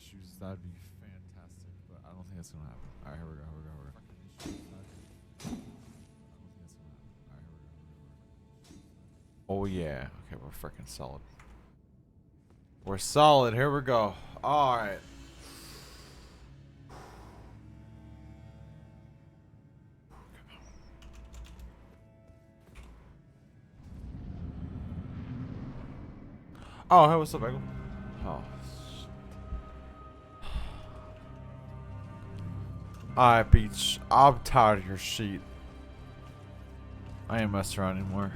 issues, that'd be fantastic. But I don't think that's gonna happen. All right, here we go. Here we go. Here we go. I don't think that's gonna happen. All right, here we go. Here we go. Here we go. Oh yeah. Okay, we're freaking solid. We're solid. Here we go. All right. Oh, hey, what's up, Bagel? Oh. Alright, Beach. I'm tired of your shit. I ain't messing around anymore.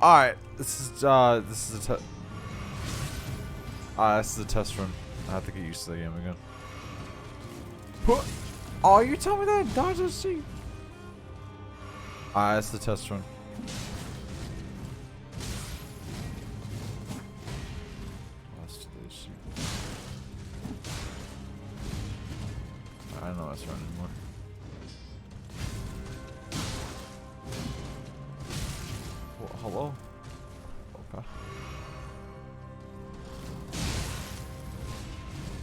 Alright, this is a this is a test run. I have to get used to the game again. Oh, you told me that? Dodge that shit. Alright, that's the test run. Let's do this shit. I don't know what's running anymore. Hello? Okay.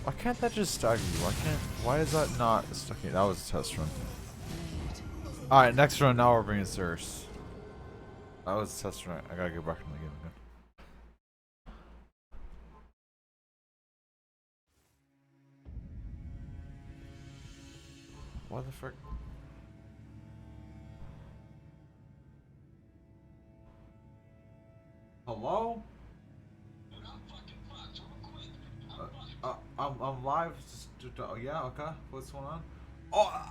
Why can't that just stagger you? Why is that not stuck? That was a test run. Alright, next run, now we're being serious. That was a test run. I gotta get back in the game again. What the frick? Hello? I'm live. Yeah, okay. What's going on? Oh,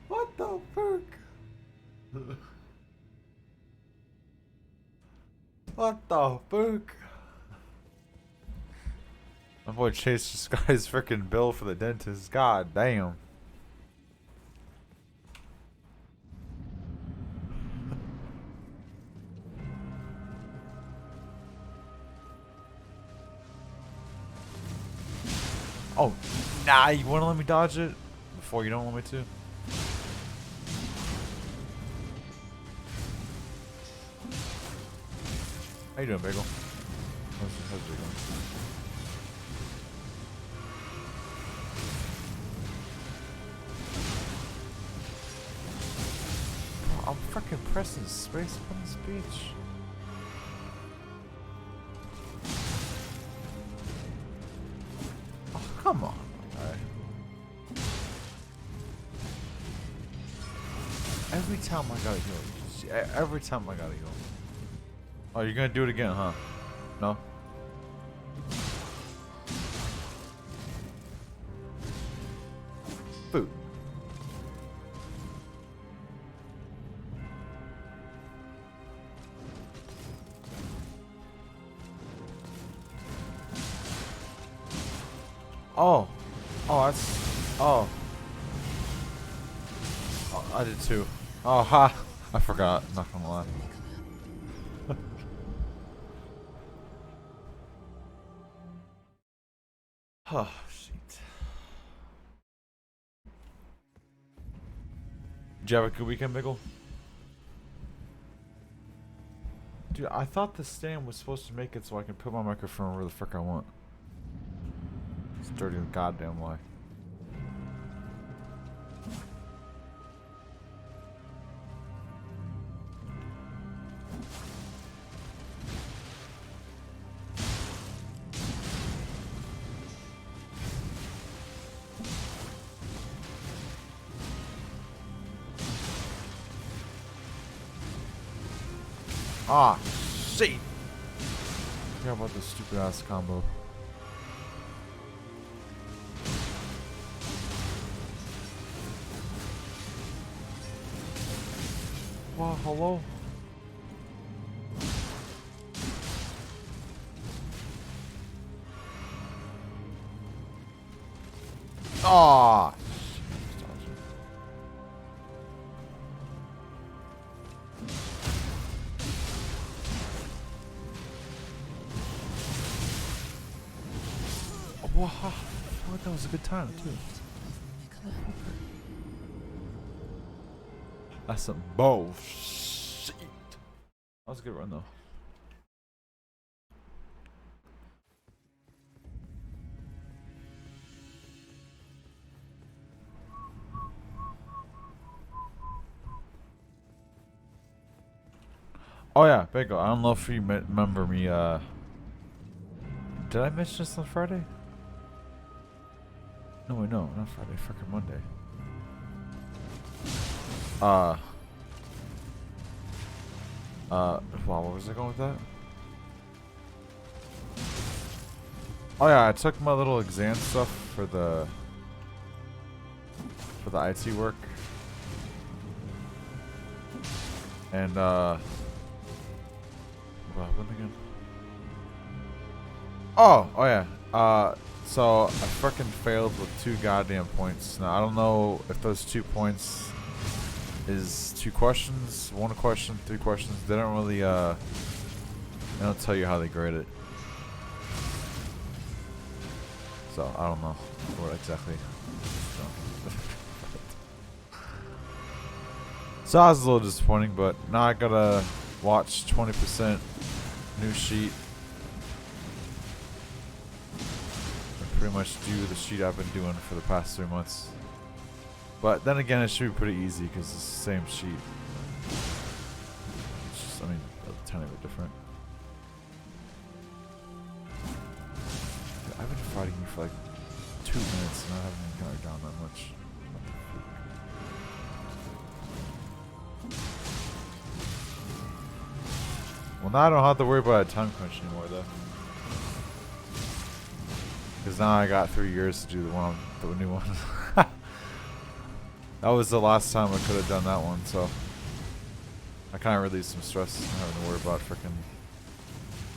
what the fuck? What the fuck? My boy chased this guy's freaking bill for the dentist. God damn. Oh, nah, you wanna let me dodge it? Before you don't want me to? How you doing, Bagel? How's it going? Bro, I'm freaking pressing space on this beach. Come on. Alright. Every time I gotta heal. Every time I gotta heal. Oh, you're gonna do it again, huh? No? Food. Oh. Oh, that's... Oh. Oh, I did too. Oh, ha. I forgot. Not gonna lie. Oh, shit. Did you have a good weekend, Miggle? Dude, I thought the stand was supposed to make it so I can put my microphone where the frick I want. It's dirty goddamn lie. Ah, shit! Forgot about this stupid ass combo. Wow, hello? Ah! Wow, I thought that was a good time too. That's some bullshit. That was a good run though. Oh yeah, Bagel. I don't know if you remember me. Did I mention this on Friday? No, wait, no, not Friday. Freaking Monday. Wow, what was I going with that? Oh yeah, I took my little exam stuff for the IT work, and what happened again? Oh yeah. So I freaking failed with 2 goddamn points. Now I don't know if those 2 points is 2 questions, 1 question, 3 questions. They don't really they don't tell you how they grade it. So I don't know what exactly. So I was a little disappointing, but now I gotta watch 20% new sheet. Pretty much do the sheet I've been doing for the past 3 months. But then again, it should be pretty easy because it's the same sheet. It's just, I mean, a tiny bit different. I've been fighting you for like 2 minutes and I haven't even got down that much. Well, now I don't have to worry about a time crunch anymore, though. Because now I got 3 years to do the new one. That was the last time I could have done that one, so I kind of relieved some stress not having to worry about freaking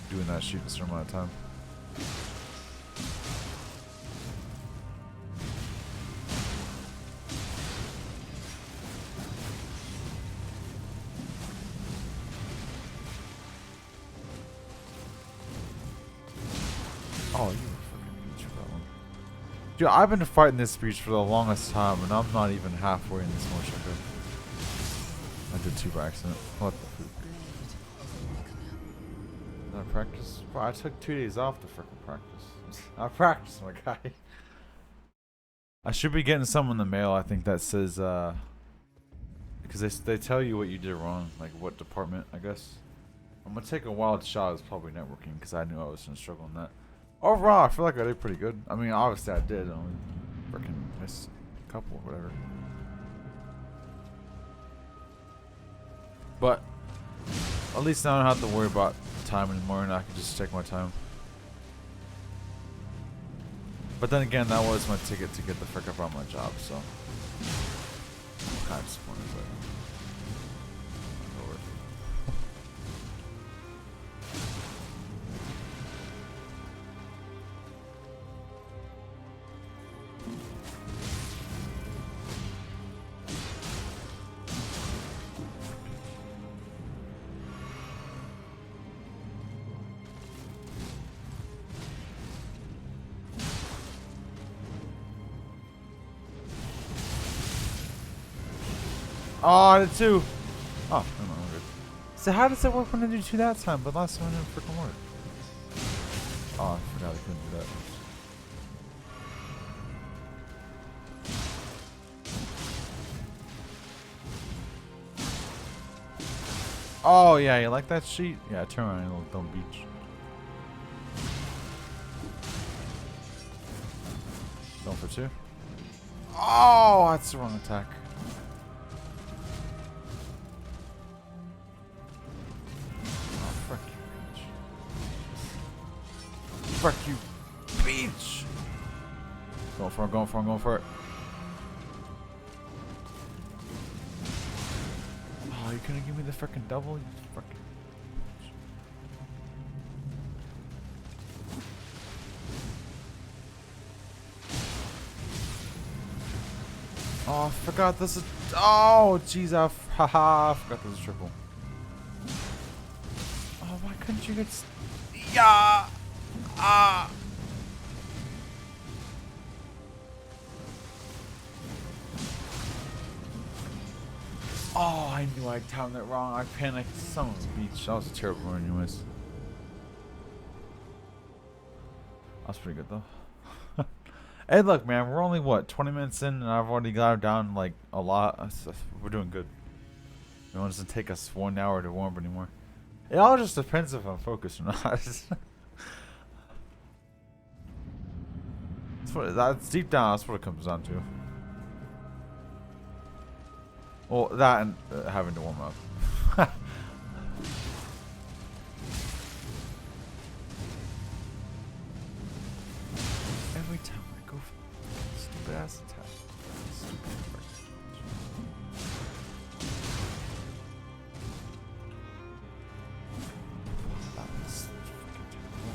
doing that sheet in a certain amount of time. Oh, you were fucking beach for that one. Dude, I've been fighting this beach for the longest time, and I'm not even halfway in this motion. I did 2 by accident. What the fuck? Did I practice? Bro, I took 2 days off to freaking practice. I practiced, my guy. I should be getting some in the mail, I think, that says, because they tell you what you did wrong, like what department, I guess. I'm gonna take a wild shot. It's probably networking, because I knew I was gonna struggle in that. Overall, I feel like I did pretty good. I mean, obviously I did. I only freaking missed a couple or whatever. But at least now I don't have to worry about time anymore, and I can just take my time. But then again, that was my ticket to get the frick up on my job, so I'm kind of disappointed, but over. Oh, I did 2. Oh, I'm good. So how does it work when I do 2 that time, but last time I didn't freaking work? Oh, I forgot I couldn't do that. Oh yeah, you like that sheet? Yeah, turn around, you little dumb beach. Going for 2. Oh, that's the wrong attack. Fuck you, bitch! Going for it, going for it, going for it. Oh, you couldn't give me the freaking double? You fucking bitch. Oh, I forgot this is. Oh, jeez, haha, I forgot this is triple. Oh, why couldn't you get. Yeah! Ah! Oh, I knew I timed that wrong. I panicked. Son of a beach. That was a terrible one anyways. That's pretty good though. Hey, look, man, we're only what 20 minutes in, and I've already got down like a lot. We're doing good. It doesn't take us 1 hour to warm up anymore. It all just depends if I'm focused or not. That's deep down. That's what it comes down to. Well, that and having to warm up. Every time I go for stupid ass attack. Stupid frick. That was freaking terrible.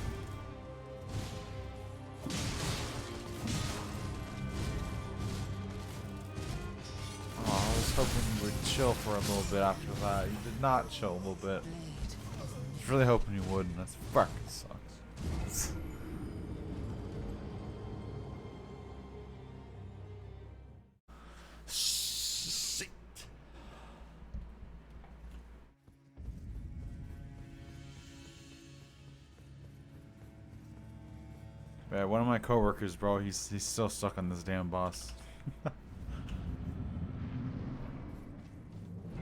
Oh, I was hoping you would chill for a little bit after that. You did not chill a little bit. I was really hoping you would, and that fucking sucks. Yeah, one of my coworkers, bro, he's still stuck on this damn boss.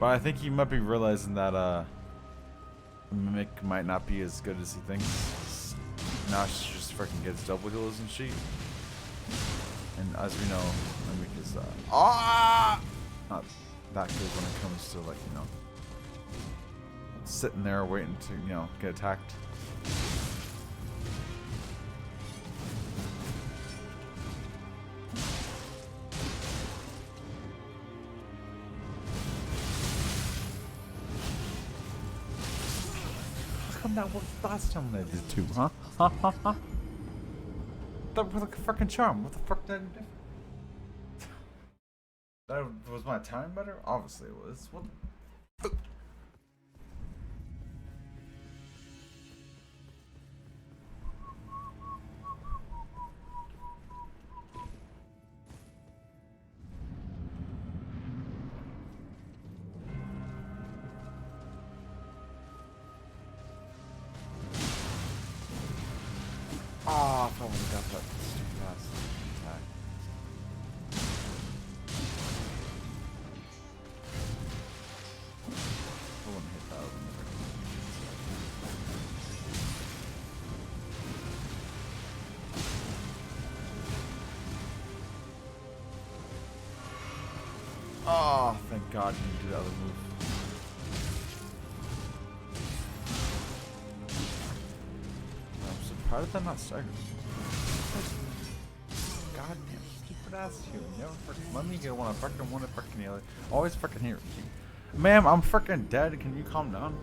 But I think he might be realizing that Mimic might not be as good as he thinks. Now she just freaking gets double heals and shit. And as we know, Mimic is not that good when it comes to, like, you know, sitting there waiting to, you know, get attacked. That worked last time they did too, huh? That was like a freaking charm. What the fuck did I do different? That was my time better? Obviously it was. What the oh, if I would have got that stupid ass attack. I wouldn't hit that. Oh, thank God you did the other move. How did that not stagger? Goddamn stupid ass you. Never freaking let me get one. I freaking want to freaking the other. Always freaking here. Ma'am, I'm freaking dead. Can you calm down?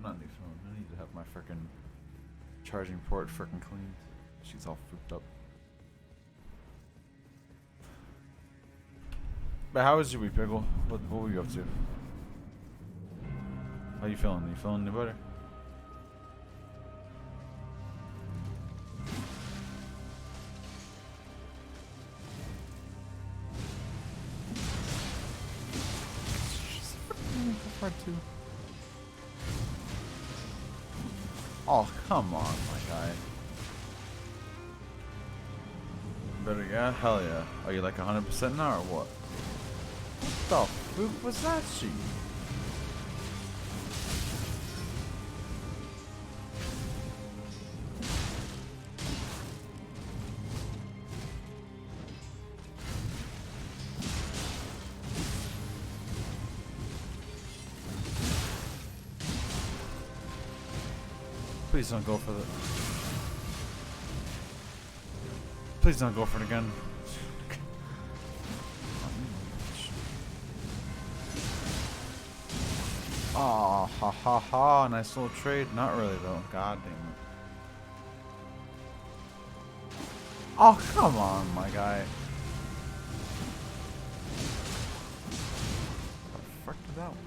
Not new phone. I need to have my frickin' charging port frickin' cleaned. She's all freaked up. But how was your week, Pickle? What were you up to? How you feeling? You feeling any better? Part 2. Oh, come on, my guy. Better, yeah? Hell yeah. Are you like 100% now or what? What the fuck was that shit? Please don't go for the. Please don't go for it again. Oh, ha ha ha! Nice little trade. Not really though. God damn Oh, come on, my guy. How the fuck did that work?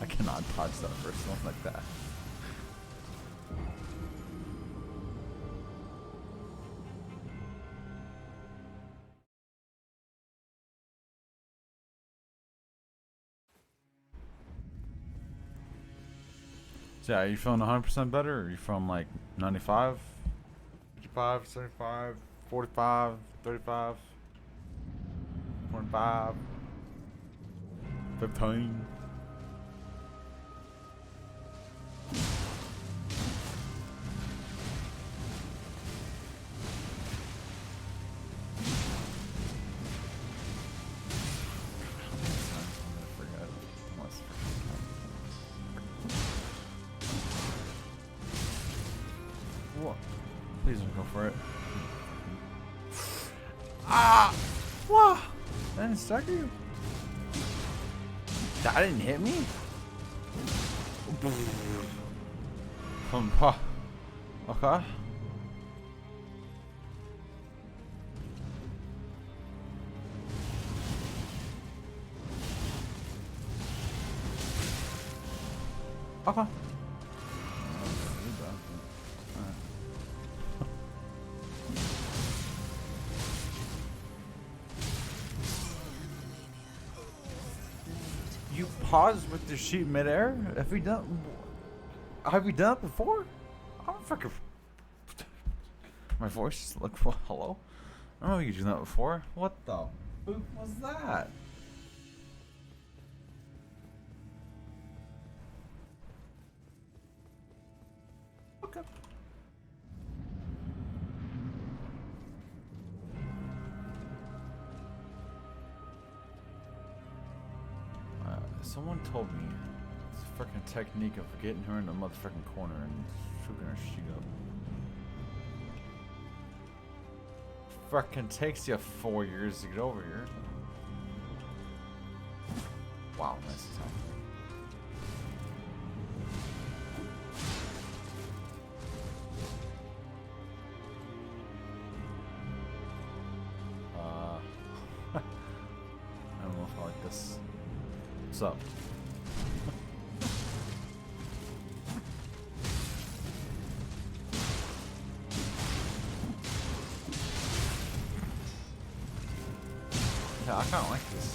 I cannot dodge that first one like that. So yeah, are you feeling 100% better? Or are you feeling like 95? 55, 75, 45, 35, 25, 15? What? Please don't go for it. Ah! What? That didn't stagger you? That didn't hit me? Okay. Okay. You pause with the sheet midair? Have you done it before? I'm fucking. My voice just looked. Hello? I don't know you did that before. What the boot was that? Okay. Someone told me it's a freaking technique of getting her in the motherfucking corner and shooting her shit up. Freaking takes you 4 years to get over here. Wow, nice attack. I don't know if I like this. What's up? Yeah, I kinda like this.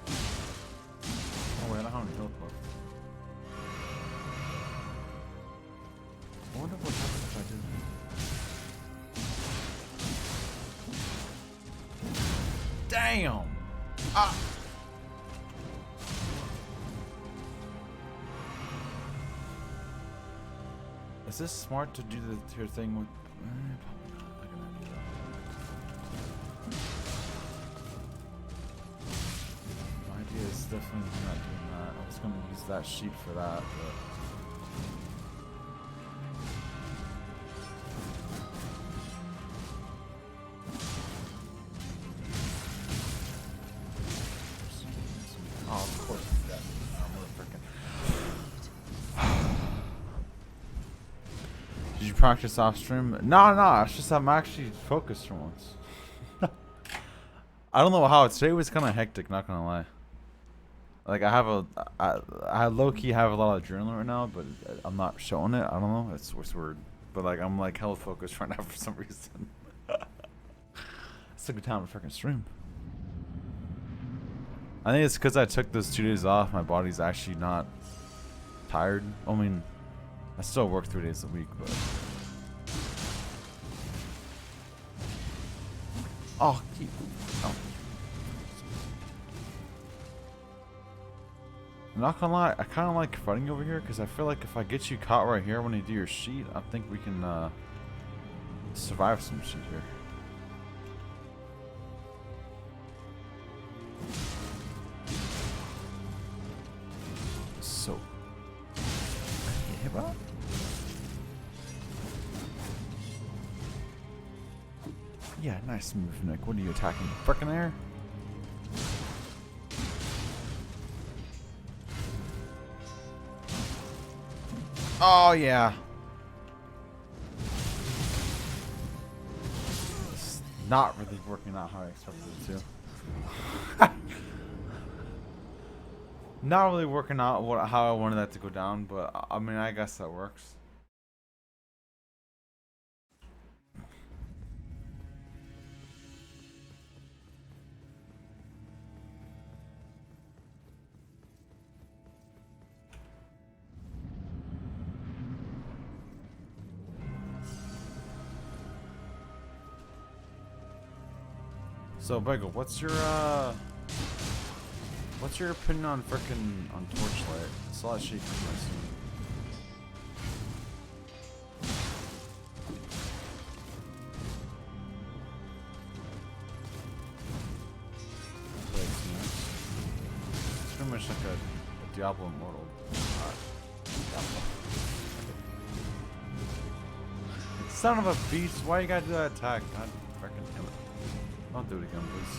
Oh wait, I don't have any health left. I wonder what happens if I did. Damn! Ah! Is this smart to do your thing with? Probably not. I'm gonna do that. My idea is definitely not doing that. I was gonna use that sheet for that, but. Oh, of course it's that. Did you practice off stream? No, it's just I'm actually focused for once. I don't know how today was kind of hectic, not gonna lie. Like I low key have a lot of adrenaline right now, but I'm not showing it. I don't know, it's weird. But like I'm like hella focused right now for some reason. It's a good time to freaking stream. I think it's because I took those 2 days off. My body's actually not tired. I mean, I still work 3 days a week, but. Oh, keep. Oh. I'm not gonna lie, I kind of like fighting over here because I feel like if I get you caught right here when you do your sheet, I think we can survive some shit here. So. Hit that? Yeah, nice move, Nick. What are you attacking? Frickin' air? Oh yeah. It's not really working out how I expected it to. Not really working out how I wanted that to go down, but I mean, I guess that works. So, Bagel, what's your opinion on frickin' on Torchlight? It's a lot shaky, I assume. It's pretty much like a Diablo Immortal. Diablo. Son of a beast! Why you gotta do that attack? God frickin' damn it! Don't do it again, please.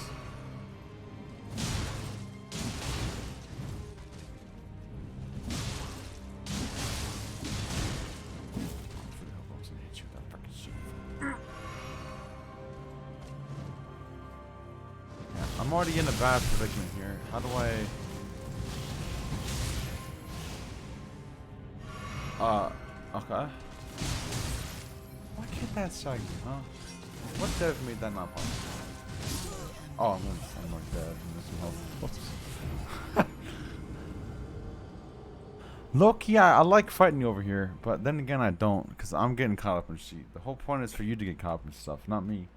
I'm already in a bad predicament here. How do I... Okay. Why can't that strike me, huh? What dev made that not possible? Oh, I'm like dead. I'm missing health. Loki, I like fighting you over here, but then again I don't, because I'm getting caught up in shit. The whole point is for you to get caught up in stuff, not me.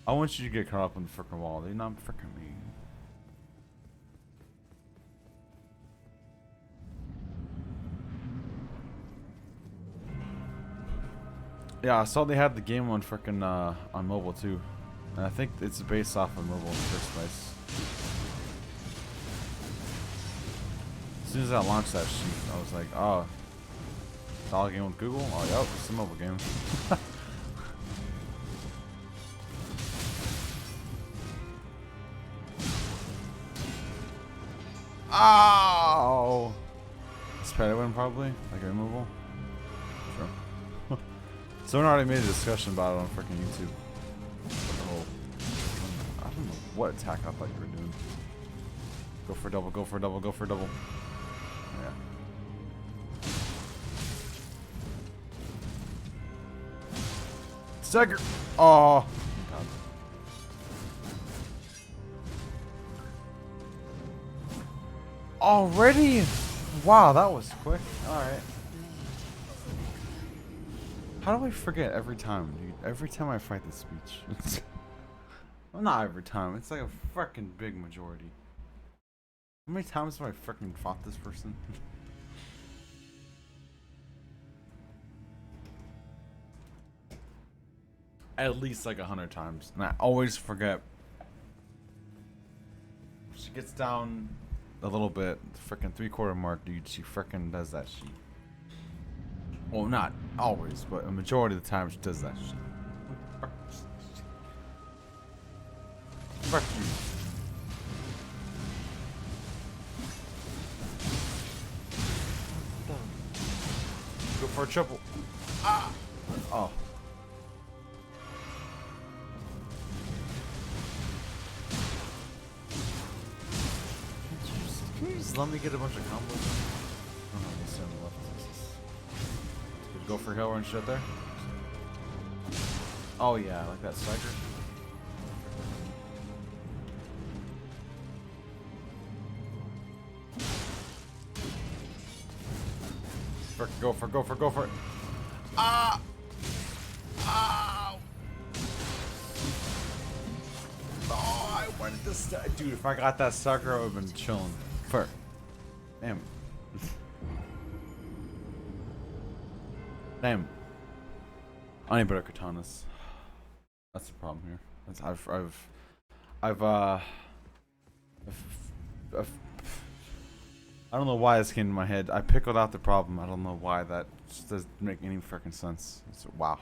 I want you to get caught up in the frickin' wall, dude, not frickin' me. Yeah, I saw they had the game on frickin' on mobile too. And I think it's based off of mobile in the first place. As soon as I launched that sheet, I was like, oh, it's all a game with Google? Oh, yep, it's a mobile game. Oh! Spider win probably? Like a removal? Sure. Someone already made a discussion about it on freaking YouTube. The whole, I don't know what attack I thought you were doing. Go for double, go for double, go for double. Yeah. Stagger! Oh! God. Already? Wow, that was quick. Alright. How do I forget every time, dude? Every time I fight this speech. Well, not every time. It's like a freaking big majority. How many times have I freaking fought this person? At least like 100 times. And I always forget. She gets down a little bit, the freaking 3/4 mark, dude. She freaking does that shit. Well, not always, but a majority of the time she does that shit. Fuck you. Go for a triple. Ah! Oh. Can you just let me get a bunch of combos? Oh no, I guess on the left. Could go for hill and shit there. Oh yeah, I like that striker. Go for it. Ah! Ow! Oh, I wanted this. Dude, if I got that sucker, I would have been chilling. Damn. Damn. I need better katanas. That's the problem here. I've I don't know why this came to my head. I pickled out the problem. I don't know why that just doesn't make any freaking sense. It's, wow.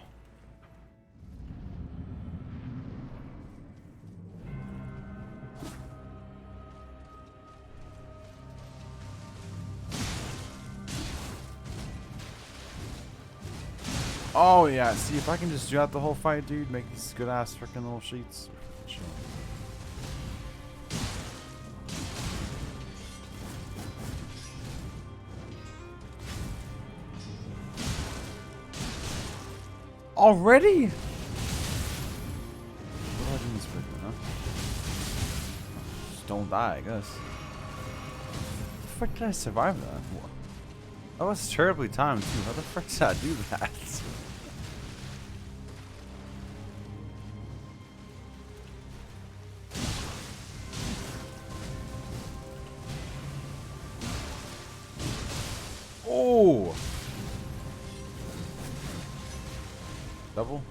Oh yeah, see if I can just do out the whole fight, dude. Make these good ass freaking little sheets. Chill. Already? What do I do in this video, huh? Just don't die, I guess. How the frick did I survive that? That was terribly timed too. How the frick did I do that? Oh! Double?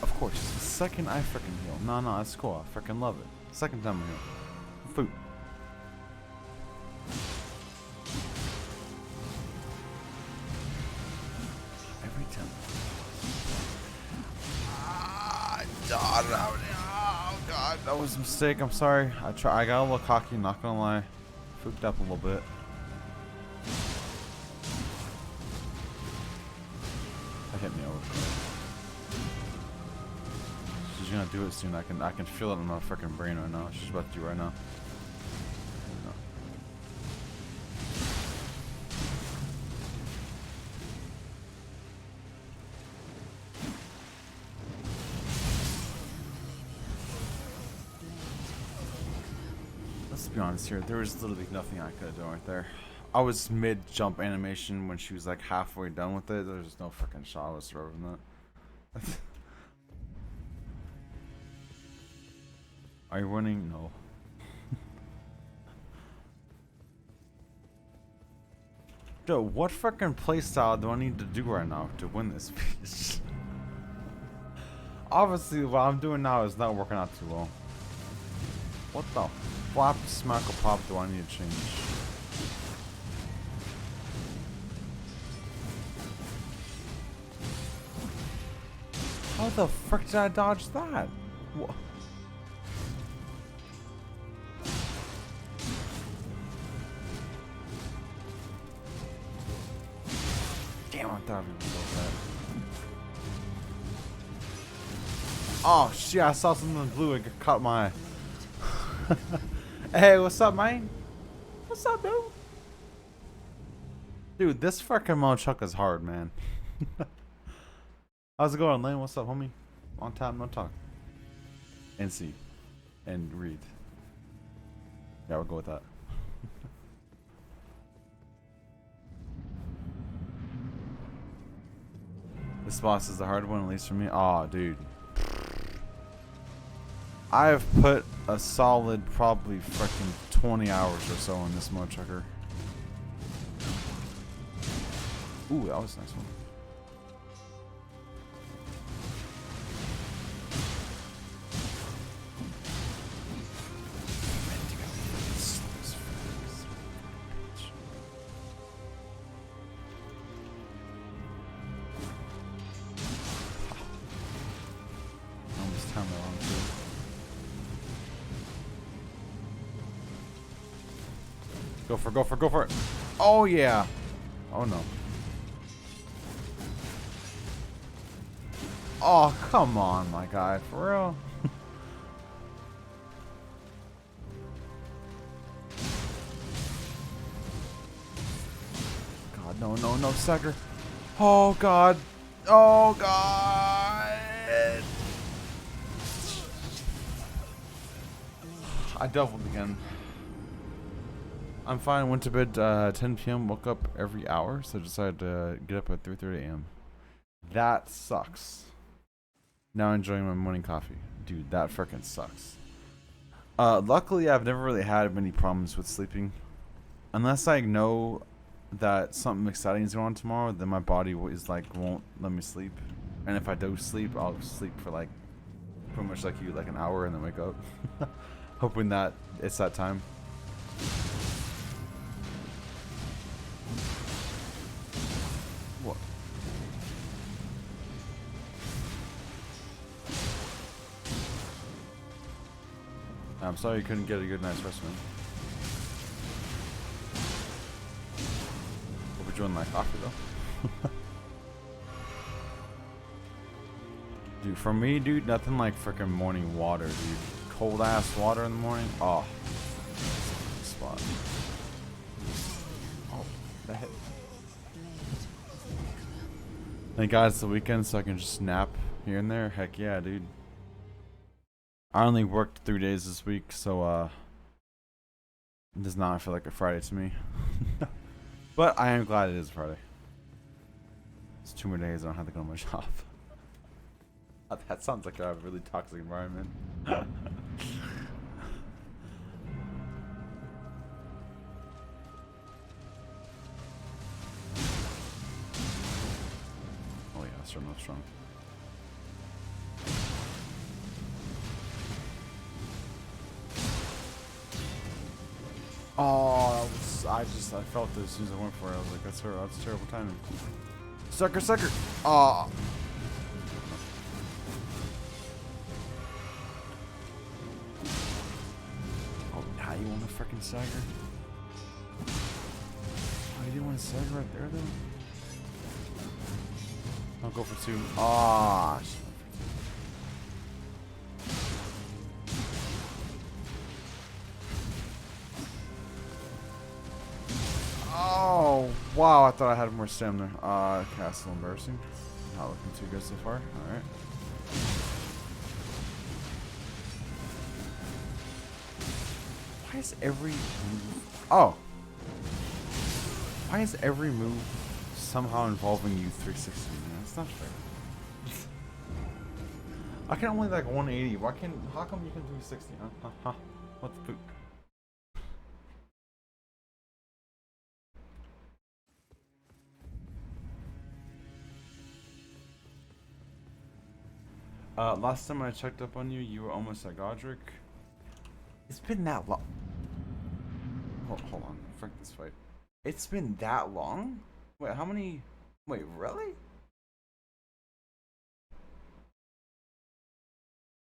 Of course. The second I freaking heal. No, that's cool. I freaking love it. Second time I heal. Food. Every time. Oh god, that was a mistake. I'm sorry. I got a little cocky, not gonna lie. Fooked up a little bit. That hit me over. She's gonna do it soon. I can feel it in my freaking brain right now. She's about to do it right now. No. Let's be honest here. There was literally nothing I could have done right there. I was mid jump animation when she was like halfway done with it. There was no freaking shot I was throwing that. Are you running? No. Dude, what freaking playstyle do I need to do right now to win this piece? Obviously, what I'm doing now is not working out too well. What the flap, smack, or pop do I need to change? How the frick did I dodge that? What? Damn, I thought I was so bad. Oh shit, I saw something blue and caught my eye. Hey, what's up, man? What's up, dude? Dude, this freaking Mochuck is hard, man. How's it going, Lane? What's up, homie? On time, no talk. And see. And read. Yeah, we'll go with that. This boss is the hard one, at least for me. Aw, dude. I've put a solid probably freaking 20 hours or so on this Mochucker. Ooh, that was a nice one. Go for it. Oh yeah. Oh no. Oh, come on, my guy. For real? God, no, sucker. Oh god. Oh god. I doubled again. I'm fine. Went to bed 10 p.m. Woke up every hour, so decided to get up at 3:30 a.m. That sucks. Now enjoying my morning coffee. Dude, that freaking sucks. Luckily, I've never really had many problems with sleeping. Unless I know that something exciting is going on tomorrow, then my body is like won't let me sleep. And if I do sleep, I'll sleep for like pretty much like you, like an hour, and then wake up, hoping that it's that time. What? I'm sorry you couldn't get a good night's rest, man. Hope you're enjoying my coffee, though. Dude, for me, dude, nothing like freaking morning water, dude. Cold ass water in the morning. Oh, spot. Oh, that hit. Thank God it's the weekend, so I can just nap here and there. Heck yeah, dude. I only worked 3 days this week, so it does not feel like a Friday to me. But I am glad it is Friday. It's 2 more days. I don't have to go to my job. That sounds like a really toxic environment. Oh yeah, strong, not strong. Oh, I felt it as soon as I went for it. I was like, that's terrible timing. Sucker, sucker. Oh. Now you want a freaking stagger? Oh, you didn't want a stagger right there, though? I'll go for 2. Ah, oh, wow, I thought I had more stamina. Castle embarrassing. Not looking too good so far. Alright. Why is every move... Oh. Why is every move somehow involving you 360? Man, that's not fair. I can only like 180. How come you can 360? Huh? What the poop? Last time I checked up on you, you were almost at Godric. It's been that long. Hold on. Frick this fight. It's been that long? Wait, how many? Wait, really?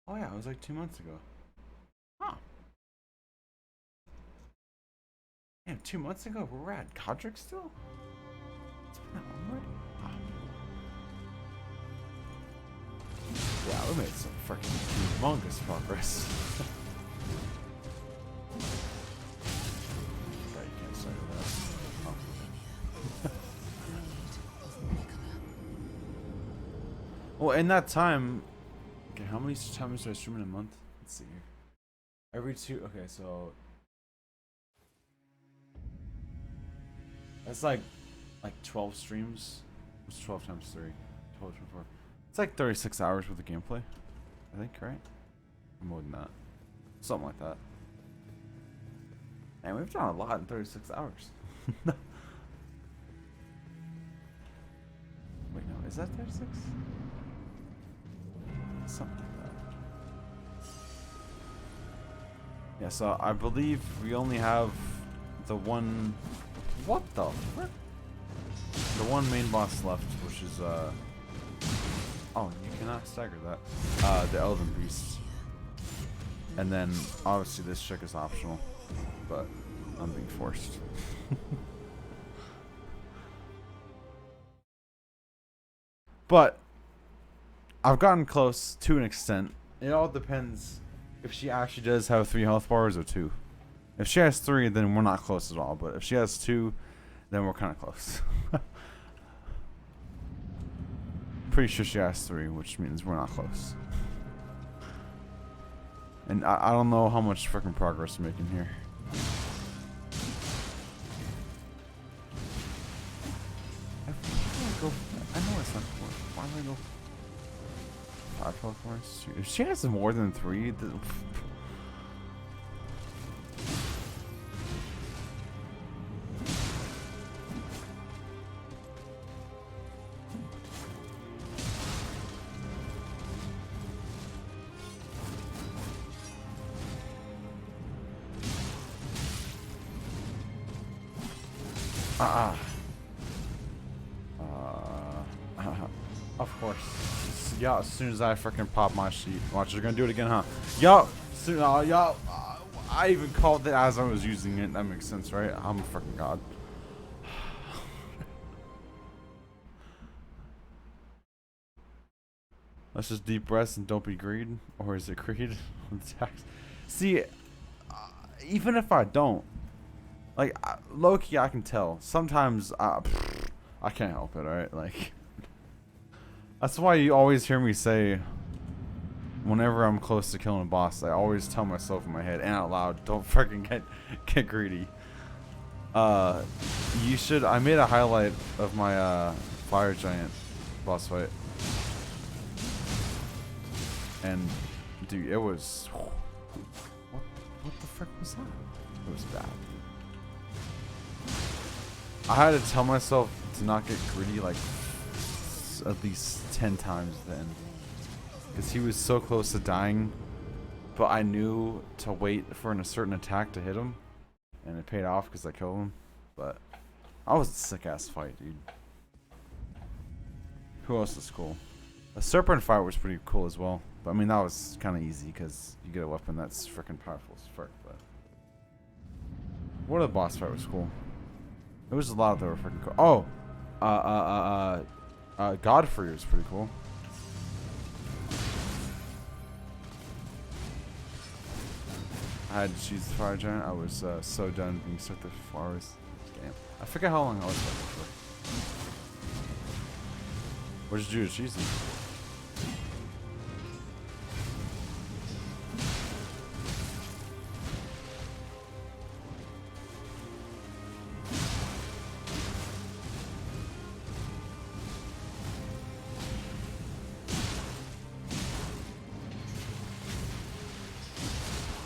Oh yeah, it was like 2 months ago. Huh. Damn, 2 months ago? We're at Godric still? It's been that long already? Yeah, we made some freaking humongous progress. God, you can't start with that. Oh. Well, in that time, okay, how many times do I stream in a month? Let's see here. Every 2. Okay, so that's like 12 streams. What's 12 times 3? 12 times 4. It's like 36 hours worth of gameplay, I think, right? Or more than that. Something like that. And we've done a lot in 36 hours. Wait, no, is that 36? Something like that. Yeah, so I believe we only have the one... What the frick? The one main boss left, which is, oh, you cannot stagger that. The Elden Beast. And then, obviously, this trick is optional. But, I'm being forced. But, I've gotten close to an extent. It all depends if she actually does have 3 health bars or 2. If she has 3, then we're not close at all. But if she has 2, then we're kind of close. Pretty sure she has 3, which means we're not close. And I don't know how much freaking progress we're making here. I know it's not 4. Why do I go 5 health bars? If she has more than 3, of course. Yeah, as soon as I freaking pop my sheet. Watch, you're gonna do it again, huh? Yup. Yup. I even called it as I was using it. That makes sense, right? I'm a freaking god. Let's just deep breaths and don't be greed. Or is it greed? See, even if I don't, like, low key, I can tell. Sometimes I can't help it, alright? Like, that's why you always hear me say, whenever I'm close to killing a boss, I always tell myself in my head and out loud, don't freaking get greedy. You should. I made a highlight of my fire giant boss fight, and dude, it was. What the frick was that? It was bad. I had to tell myself to not get greedy like at least 10 times then, because he was so close to dying, but I knew to wait for a certain attack to hit him, and it paid off because I killed him. But that was a sick ass fight, dude. Who else is cool? The serpent fight was pretty cool as well, but I mean that was kind of easy because you get a weapon that's freaking powerful as fuck. But what other boss fight was cool? There was a lot that were freaking cool. Oh, Godfrey was pretty cool. I had to choose the fire giant. I was so done being stuck there for 4 hours. Damn. I forget how long I was stuck there for. What did you do to choose them?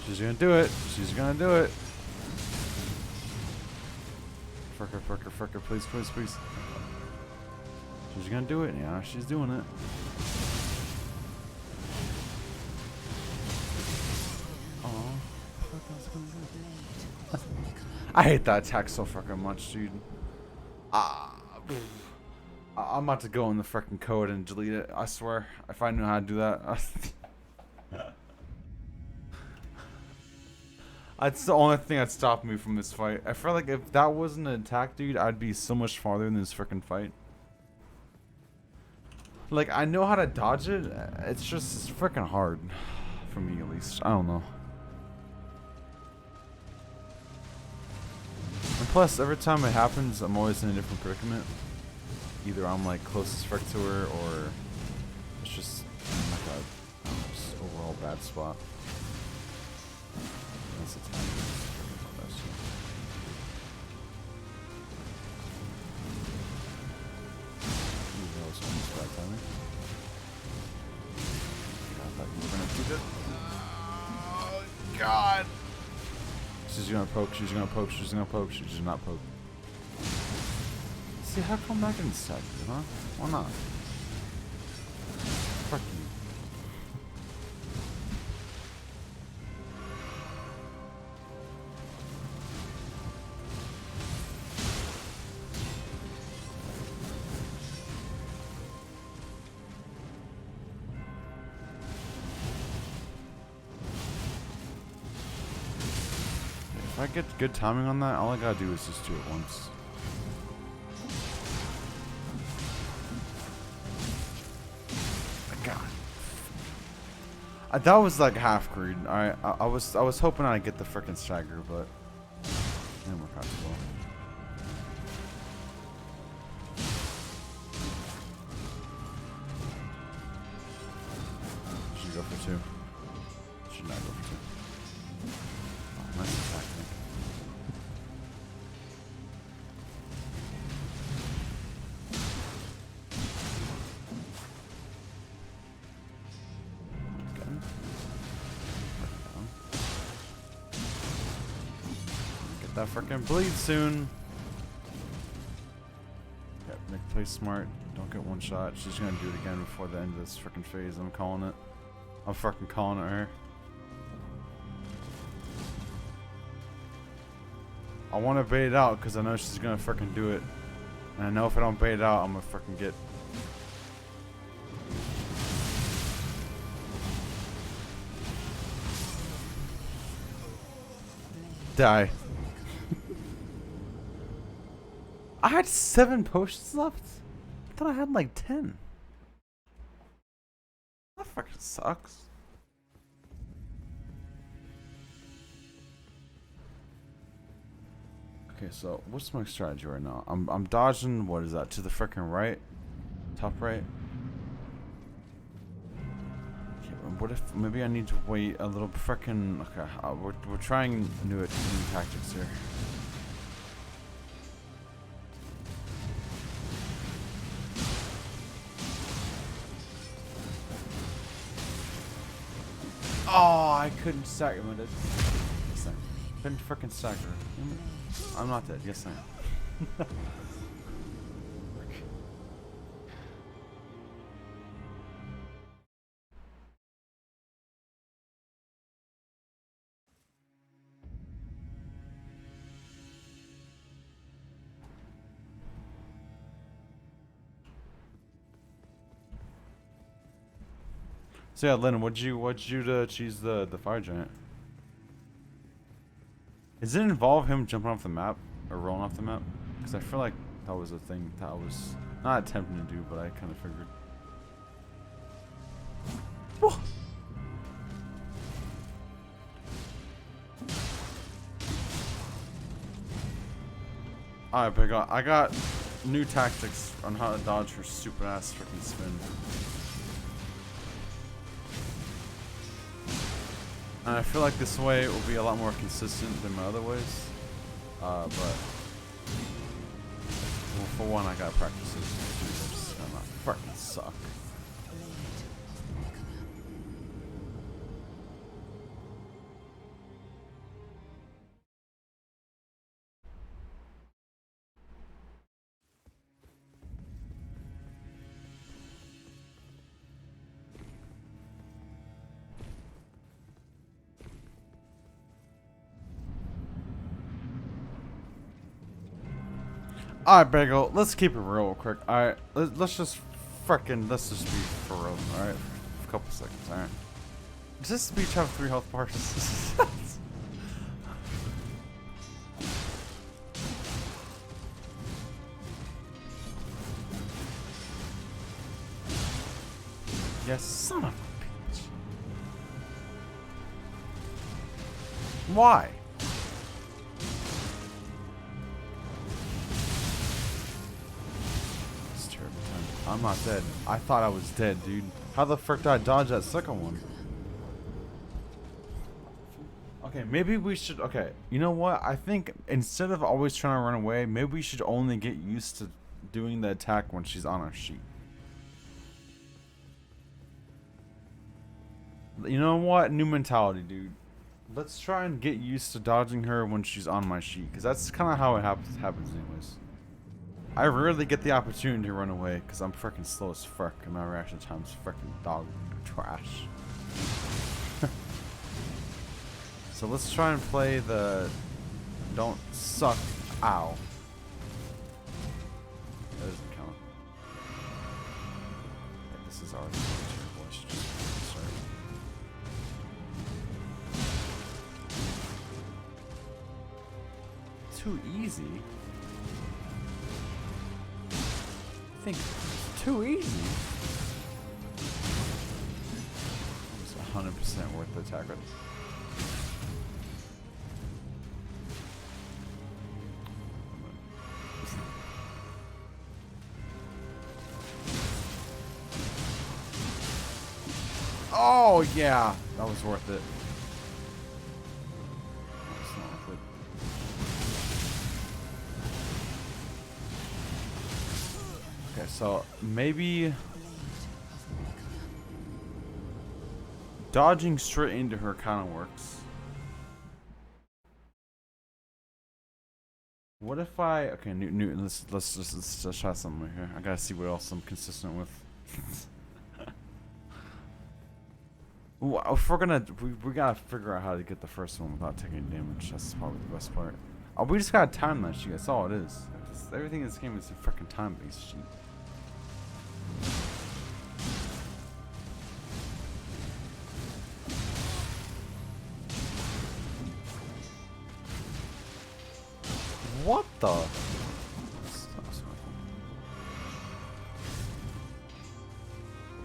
She's gonna do it. She's gonna do it. Fricker, fricker, fricker, please, please, please. She's gonna do it. Yeah, she's doing it. Oh, I hate that attack so fucking much, dude. I'm about to go in the freaking code and delete it. I swear, if I knew how to do that. That's the only thing that stopped me from this fight. I feel like if that wasn't an attack, dude, I'd be so much farther in this freaking fight. Like, I know how to dodge it. It's just freaking hard. For me, at least. I don't know. And plus, every time it happens, I'm always in a different predicament. Either I'm like close as frick to her, or it's just like a just overall bad spot. That's a time. Oh God! She's gonna poke. She's gonna poke. She's gonna poke. She's just not poke. See, how come that didn't stack you, huh? Why not? Fuck you. If I get good timing on that, all I gotta do is just do it once. God. That was like half greed. Alright, I was hoping I'd get the frickin' stagger, but it didn't work out as well. Should go for 2. Should not go for 2. Oh, nice attack, Nick. Get that frickin' bleed soon. Yep, Nick plays smart. Don't get one shot. She's gonna do it again before the end of this frickin' phase. I'm calling it. I'm fucking calling it her. I want to bait it out because I know she's gonna frickin' do it. And I know if I don't bait it out, I'm gonna frickin' get. Die. I had 7 potions left? I thought I had like 10. fucking sucks. Okay, so what's my strategy right now? I'm dodging. What is that? To the freaking right, top right. Okay, what if maybe I need to wait a little freaking? Okay, we're trying new tactics here. Oh, I couldn't stack him. Yes, I couldn't freaking stack her. I'm not dead. Yes, I am. So yeah, Lennon, what'd you to choose the fire giant? Does it involve him jumping off the map or rolling off the map? Because I feel like that was a thing that I was not attempting to do, but I kind of figured. Whoa. Alright, but I got new tactics on how to dodge her stupid ass freaking spin. And I feel like this way it will be a lot more consistent than my other ways. But well, for one, I gotta practice it. I'm not fucking suck. Alright, Bagel, let's keep it real quick. Alright, let's just be for real. Alright, a couple seconds. Alright. Does this speech have 3 health bars? Yes, son of a bitch. Why? I'm not dead. I thought I was dead, dude. How the frick did I dodge that second one? Okay, maybe we should... Okay, you know what? I think instead of always trying to run away, maybe we should only get used to doing the attack when she's on our sheet. You know what? New mentality, dude. Let's try and get used to dodging her when she's on my sheet, because that's kind of how it happens anyways. I rarely get the opportunity to run away because I'm freaking slow as fuck and my reaction time's freaking dog trash. So let's try and play the don't suck. Ow. That doesn't count. Okay, this is already terrible. I should just start. Too easy. I think it's too easy. It's 100% worth the attack rate. Oh yeah, that was worth it. That's not worth it. Okay, so maybe dodging straight into her kind of works. What if I? Okay, Newton. Let's try something here. I gotta see what else I'm consistent with. If we're gonna, we gotta figure out how to get the first one without taking damage. That's probably the best part. Oh, we just gotta time that shit. That's all it is. Everything in this game is a freaking time-based shit. What the? Look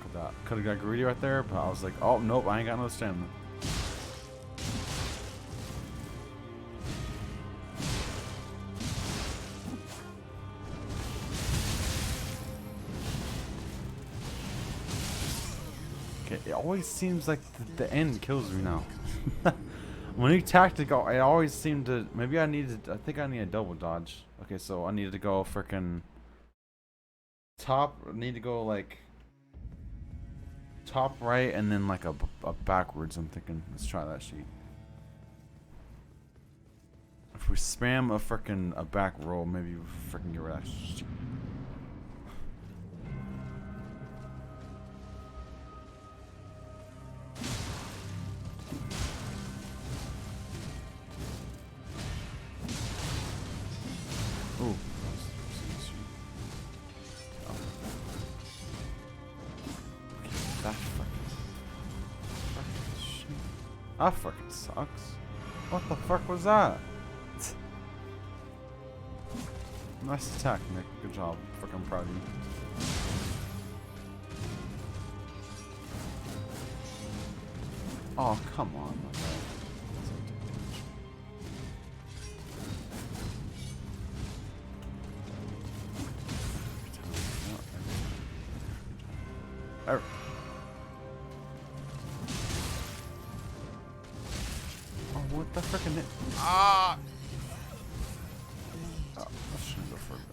at that. could have got greedy right there, but I was like, oh nope, I ain't got no stamina. Okay, it always seems like the end kills me now. When you tactical, it always seemed to. Maybe I needed. I think I need a double dodge. Okay, so I needed to go freaking top. I need to go like top right and then like a backwards. I'm thinking. Let's try that sheet. If we spam a back roll, maybe we freaking get rid of that sheet. Ooh. That fucking shit. That fucking sucks. What the fuck was that? Nice attack, Nick. Good job. Fucking proud of you. Oh, come on, my guy. Oh, what the frickin' ah! Oh,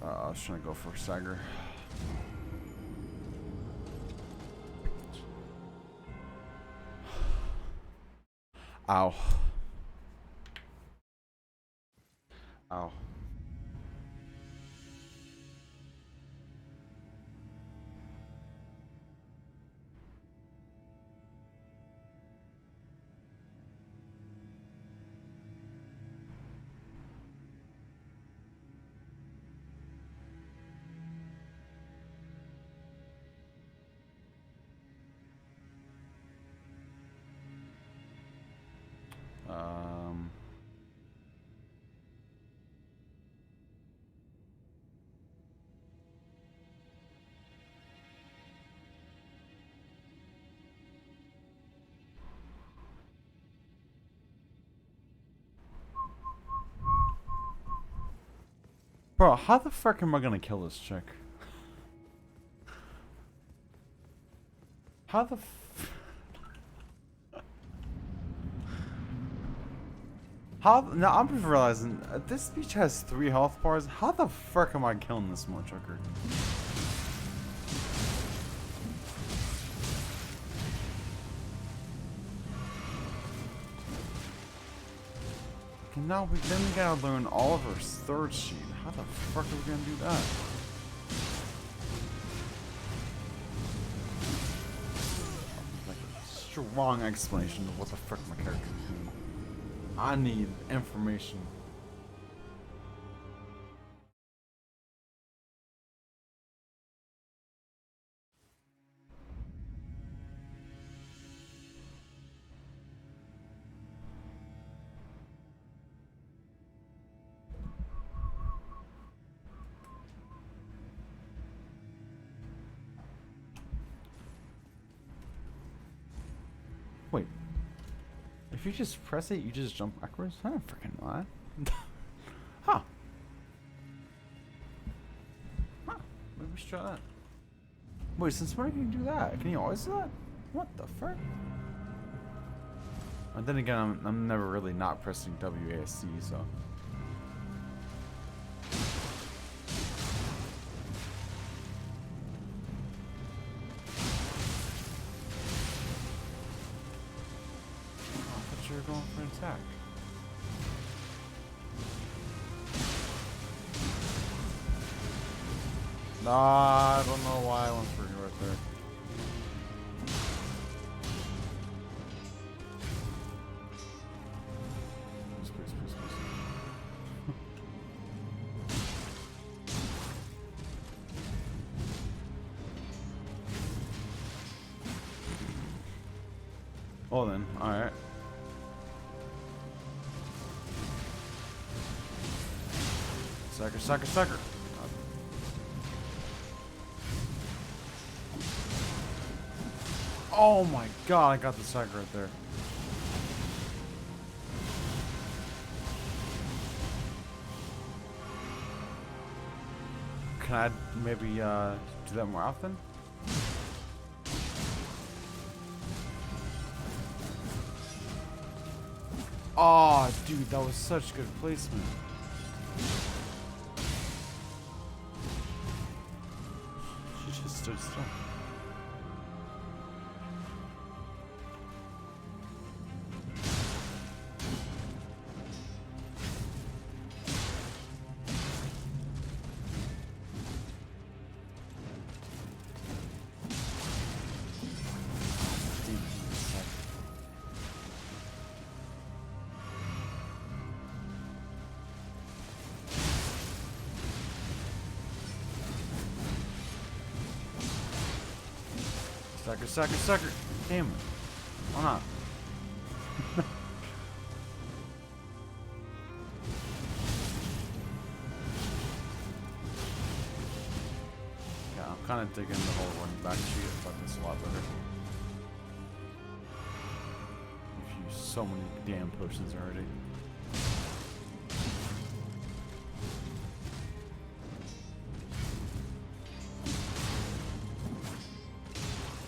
I was trying to go for a stagger. Ow. Ow. Bro, how the fuck am I gonna kill this chick? How the How? Now I'm just realizing this beach has 3 health bars. How the fuck am I killing this motherfucker? Okay, now we gotta learn all of our third sheet. How the fuck are we gonna do that? Like a strong explanation of what the fuck my character is doing. I need information. Wait. If you just press it, you just jump backwards? I don't freaking know that. Huh. Huh. Maybe we should try that. Wait, since when can you do that? Can you always do that? What the frick? And then again, I'm never really not pressing WASD, so. You're going for an attack. Nah, I don't know why I went for you right there. Please. Well then, alright. Sucker. Oh my god, I got the stagger right there. Can I maybe do that more often? Oh, dude, that was such good placement. She just stood still. Sucker, sucker, sucker. Damn it. Why not? Yeah, I'm kind of digging the whole running back sheet. I like this a lot better. I've used so many damn potions already.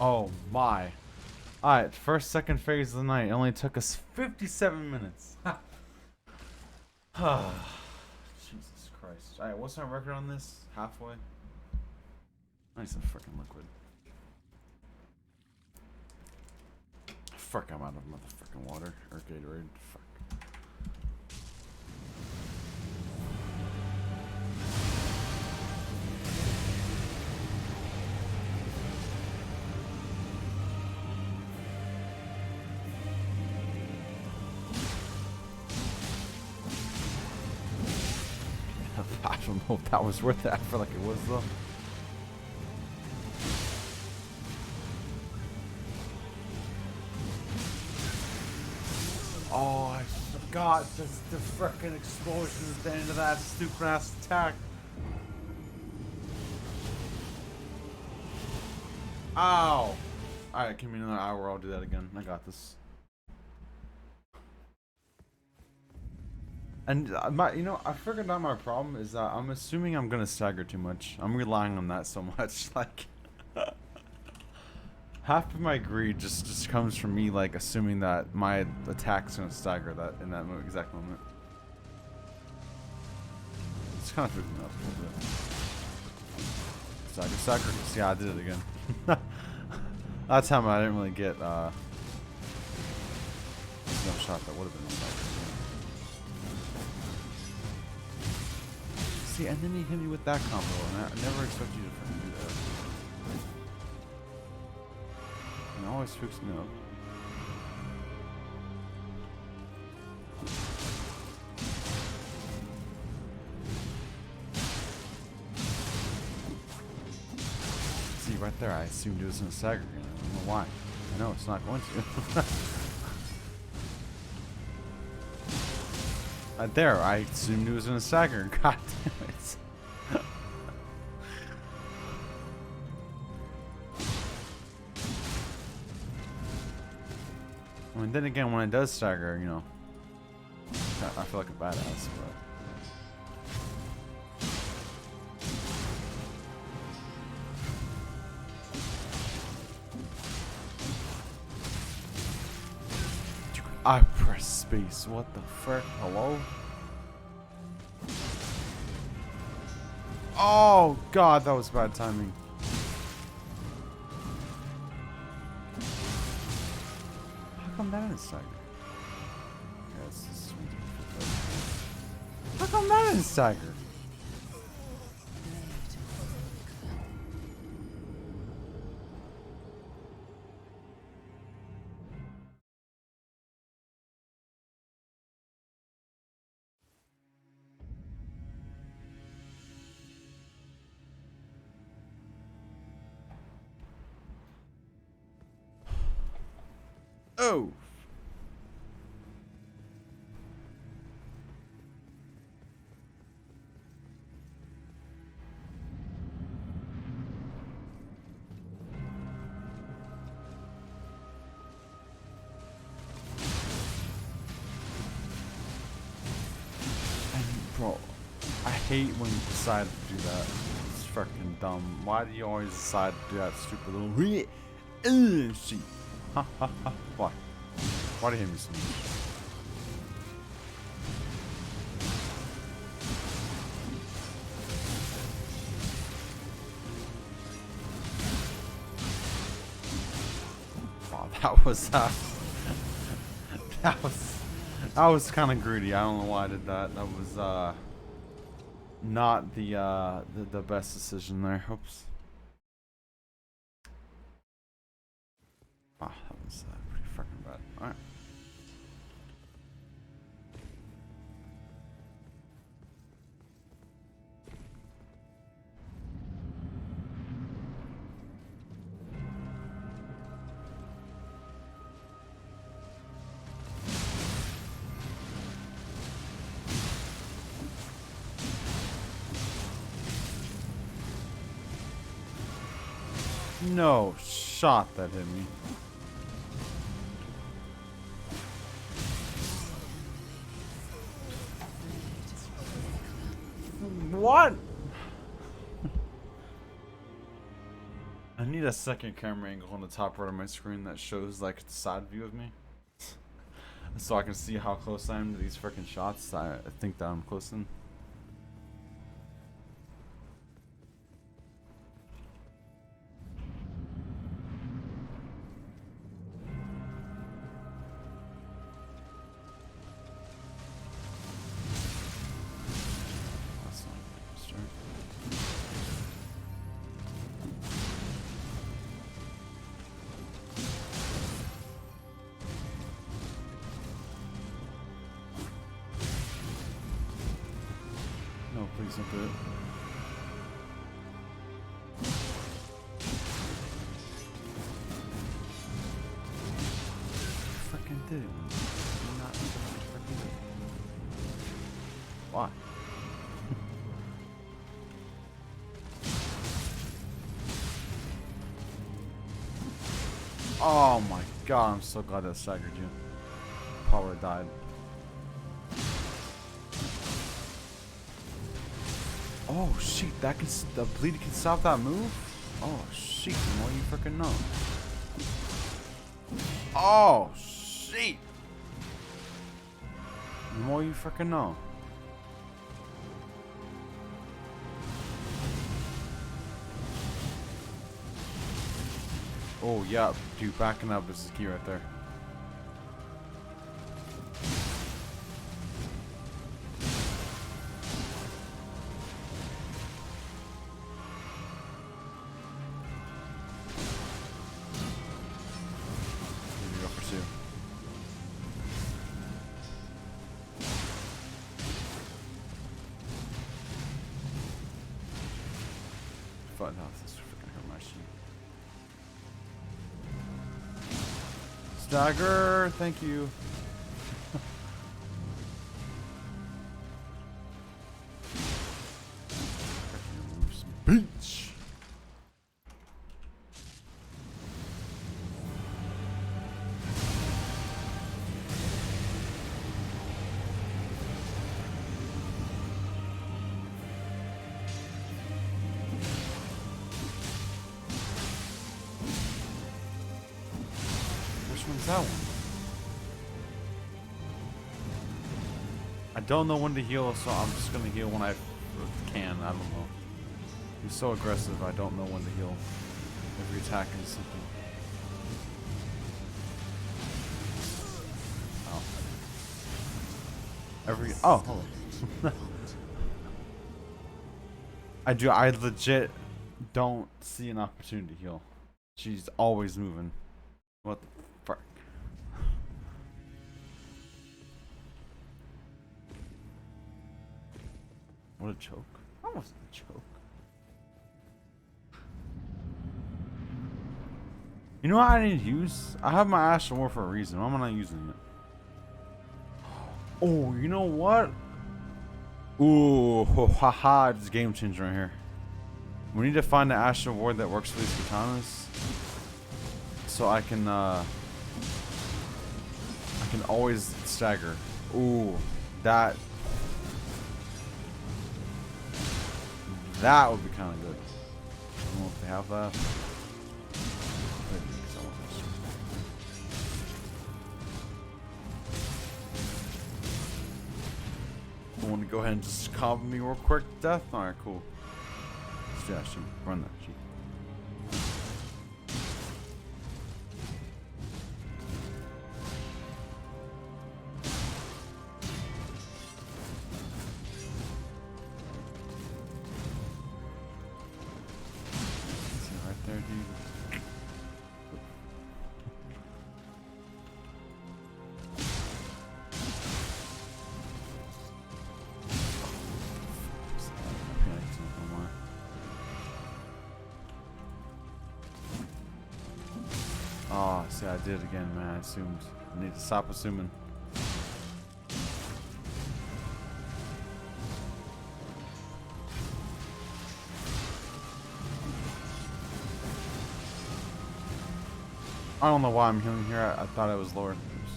Oh my. Alright, first, second phase of the night. It only took us 57 minutes. Jesus Christ. Alright, what's our record on this? Halfway? I need some freaking liquid. Fuck, I'm out of motherfucking water. Or Gatorade. Fuck. I don't know if that was worth it. I feel like it was though. Oh, I forgot the frickin' explosion at the end of that stupid ass attack. Ow! Alright, give me another hour, I'll do that again. I got this. And I figured out my problem is that I'm assuming I'm gonna stagger too much. I'm relying on that so much. Like, half of my greed just comes from me, like, assuming that my attack's gonna stagger that in that exact moment. It's kind of freaking me out a little bit. Stagger, stagger. Yeah, I did it again. That time I didn't really get, no shot that would have been a stagger. See, and then he hit me with that combo, and I never expect you to fucking do that. It always hooks me up. See, right there, I assumed it was gonna stagger again. I don't know why. I know it's not going to. Right there, I assumed it was gonna stagger. God damn it. I mean, then again, when it does stagger, you know, I feel like a badass, but. I press space. What the frick? Hello? Oh god, that was bad timing. How come that is stagger? Yes, how come that is stagger? Oh! hate when you decide to do that. It's freaking dumb. Why do you always decide to do that stupid little shit? Ha ha ha. Why? Why do you hate me so much? Wow, that was that was kind of greedy. I don't know why I did that. That was not the best decision there. Oops. Wow, that was pretty freaking bad. All right. No shot that hit me. What? I need a second camera angle on the top right of my screen that shows like the side view of me, so I can see how close I am to these freaking shots. I think that I'm close in. No, please don't do it. Freaking did it. I'm not freaking did it. Why? Oh my god, I'm so glad that staggered you. Probably died. Oh shit, that can the bleed can stop that move? Oh shit, the more you freaking know. Oh shit. The more you freaking know. Oh yeah, dude, backing up is the key right there. Fuck, no, this is freaking hurt my sheet. Stagger, thank you. Beach. Which one's that one? I don't know when to heal, so I'm just gonna heal when I can. I don't know. He's so aggressive, I don't know when to heal. Every attack is something. Oh. Oh, hold on. I legit don't see an opportunity to heal. She's always moving. What the fuck? What a choke. That wasn't a choke. You know what I need to use? I have my Astral War for a reason. Why am I not using it? Oh, you know what? Ooh, haha, it's a game changer right here. We need to find the Astral Ward that works for these katanas, so I can always stagger. Ooh, that. That would be kind of good. I don't know if they have that. Maybe, 'cause I want this. I want to go ahead and just combo me real quick to death. Alright, cool. Let's do that sheet. Run that sheet. See right there, dude. Oh, see, I did it again, man. I assumed. I need to stop assuming. I don't know why I'm healing here. I thought I was lower. Oops.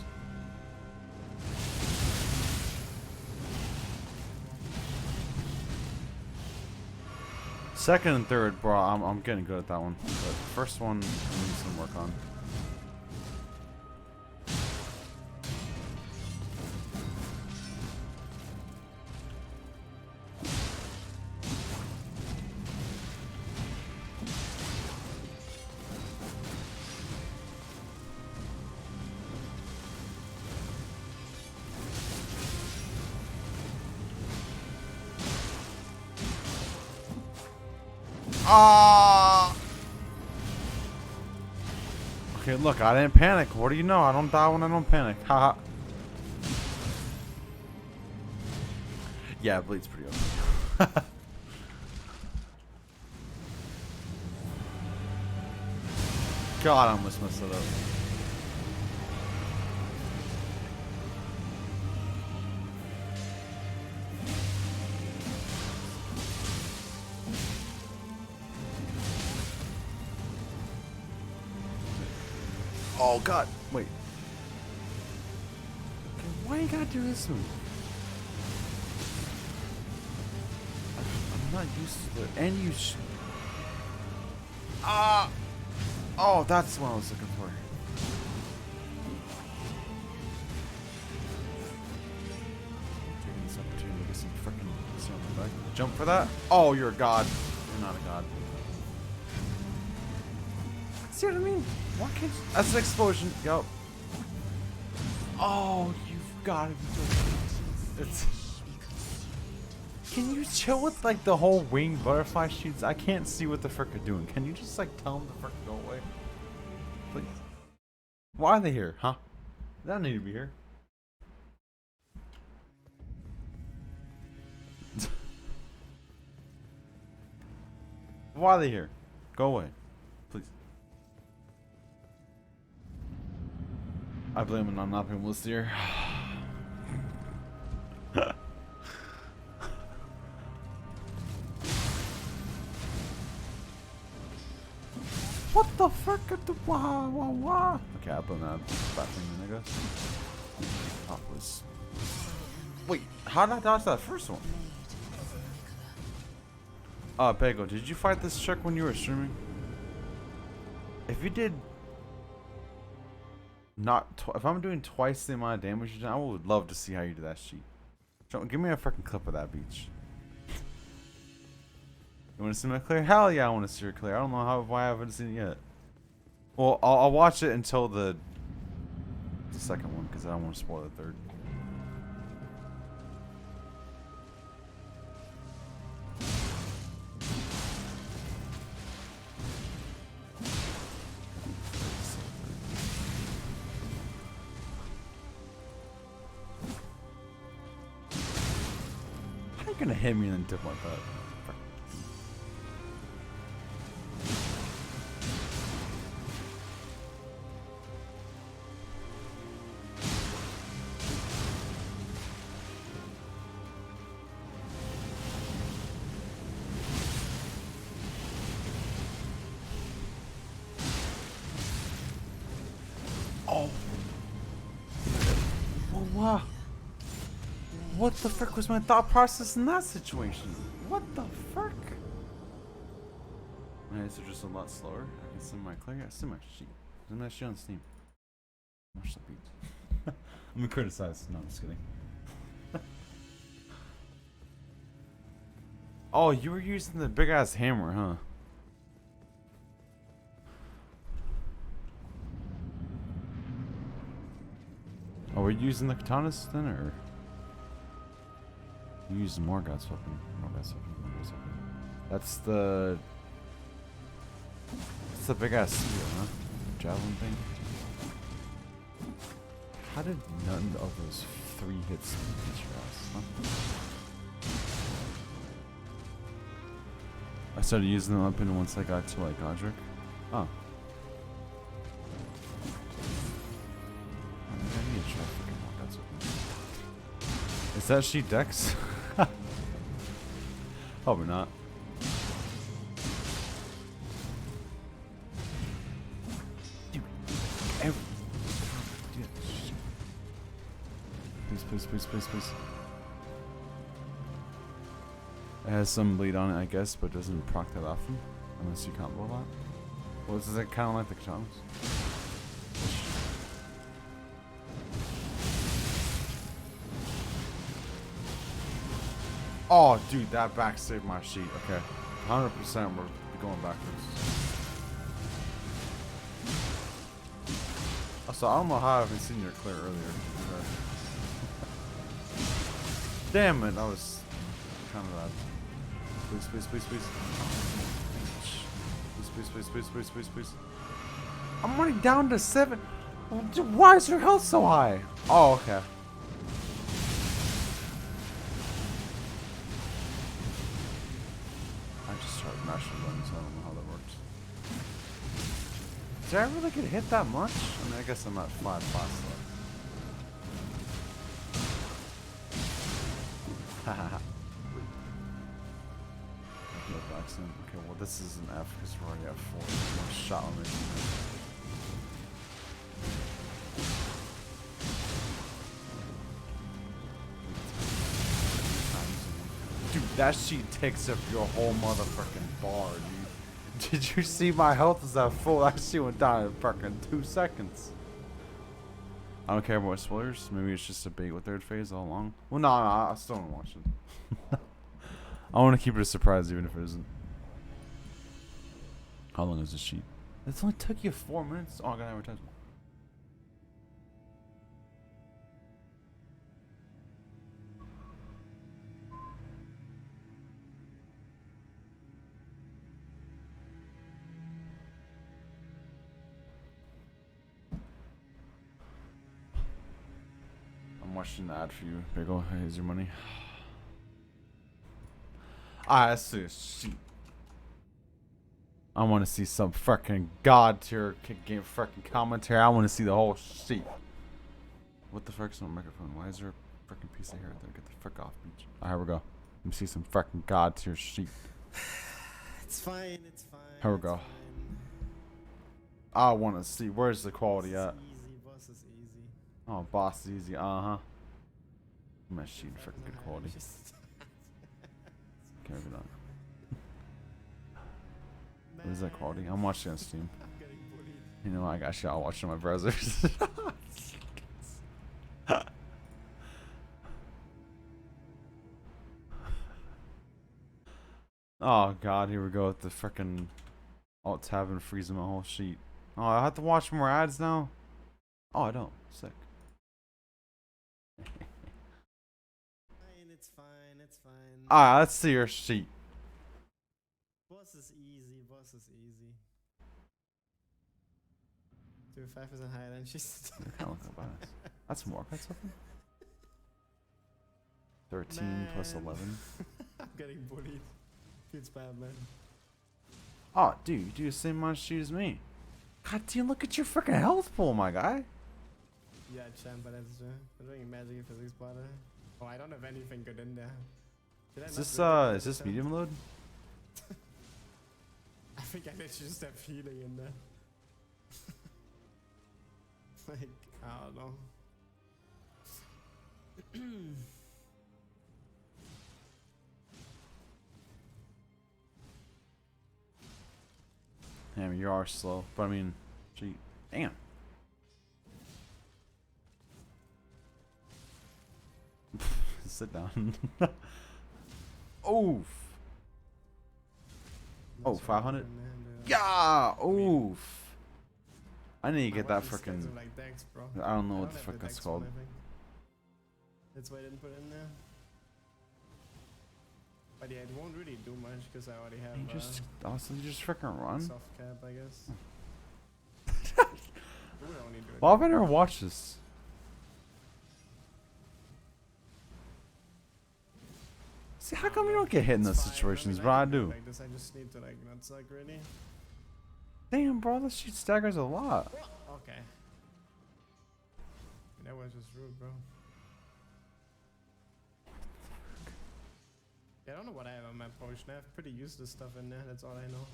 Second and third, bro, I'm getting good at that one. But the first one, I need some work on. Ah! Okay, look, I didn't panic. What do you know? I don't die when I don't panic. Haha. Yeah, bleed's pretty okay. God, I almost messed it up. Oh God! Wait. Okay, why you gotta do this move? I'm not used to it. And you. Ah! Oh, that's what I was looking for. Taking this opportunity to get some freaking back. Jump for that? Oh, you're a god. You're not a god. See what I mean? Why can't you? That's an explosion. Yup. Oh, you've got to be joking. It's. Can you chill with like the whole wing butterfly shoots? I can't see what the frick are doing. Can you just like tell them to frick go away? Please. Why are they here, huh? They don't need to be here. Why are they here? Go away. Please. I blame it on not being able to steer. What the fuck at the wah wah wah? Okay, I blame that thing, I guess. Oh, please. Wait, how did I dodge that first one? Bagel, did you fight this chick when you were streaming? If you did not, if I'm doing twice the amount of damage you did, I would love to see how you do that sheet. Give me a freaking clip of that beach. You want to see my clear? Hell yeah, I want to see her clear. I don't know why I haven't seen it yet. Well, I'll watch it until the second one because I don't want to spoil the third. How are you gonna hit me and then dip like that? Oh. Oh wow. What the frick was my thought process in that situation? What the frick? My hits are just a lot slower. I can send my clear. I send my sheet. Send my shit on Steam. Watch the beat. I'm gonna criticize. No, I'm just kidding. Oh, you were using the big ass hammer, huh? Oh, we're using the katanas then, or you using more God's weapon? More God's weapon. More God's weapon. That's the. It's the big ass spear, huh? Javelin thing. How did none of those 3 hits hit your ass? Huh? I started using the weapon once I got to like Godric. Oh. I need to try freaking more God's weapon. Is that she Dex? Probably not. Dude, please. It has some bleed on it, I guess, but doesn't proc that often. Unless you combo a lot. Well, is it kind of like the katanas? Oh, dude, that back saved my sheet. Okay. 100% we're going backwards. Also, I don't know how I haven't seen your clear earlier. Damn it, that was kind of bad. Please. I'm already down to 7. Why is your health so high? Oh, okay. I just started mashing buttons, so I don't know how that works. Did I really get hit that much? I mean, I guess I'm at 5 spots left. Hahaha. Okay, well this is an F because we're already at 4. One shot on me. Dude, that sheet takes up your whole motherfucking bar, dude. Did you see my health is at full? That shit went down in fucking 2 seconds. I don't care about spoilers. Maybe it's just a bait with third phase all along. Well, no, I still don't watch it. I want to keep it a surprise even if it isn't. How long is this sheet? It's only took you 4 minutes. Oh, I got an advertisement. I'm watching the ad for you. Big ol', here's your money. I see a sheet. I want to see some fucking god tier game fucking commentary. I want to see the whole sheet. What the fuck's on the microphone? Why is there a fucking piece of hair there? Get the fuck off, bitch. Alright, here we go. Let me see some fucking god tier sheet. It's fine. Here we go. I want to see. Where's the quality at? Boss is easy. Oh, boss is easy. Uh-huh. My sheet, fucking good quality. Okay, maybe not. What is that quality? I'm watching on Steam. You know, I'll watch it on my browsers. Oh god, here we go with the frickin' alt tab and freezing my whole sheet. Oh, I have to watch more ads now? Oh, I don't. Sick. It's fine. Alright, let's see your sheet. Boss is easy. 5% higher than she's. That's more. That's something. 13 plus 11. I'm getting bullied. Feels bad, man. Oh, dude, you do the same amount of sheet as me. God damn, look at your freaking health pool, my guy. Yeah, champ, but that's I'm doing magic and physics bar. Oh, I don't have anything good in there. Is this medium load? I think I literally just have healing in there. Like, I don't know. Damn, you are slow. But I mean, gee, damn. Sit down. Oof. Oh, 500? Yeah. Oof. I need to get that freaking. Like decks, bro. I don't know I what don't the have fuck that's dex one, called. I think. That's why I didn't put it in there. But yeah, it won't really do much because I already have You just also you just freaking run. soft cap, I guess. We'll only do it. Why have I never watched this? See, how come you don't get hit in those It's fine. situations, I but I can it do. Like this, I just need to like not suck really. Damn, bro, this shit staggers a lot. Okay. That was just rude, bro. Yeah, I don't know what I have on my potion. I have pretty useless stuff in there. That's all I know.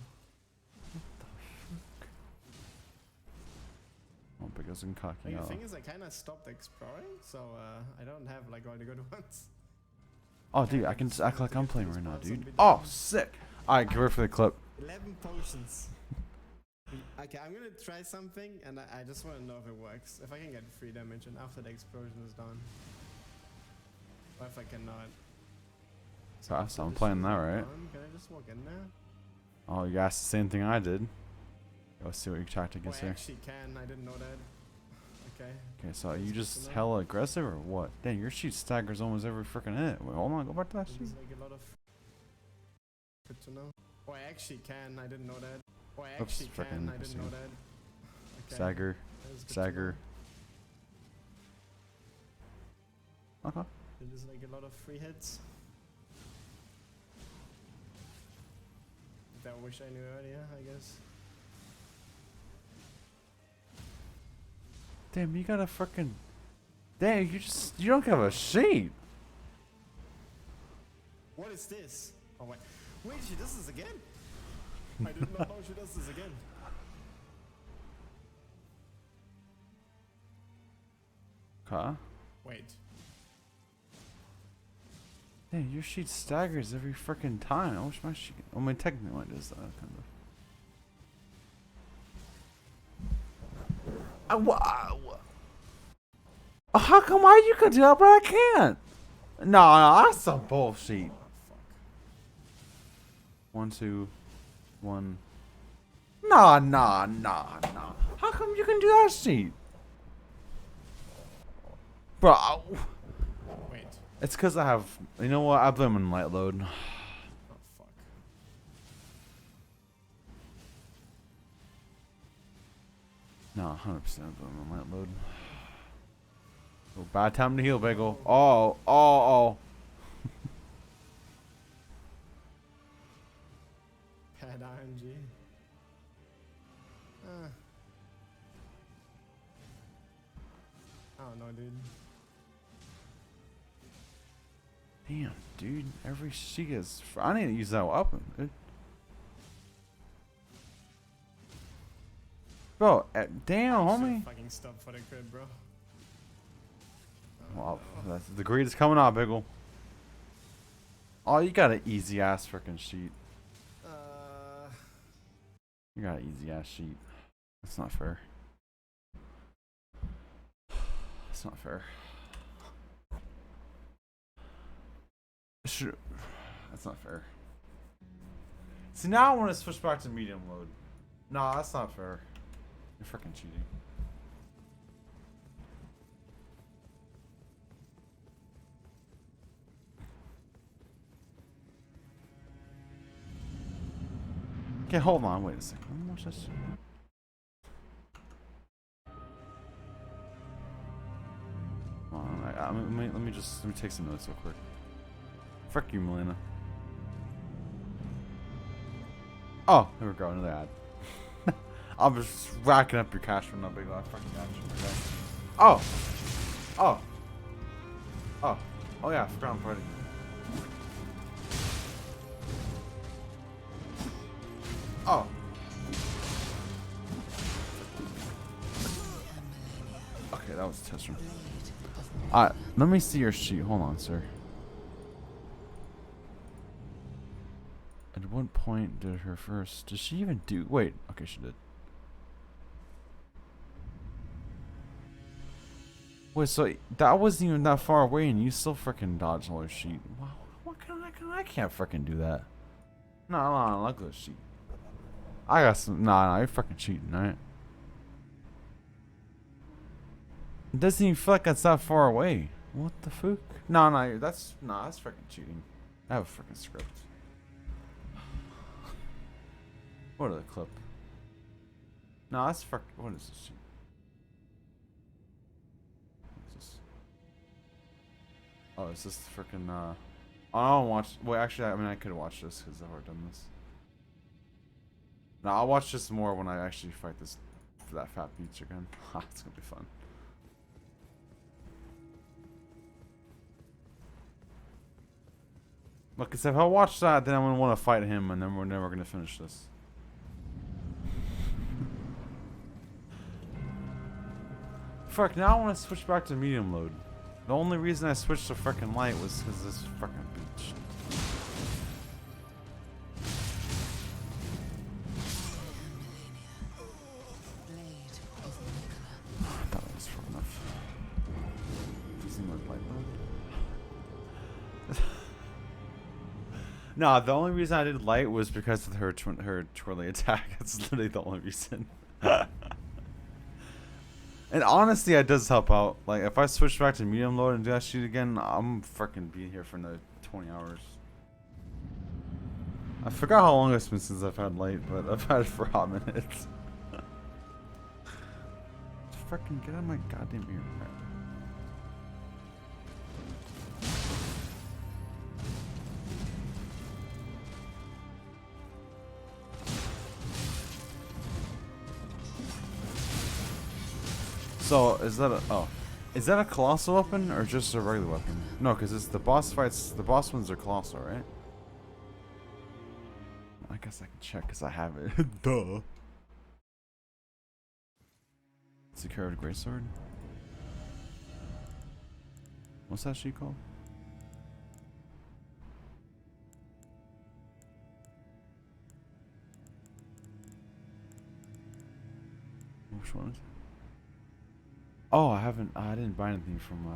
Oh, because I'm Like, cocking the out. thing is, I kind of stopped exploring, so I don't have like all the good ones. Oh, dude, I can just act like I'm playing right now, dude. Oh, sick. Alright, get ready for the clip. 11 potions. Okay, I'm gonna try something, and I just want to know if it works. If I can get 3 damage, and after the explosion is done. Or if I cannot. So I'm this playing is that, right? done. Can I just walk in there? Oh, you asked the same thing I did. Let's see what your tactic Oh, is I here. actually can. I didn't know that. Okay. Okay, so are That's you good just to know. hella aggressive or what? Dang, your sheet staggers almost every freaking hit. Wait, hold on, go back to that This sheet. is like a lot of. Good to know. Oh, I actually can. I didn't know that. Oh, I Oops, actually can. frickin' I didn't know missing. that. Okay. Stagger, That is good to stagger. know. Okay. It is like a lot of free hits. That I wish I knew earlier, I guess. Damn, you got a freaking. Damn, you don't have a sheet. What is this? Oh wait, wait, she does this again? I did not know she does this again. Okay. Wait. Damn, your sheet staggers every freaking time. I wish my sheet. I mean, technically mine does that kind of. How come you can do that, but I can't? No, that's some bullshit. Oh fuck. 1, 2, 1. Nah. How come you can do that shit? Bro, Wait. it's because I have. You know what? I blame on light load. Oh fuck. No, 100% blame on light load. Oh, bad time to heal, bagel. Oh. Bad RNG. I don't know, dude. Damn, dude. Every sheet is. I need to use that weapon, dude. Bro, damn, homie. Fucking stop for the crit, bro. Well, the greed is coming out, Biggle. Oh, you got an easy ass freaking sheet. You got an easy ass sheet. That's not fair. That's not fair. Sure. That's not fair. See, now I want to switch back to medium load. No, that's not fair. You're freaking cheating. Okay, hold on. Wait a second. Let me watch this. Hold on, let me take some notes real quick. Frick you, Melina. Oh, there we go. Another ad. I'm just racking up your cash for no big lot. Fucking cash. Okay. Oh yeah. I forgot I'm fighting. Oh. Okay, that was a test run. Alright, let me see your sheet. Hold on, sir. At what point did her first? Did she even do? Wait. Okay, she did. Wait, so that wasn't even that far away, and you still freaking dodged all her sheet. Wow. What can I can't freaking do that. No, look at this sheet. I got some. Nah, you're freaking cheating, right? It doesn't even feel like it's that far away. What the fuck? No, that's freaking cheating. I have a freaking script. What are the clip? No, that's freaking. What is this sheet? What's this? Oh, is this the freaking? I don't watch. Well, actually, I mean, I could watch this because I've already done this. No, I'll watch this more when I actually fight this for that fat beach again. It's gonna be fun. Look, cause if I watch that, then I'm gonna want to fight him, and then we're never gonna finish this. Fuck! Now I want to switch back to medium load. The only reason I switched to freaking light was because this freaking beach. I thought it was far enough. Doesn't look like that. No, the only reason I did light was because of her twirly attack. That's literally the only reason. And honestly, it does help out. Like, if I switch back to medium load and do that shit again, I'm freaking be here for another 20 hours. I forgot how long it's been since I've had light, but I've had it for a hot minute. Freaking get out of my goddamn ear. So, is that a colossal weapon or just a regular weapon? No, because it's the boss fights, the boss ones are colossal, right? I guess I can check because I have it. Duh. It's a curved greatsword. What's that sheet called? Which one is it? Oh, I didn't buy anything from,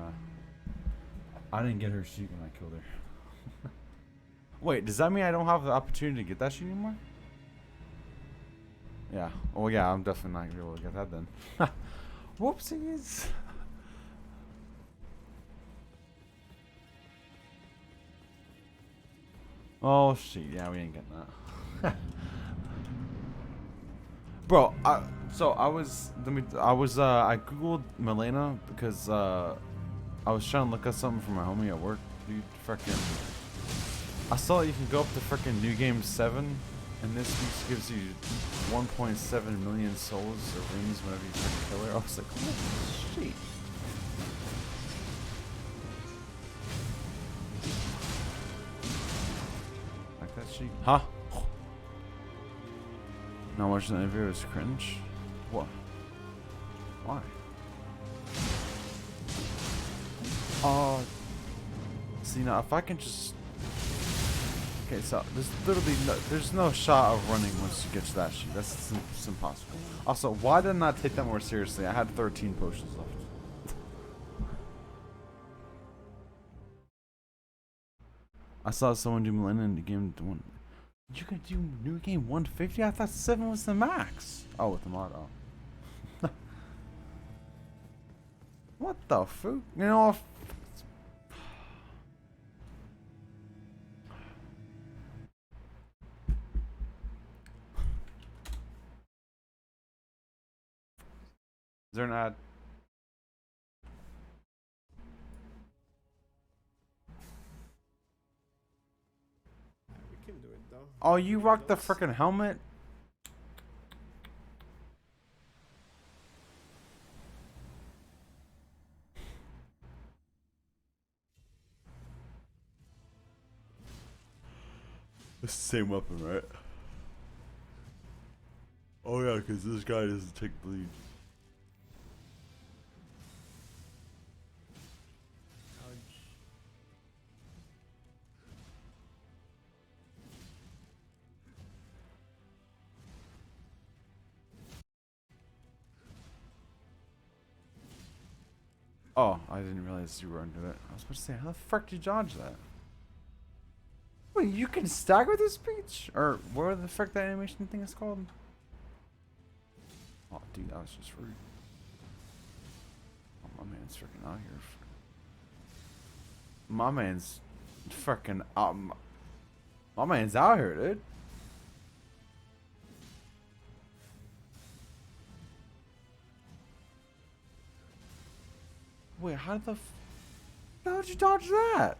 I didn't get her sheet when I killed her. Wait, does that mean I don't have the opportunity to get that sheet anymore? Yeah. Oh, yeah, I'm definitely not going to be able to get that then. Whoopsies. Oh, shit. Yeah, we ain't getting that. Bro, I googled Milena because I was trying to look up something for my homie at work. Dude, freaking, I saw that you can go up to freaking New Game 7, and this piece gives you 1.7 million souls or rings whenever you freaking kill her. I was like, oh shit. Like that sheet? Huh? Not watching the interview is cringe. What? Why? See now, if I can just. Okay, so there's literally there's no shot of running once you get to that sheet. It's impossible. Also, why didn't I take that more seriously? I had 13 potions left. I saw someone do Millennium in the game. You could do new game 150? I thought 7 was the max. Oh, with the mod. Oh. What the fuck? You know, if is there an ad? We can do it though. Oh, you rock the freaking helmet? It's the same weapon, right? Oh yeah, because this guy doesn't take bleed. Ouch. Oh, I didn't realize you were under it. I was about to say, how the fuck did you dodge that? Wait, you can stagger this speech? Or where the fuck that animation thing is called? Oh, dude, that was just rude. Oh, my man's freaking out here. My man's freaking out. My man's out here, dude. Wait, how did you dodge that?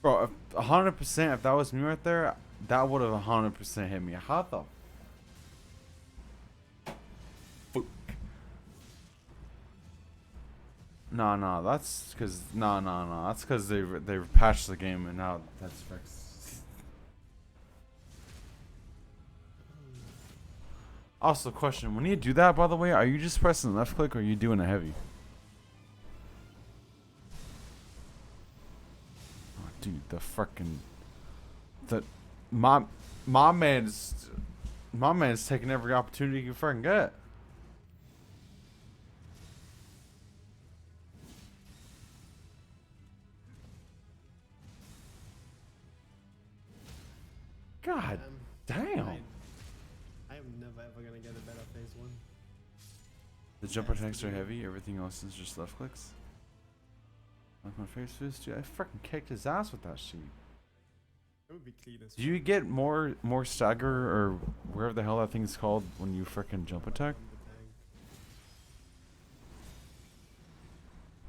Bro, 100%, if that was me right there, that would have 100% hit me. How the fuck? No, that's because no, that's because they've patched the game and now that's fixed. Also, question: when you do that, by the way, are you just pressing left click or are you doing a heavy? Oh, dude, the fucking my man's taking every opportunity you can fucking get. God damn. I am never ever gonna get a better phase 1. The jumper attacks are heavy, everything else is just left clicks. Like my face fist, dude, I freaking kicked his ass with that sheet. It would be clean as Do you get more stagger or wherever the hell that thing's called when you freaking jump attack?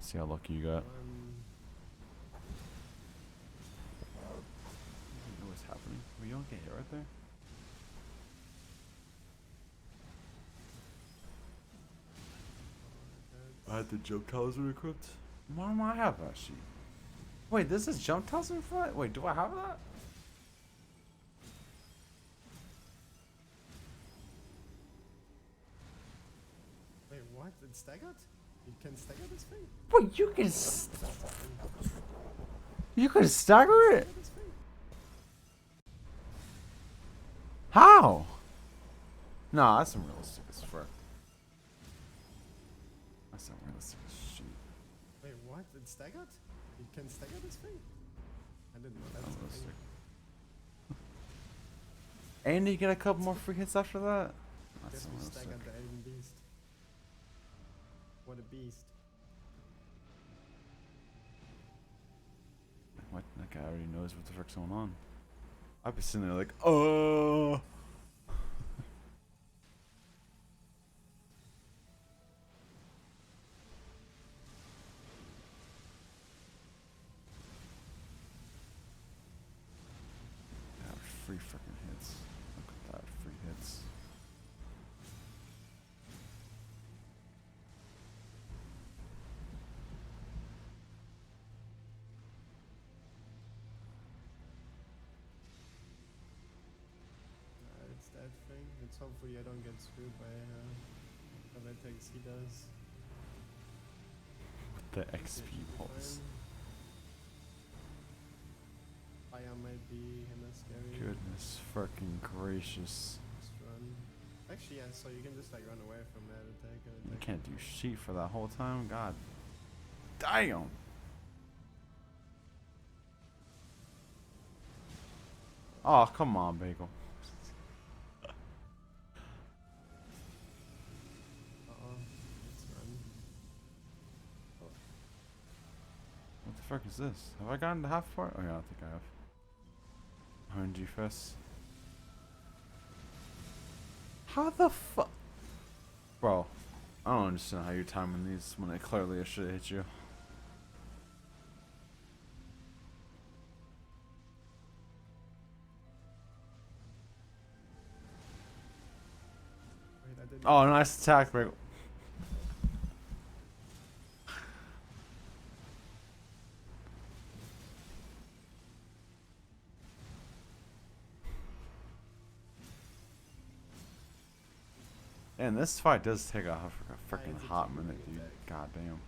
See how lucky you got. You know what's happening? Well, you don't get hit right there. I had the jump talisman equipped. Why do I have that sheet? Wait, this is jump talisman for that? Wait, do I have that? Wait, what? It's staggered? You can stagger this thing? Wait, you can stagger it? This thing? How? Nah, that's unrealistic as fuck. That's unrealistic as shit. Wait, what? It's staggered? You can stagger this thing? I didn't know that was a Unrealistic. thing. And you get a couple more free hits after that? That's Guess we unrealistic. staggered the Elden Beast. What a beast. What? That guy already knows what the frick's going on. I'd be sitting there like, oh. Free freaking hits. Look at that, free hits. It's that thing. It's hopefully I don't get screwed by the attacks he does. The XP pulse. Fire might be kinda scary. Goodness fucking gracious. Just run. Actually, yeah, so you can just like run away from that attack. You can't do shit for that whole time. God damn. Oh, come on, Bagel. Let's run. What the fuck is this? Have I gotten to half part? Oh yeah, I think I have. RNG Fest. How the fuck? Bro, I don't understand how you're timing these when it clearly should hit you. Wait, I didn't. Oh, nice attack, Bagel. And this fight does take a freaking it's a hot cheating minute, dude. attack. God damn.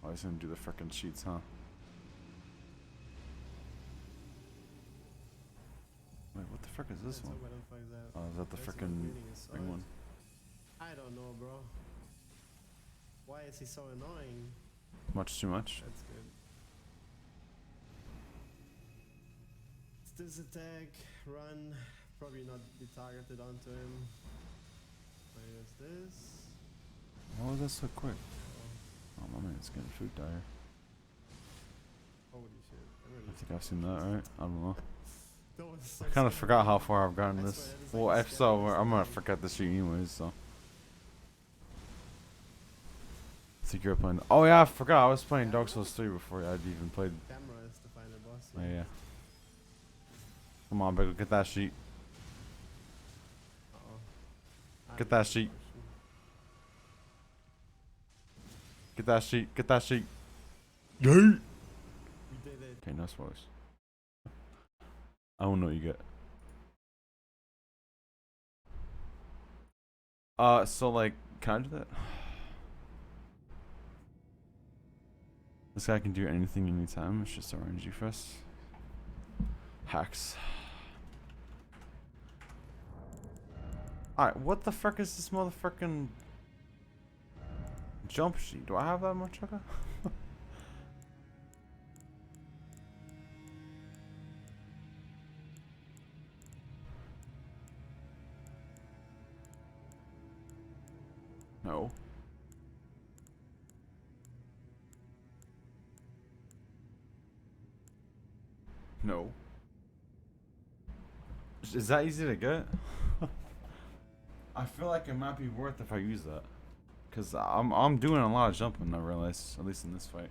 Oh, he's gonna do the freaking cheats, huh? Wait, what the frick is this So one? where the fuck is that? Oh, is that the Where's he frickin' reading his ring sword? one? I don't know, bro. Why is he so annoying? Much too much. That's good. This attack, run, probably not be targeted onto him. Minus this. Why was that so quick? Oh, Oh, my man's getting food dire. holy shit. I think I've seen that, right? I don't know. That was so I kind of scary. forgot how far I've gotten I this. swear, that is Well, like the if so, scariest I'm gonna thing. forget the sheet anyways, so. I think you're playing. Oh, yeah, I forgot. I was playing Dark Souls 3 before I'd even played. Camera is the final boss. Oh, yeah. Come on, Big, get that sheet. Uh-oh. Get that sheet. Get that sheet. Get that sheet. Yay! We did it. Okay, no spoilers. I don't know what you get. So like, can I do that? This guy can do anything anytime. It's just RNG for us. Hacks. Alright, what the frick is this motherfucking jump sheet? Do I have that much? Okay. No. No. Is that easy to get? I feel like it might be worth if I use that. Cause I'm doing a lot of jumping, I realize, at least in this fight.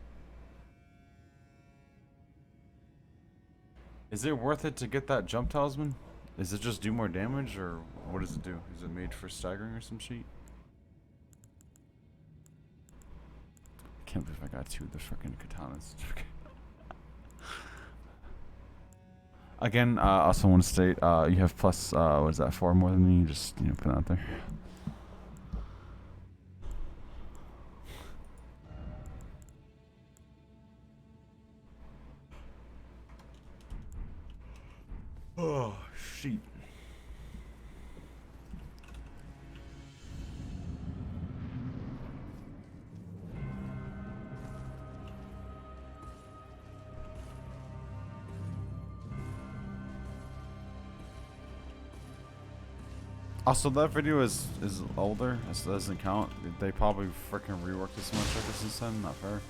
Is it worth it to get that jump talisman? Does it just do more damage, or what does it do? Is it made for staggering or some shit? I can't believe I got two of the freaking katanas. Again, I also want to state, you have plus, what is that, 4 more than me? Just, you know, put it out there. Oh, shit. Also, that video is older. This doesn't count. They probably freaking reworked this much like since then. Not fair.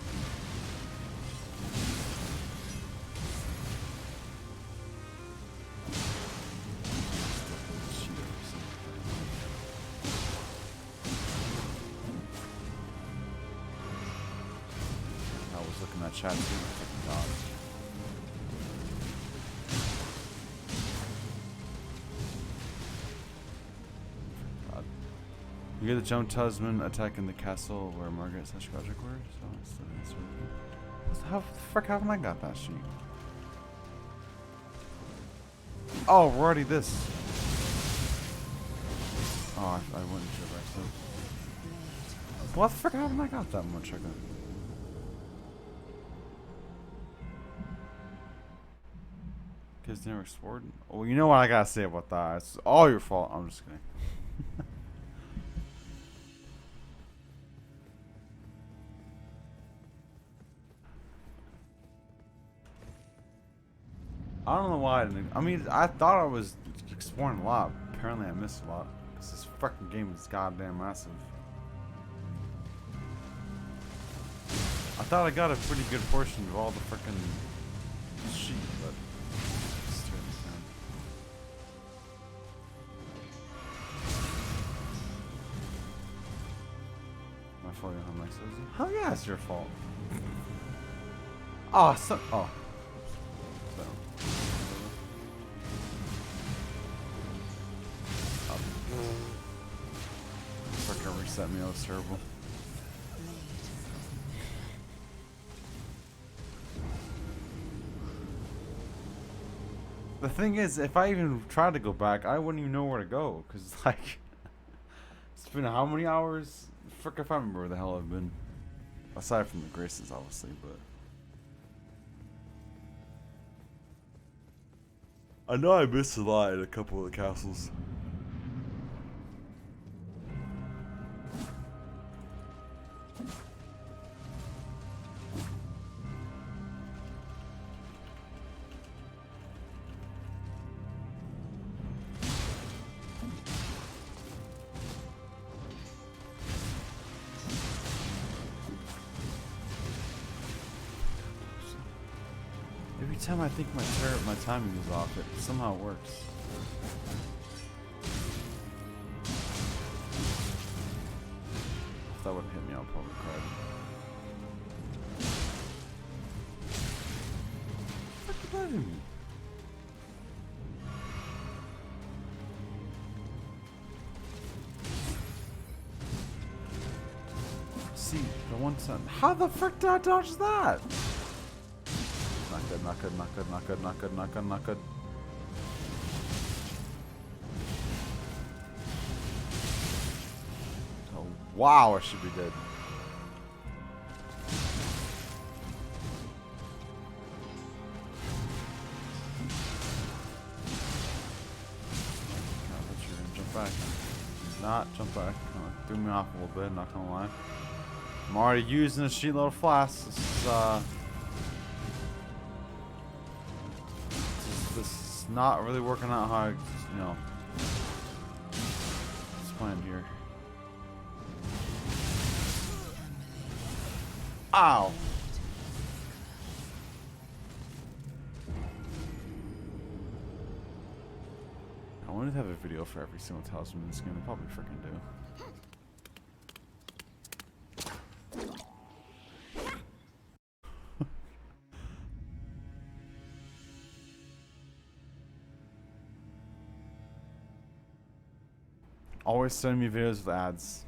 I was looking at chat too. Freaking God. God. You get the jump talisman attacking the castle where Margaret / Godric were. So it's the answer. How the frick haven't I got that sheet? Oh, we're already this. Oh, I went into it by accident. What the frick haven't I got that much? I got. Kids never explored. Well, you know what I gotta say about that. It's all your fault. I'm just kidding. I don't know why I didn't. I mean, I thought I was exploring a lot. Apparently, I missed a lot. Because this fucking game is goddamn massive. I thought I got a pretty good portion of all the freaking sheep, but. It's too insane. My fault, you don't have my scissors? Hell yeah, it's your fault. Oh, so. Oh. So. Freaking reset me, that was terrible. The thing is, if I even tried to go back, I wouldn't even know where to go. Because, like, it's been how many hours? Frick if I remember where the hell I've been. Aside from the Graces, obviously, but. I know I missed a lot in a couple of the castles. Every time I think my timing is off, it somehow works. If that would hit me, I'll probably cry. What did that hit me? See, the one time. How the frick did I dodge that? Not good, not good, not good, not good, not good, not good, not good. Oh, wow, I should be dead. I thought you were gonna jump back. Did not jump back. Threw me off a little bit, not gonna lie. I'm already using a sheetload of flasks. This is not really working out how I, you know, it's planned here. Ow! I wanted to have a video for every single talisman in this game. I probably freaking do. Always send me videos with ads.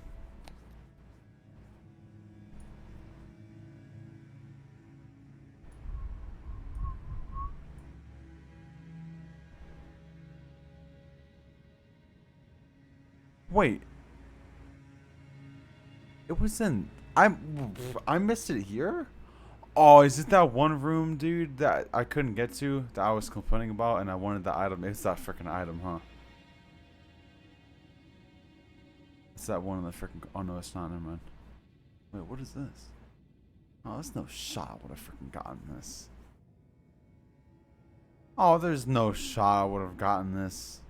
Wait. It was in... I missed it here? Oh, is it that one room, dude, that I couldn't get to, that I was complaining about, and I wanted the item? It's that freaking item, huh? It's that one in the freaking... Oh, no, it's not. Never mind. Wait, what is this? Oh, there's no shot I would have freaking gotten this. Oh, there's no shot I would have gotten this.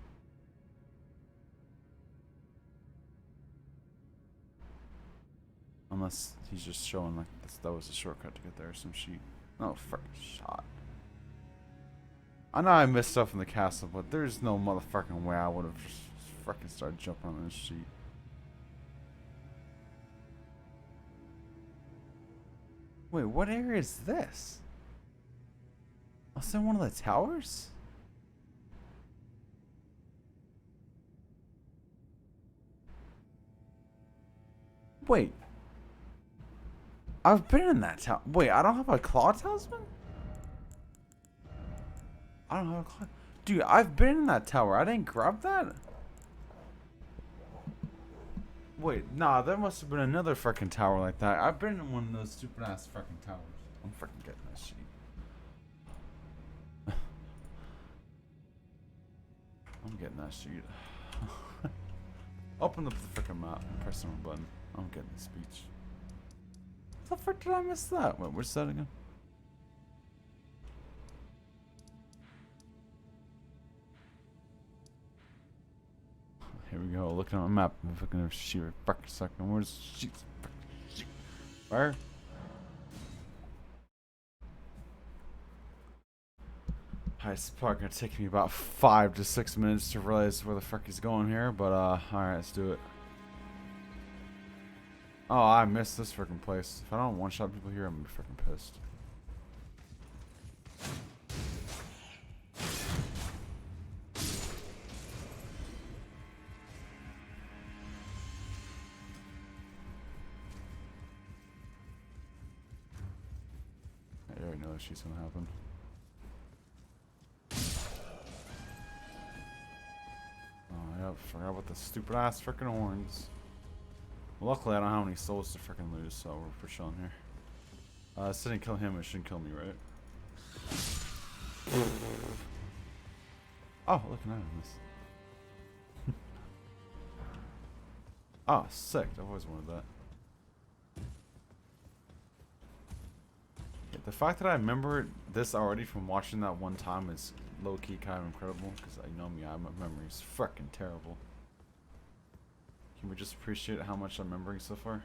Unless he's just showing like that was a shortcut to get there or some shit. No freaking shot. I know I missed stuff in the castle, but there's no motherfucking way I would have just freaking started jumping on this sheet. Wait, what area is this? Was that one of the towers? Wait. I've been in that tower. Wait, I don't have a claw talisman? I don't have a claw. Dude, I've been in that tower. I didn't grab that? Wait, nah, there must have been another freaking tower like that. I've been in one of those stupid ass freaking towers. I'm freaking getting that shit. I'm getting that shit. Open up the freaking map and press the wrong button. I'm getting the speech. How the frick did I miss that? Wait, where's that again? Here we go, looking at my map. I'm fucking shoot a fucking second. Where's shoot? Fire? It's probably gonna take me about 5 to 6 minutes to realize where the fuck he's going here, but alright, let's do it. Oh, I missed this freaking place. If I don't one-shot people here, I'm gonna be freaking pissed. I already know that she's gonna happen. Oh, yep, forgot about the stupid ass freaking horns. Luckily, I don't have any souls to freaking lose, so we're chilling here. It didn't kill him, it shouldn't kill me, right? Oh, look at this. Oh, sick. I've always wanted that. Yeah, the fact that I remember this already from watching that one time is low-key kind of incredible, because I know me, my memory's fucking terrible. Can we just appreciate how much I'm remembering so far?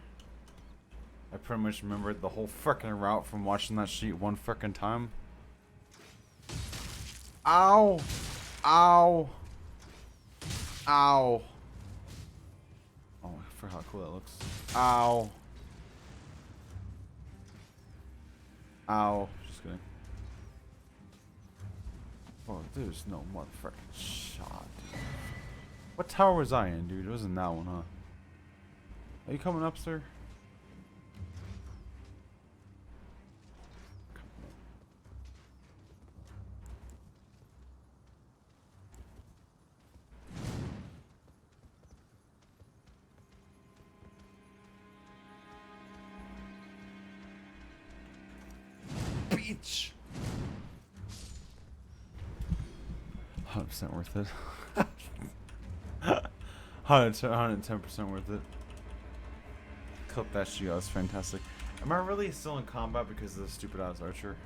I pretty much remembered the whole fucking route from watching that sheet one fucking time. Ow! Ow! Ow! Oh, I forgot how cool that looks. Ow! Ow! Just kidding. Oh, there's no motherfucking shot. What tower was I in, dude? It wasn't that one, huh? Are you coming up, sir? Beach. 100% worth it. 110% worth it. Clip that shit. That was fantastic. Am I really still in combat because of the stupid ass archer?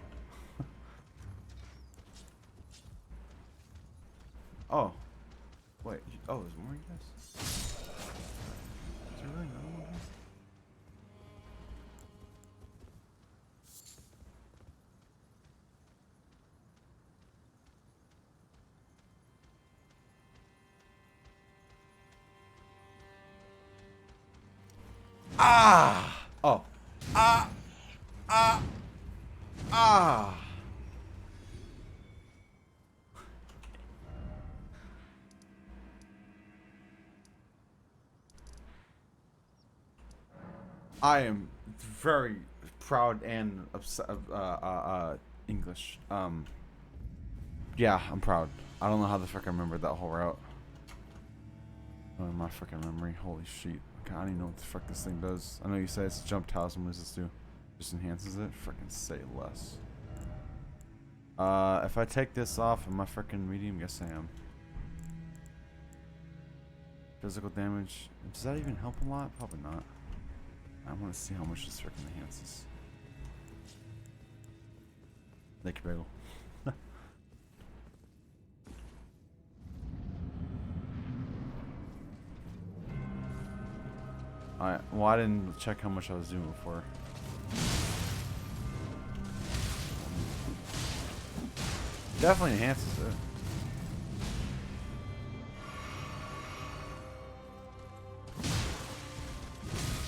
Oh. Wait. Oh, there's more, I guess? Is there really another one here? Ah! Oh. Ah! Ah! Ah! I am very proud and upset English. Yeah, I'm proud. I don't know how the fuck I remembered that whole route. Oh, my freaking memory. Holy shit. God, I don't even know what the fuck this thing does. I know you say it's a jump talisman. What does this do? Just enhances it? Freaking say less. If I take this off, am I freaking medium? Yes, I am. Physical damage. Does that even help a lot? Probably not. I want to see how much this freaking enhances. Thank you, Bagel. Alright, well, I didn't check how much I was doing before. Definitely enhances it.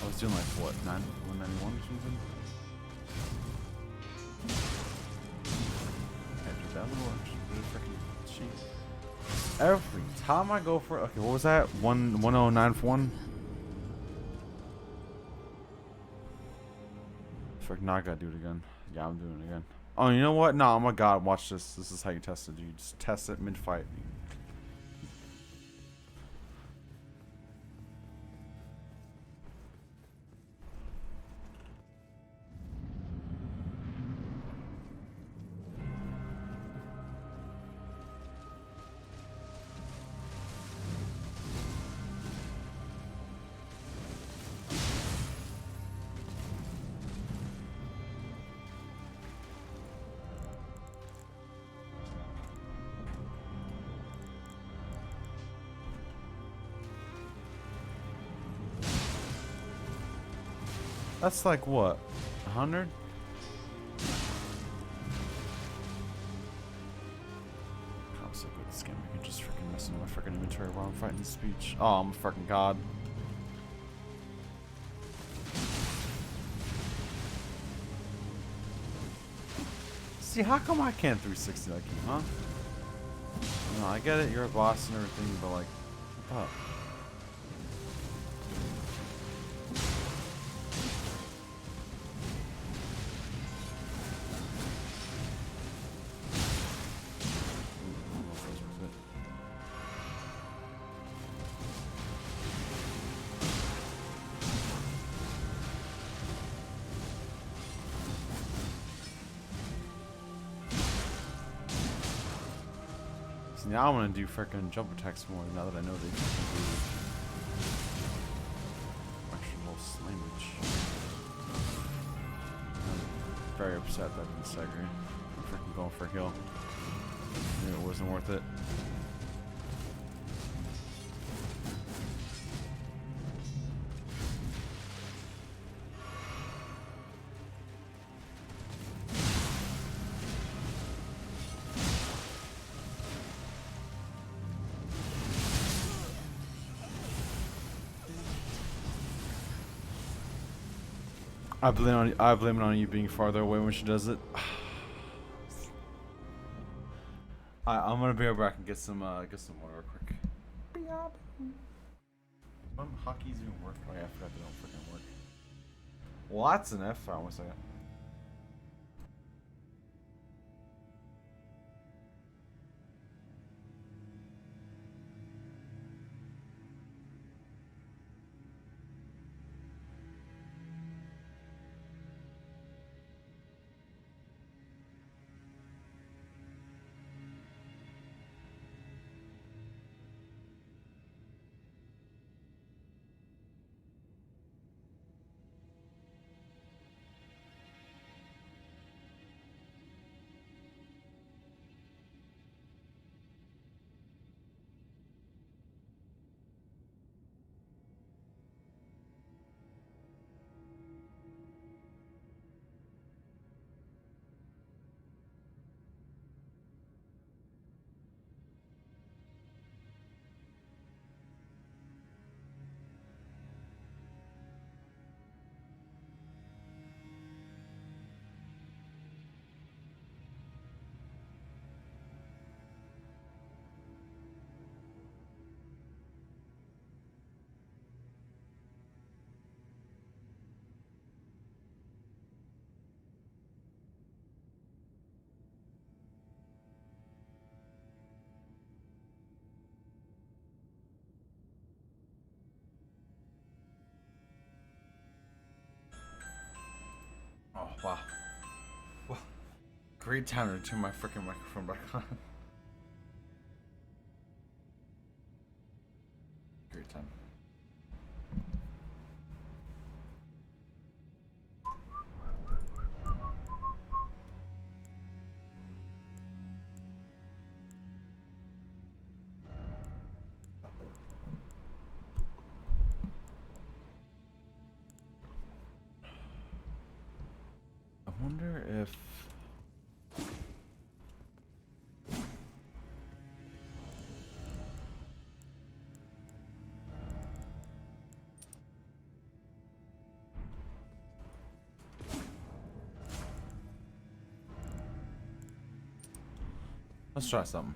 I was doing like, what, 191 or something? After that little really freaking cheap. Every time I go for, okay, what was that? 109 for one? Frick, now I gotta do it again. Yeah, I'm doing it again. Oh, you know what? No, oh my god, watch this. This is how you test it, dude. Just test it mid-fight. That's like what? 100? I'm so good at this game. I can just freaking mess with my freaking inventory while I'm fighting this speech. Oh, I'm a freaking god. See, how come I can't 360 like you, huh? No, I get it. You're a boss and everything, but like, what up? See, now I'm gonna do freaking jump attacks more now that I know they can do extra little slammage. I'm very upset that I didn't stagger. I'm freaking going for a kill. Knew it wasn't worth it. I blame it on you being farther away when she does it. I'm gonna be right back and get some water real quick. Hockey's even work? Oh yeah, I forgot they don't freaking work. Well, that's an F. One second. Oh wow. Well, great time to turn my freaking microphone back on. Great time. I wonder if let's try something.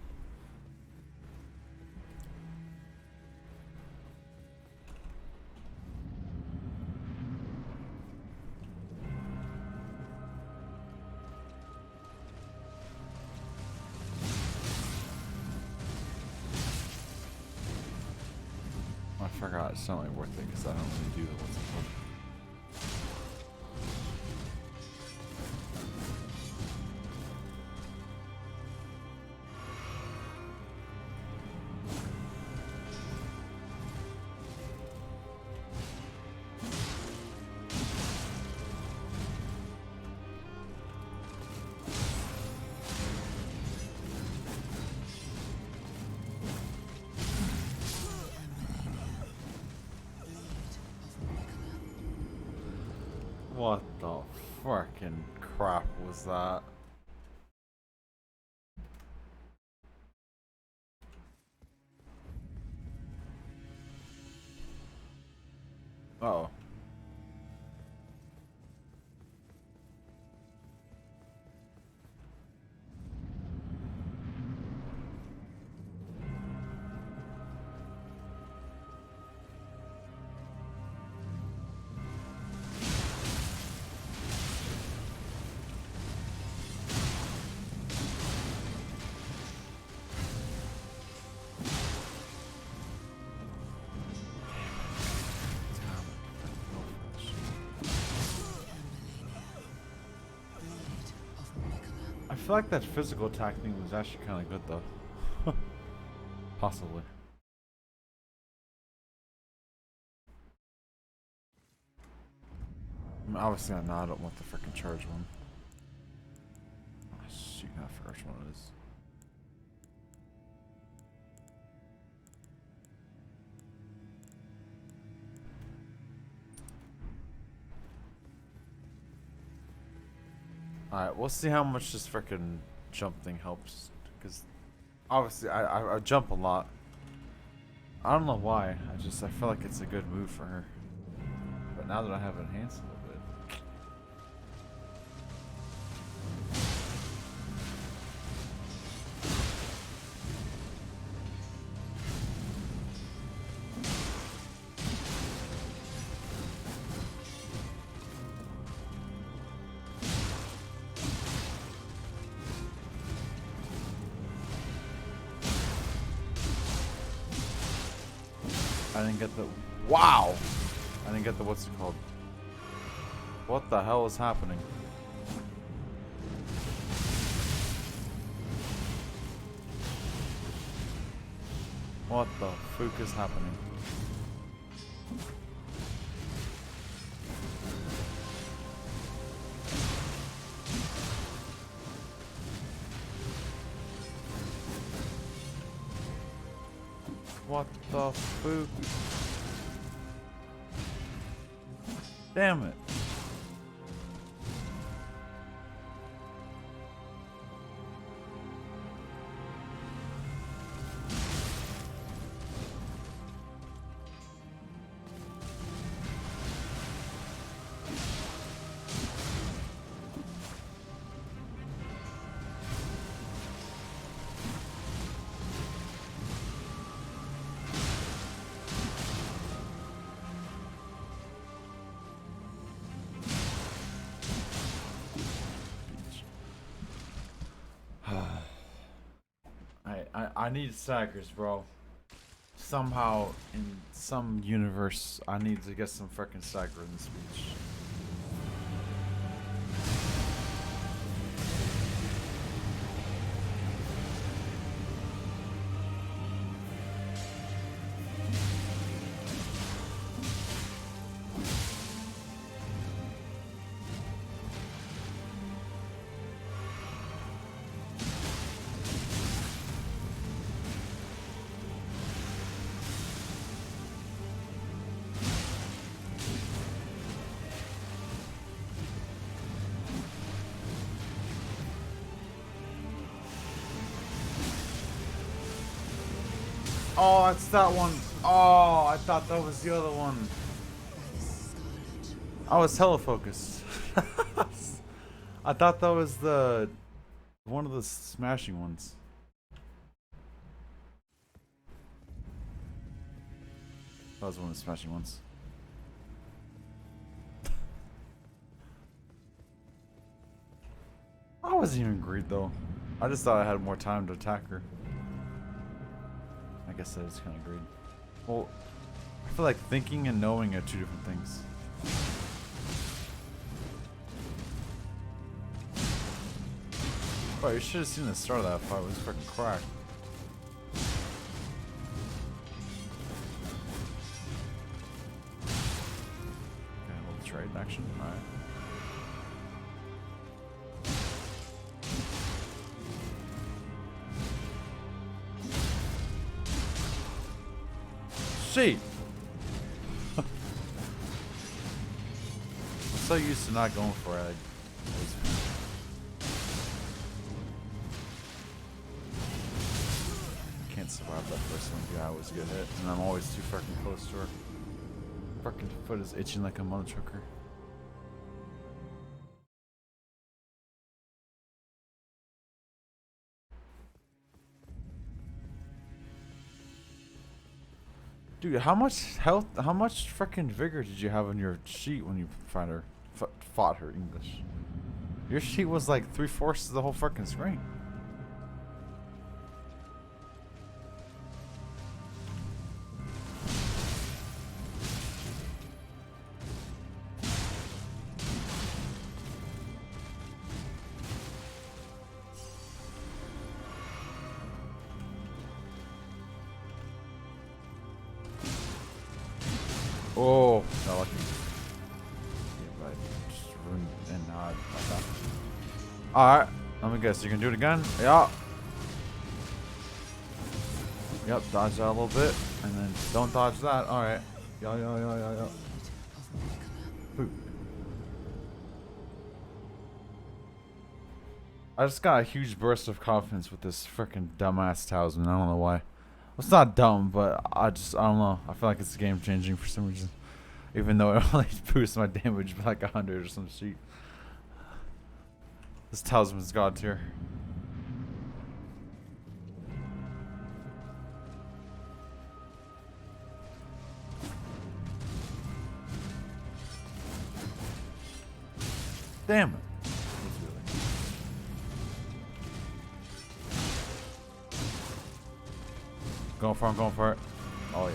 I forgot it's not really worth it because I don't really do the what's it called. What the frickin' crap was that? Uh-oh. I feel like that physical attack thing was actually kind of good though. Possibly. I mean, obviously, I know I don't want the freaking charge one. Oh, shoot, I forgot which one it is. Alright, we'll see how much this freaking jump thing helps. Because obviously, I jump a lot. I don't know why. I feel like it's a good move for her. But now that I have it enhanced a little bit. I didn't get the... Wow! I didn't get the... What's it called? What the hell is happening? What the fuck is happening? What the fuck? Damn it. I need staggers, bro. Somehow, in some universe, I need to get some freaking stagger in this speech. Oh, it's that one. Oh, I thought that was the other one. I was hella focused. I thought that was the one of the smashing ones. That was one of the smashing ones. I wasn't even greed though. I just thought I had more time to attack her. I guess that is kind of greed. Well, I feel like thinking and knowing are two different things. Bro, you should have seen the start of that fight. It was fucking crack. Okay, a little trade action. Alright. Shit! I'm so used to not going for it. I can't survive that first one. Yeah, I always get hit, and I'm always too fucking close to her. Fucking foot is itching like a mother trucker. Dude, how much health, how much freaking vigor did you have on your sheet when you fought her English? Your sheet was like 3/4 of the whole freaking screen. Oh, no lucky. Yeah, but just ruined and like that. Alright, let me guess. You can do it again? Yeah. Yep, dodge that a little bit. And then don't dodge that. Alright. Yeah. Boop. I just got a huge burst of confidence with this freaking dumbass talisman. I don't know why. It's not dumb, but I don't know. I feel like it's game changing for some reason. Even though it only boosts my damage by like 100 or some shit. This talisman's god tier. Damn it. Going for it, I'm going for it. Oh yeah.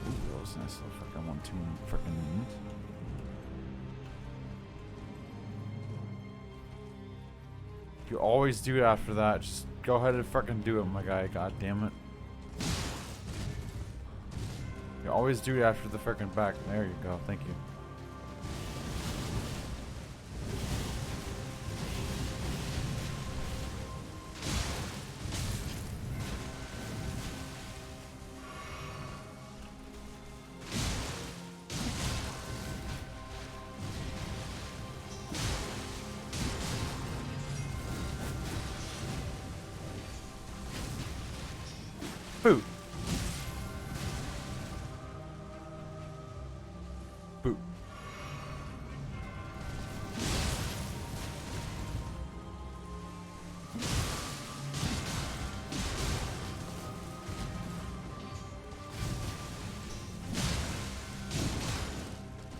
Ooh, that was nice. I want 2 freaking minions. You always do it after that. Just go ahead and freaking do it, my guy. God damn it. You always do it after the freaking back. There you go. Thank you. Boot. Boot.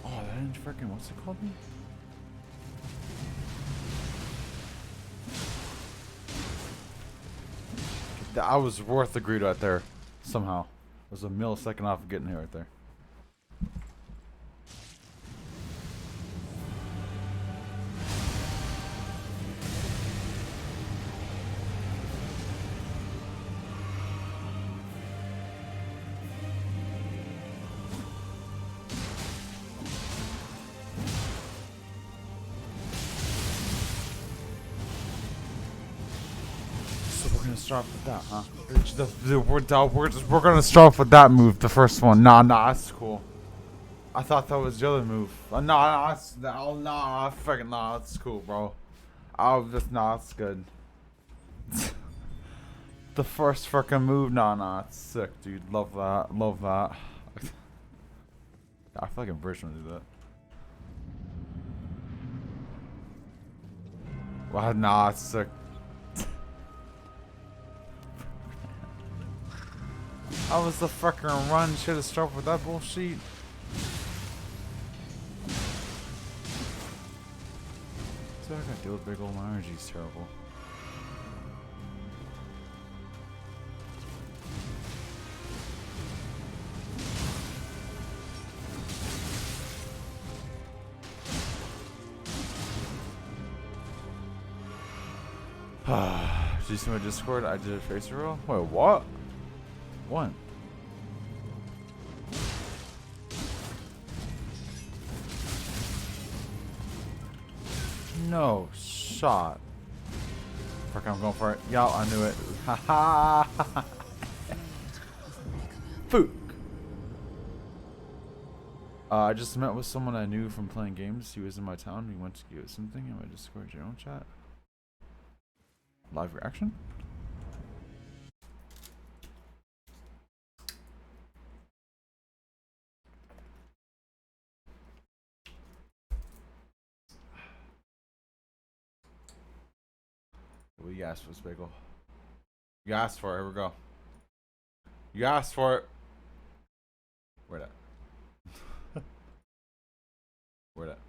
Oh, that didn't freaking, what's it called? I was worth the greed right there. Somehow. It was a millisecond off of getting here right there. We're gonna start with that, huh? We're gonna start with that move, the first one. Nah, that's cool. I thought that was the other move. Freaking nah, that's cool, bro. That's good. The first freaking move, it's sick, dude. Love that. I feel like I'm British when I do that. Wow, it's sick. I was the freaking run. Should have started with that bullshit. So I gotta deal with big old energy is terrible. Did you see my Discord? I did a facer roll. Wait, what? When? No shot. Fuck, I'm going for it. Yo, I knew it. Haha. Fook. I just met with someone I knew from playing games. He was in my town. He went to give something in my Discord general chat. Live reaction? What you asked for, Spiggle? You asked for it. Here we go. You asked for it. Where that? Where that?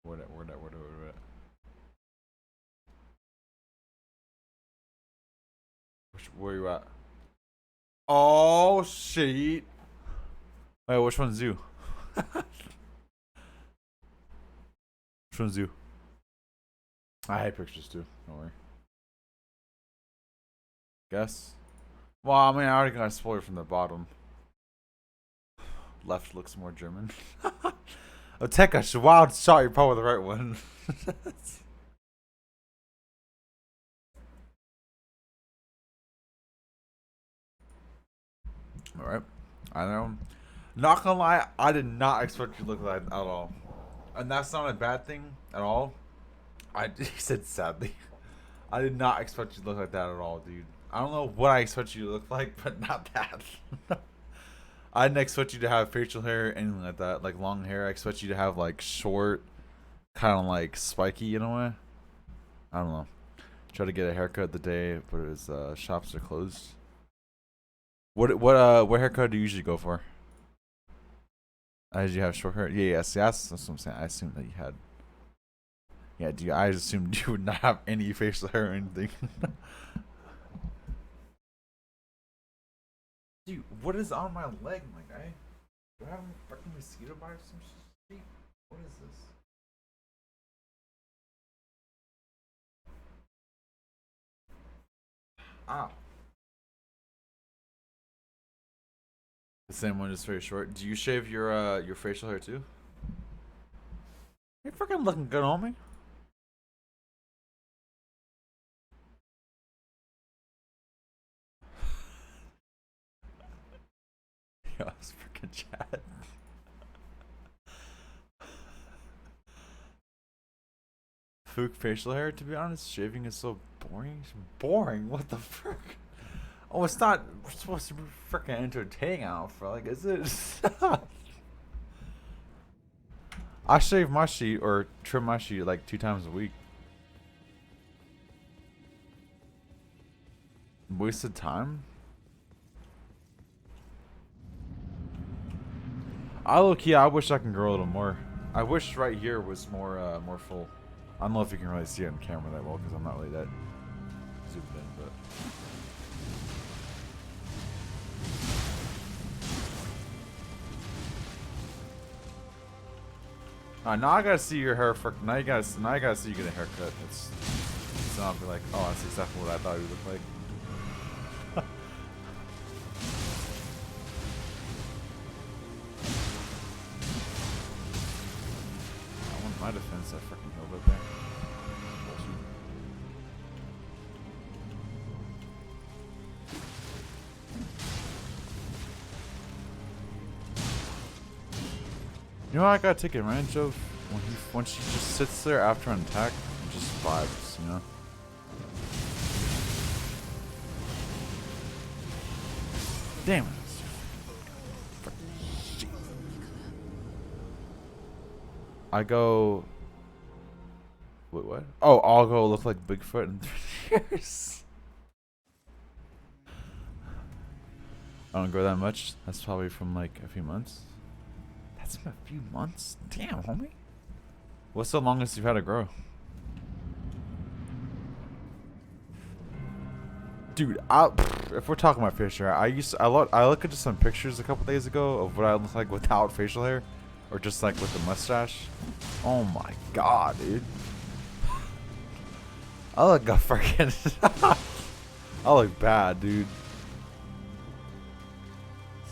Where that? Where you at? Oh shit! Wait, which one's you? Which one's you? I hate pictures too. Don't worry. Guess. Well, I mean, I already got a spoiler from the bottom. Left looks more German. Oh, Tekash, wild shot. You're probably the right one. All right. I know. Not gonna lie, I did not expect you to look like that at all, and that's not a bad thing at all. He said sadly. I did not expect you to look like that at all, dude. I don't know what I expect you to look like, but not that. I didn't expect you to have facial hair, anything like that, like long hair. I expect you to have like short, kind of like spiky in a way. I don't know. Tried to get a haircut the day, but it was shops are closed. What haircut do you usually go for? Did you have short hair? Yeah, yes, that's what I'm saying. I assumed that you had. Yeah, dude, I assumed you would not have any facial hair or anything. Dude, what is on my leg, my guy? Do I have a fucking mosquito bite or some shit? What is this? Ow. The same one, just very short. Do you shave your facial hair too? You're freaking looking good on me. Yo, it's freaking Chad. Fook facial hair, to be honest, shaving is so boring. It's boring? What the frick? Oh, it's not supposed to be freaking entertaining out for like, is it? I shave my sheet or trim my sheet like 2 times a week. Wasted time? I wish I can grow a little more. I wish right here was more full. I don't know if you can really see it on camera that well because I'm not really that zoomed in, but. Now I gotta see your hair. Now you gotta see you get a haircut. It's not be like, oh, that's exactly what I thought you would look like. I want my defense. I freaking healed up there. You know what I gotta take advantage of when she just sits there after an attack and just vibes, you know? Damn it. I go. Wait, what? Oh, I'll go look like Bigfoot in 3 years. I don't grow that much. That's probably from like a few months. That's been a few months? Damn, homie. What's the longest you've had to grow? Dude, if we're talking about facial hair, I looked into some pictures a couple days ago of what I look like without facial hair, or just like with the mustache. Oh my god, dude. I look a freaking. I look bad, dude.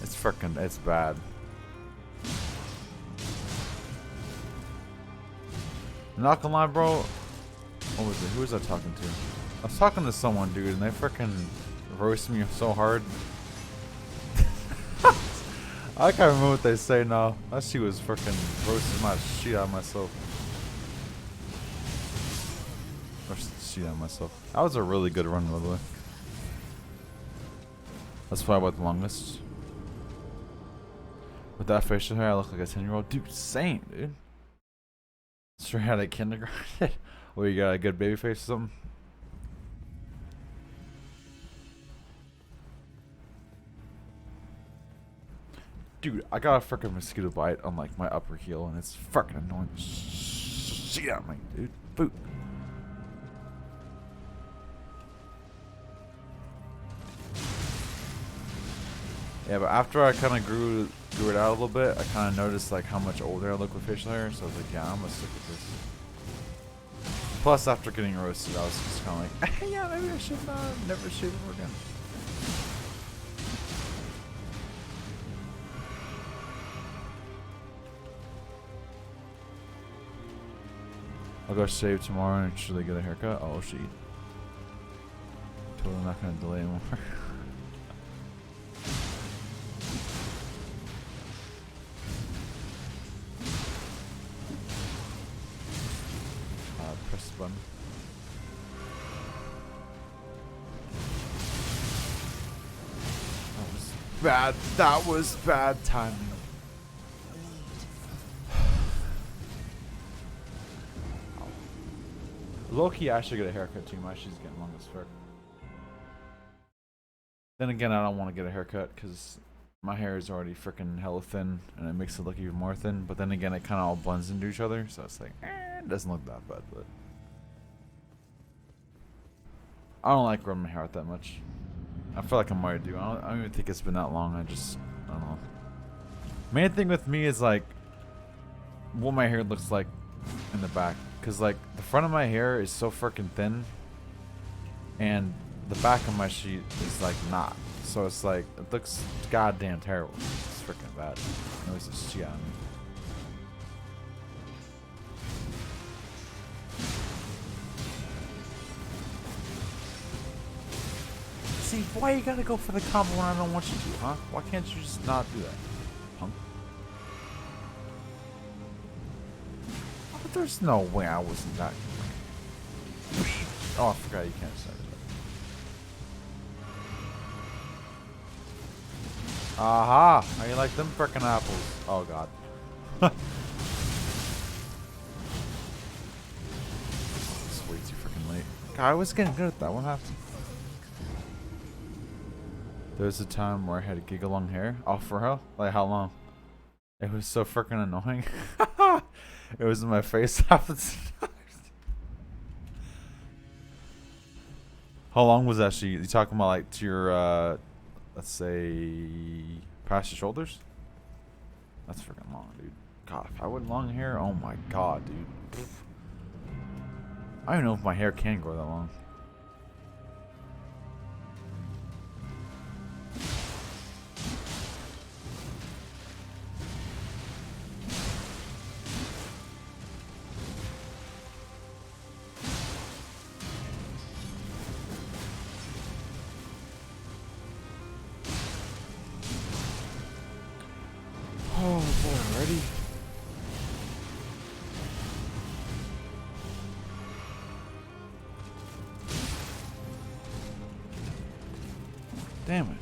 It's bad. Not gonna lie, bro. What was it? Who was I talking to? I was talking to someone, dude, and they freaking roasted me so hard. I can't remember what they say now. That shit was freaking roasting my shit out of myself. Roasted the shit out of myself. That was a really good run, by the way. That's probably about the longest. With that facial hair, I look like a 10-year-old. Dude, same, dude. Straight out of kindergarten. Well, you got a good baby face or something? Dude, I got a freaking mosquito bite on like my upper heel, and it's freaking annoying shit out of me, dude. Boot. Yeah, but after I kind of grew grew it out a little bit, I kind of noticed like how much older I look with facial hair. So I was like, yeah, I'm gonna stick with this. Plus, after getting roasted, I was just kind of like, yeah, maybe I should never shave ever again. I'll go shave tomorrow and actually get a haircut. Oh, shit. Totally not gonna delay anymore. Press the button. That was bad. That was bad timing. Low-key, I should get a haircut too. My shit's getting long as fuck. Then again, I don't want to get a haircut because my hair is already freaking hella thin and it makes it look even more thin. But then again, it kind of all blends into each other. So it's like, it doesn't look that bad. But I don't like growing my hair out that much. I feel like I might do. I don't even think it's been that long. I don't know. Main thing with me is like what my hair looks like in the back. Because, like, the front of my hair is so freaking thin. And the back of my sheet is, like, not. So it's, like, it looks goddamn terrible. It's freaking bad. It always just shit on me. See, why you gotta go for the combo when I don't want you to, huh? Why can't you just not do that, punk? There's no way I wasn't that. Oh, I forgot you can't say that. Aha! How you like them frickin' apples? Oh god. It's way too freaking late. God, I was getting good at that. What happened? There was a time where I had giga long hair. Oh, for real? Like how long? It was so freaking annoying. It was in my face half the time. How long was that sheet? You talking about like to your, let's say, past your shoulders? That's freaking long, dude. God, if I went long hair, oh my god, dude. I don't even know if my hair can grow that long. Oh boy, ready? Damn it.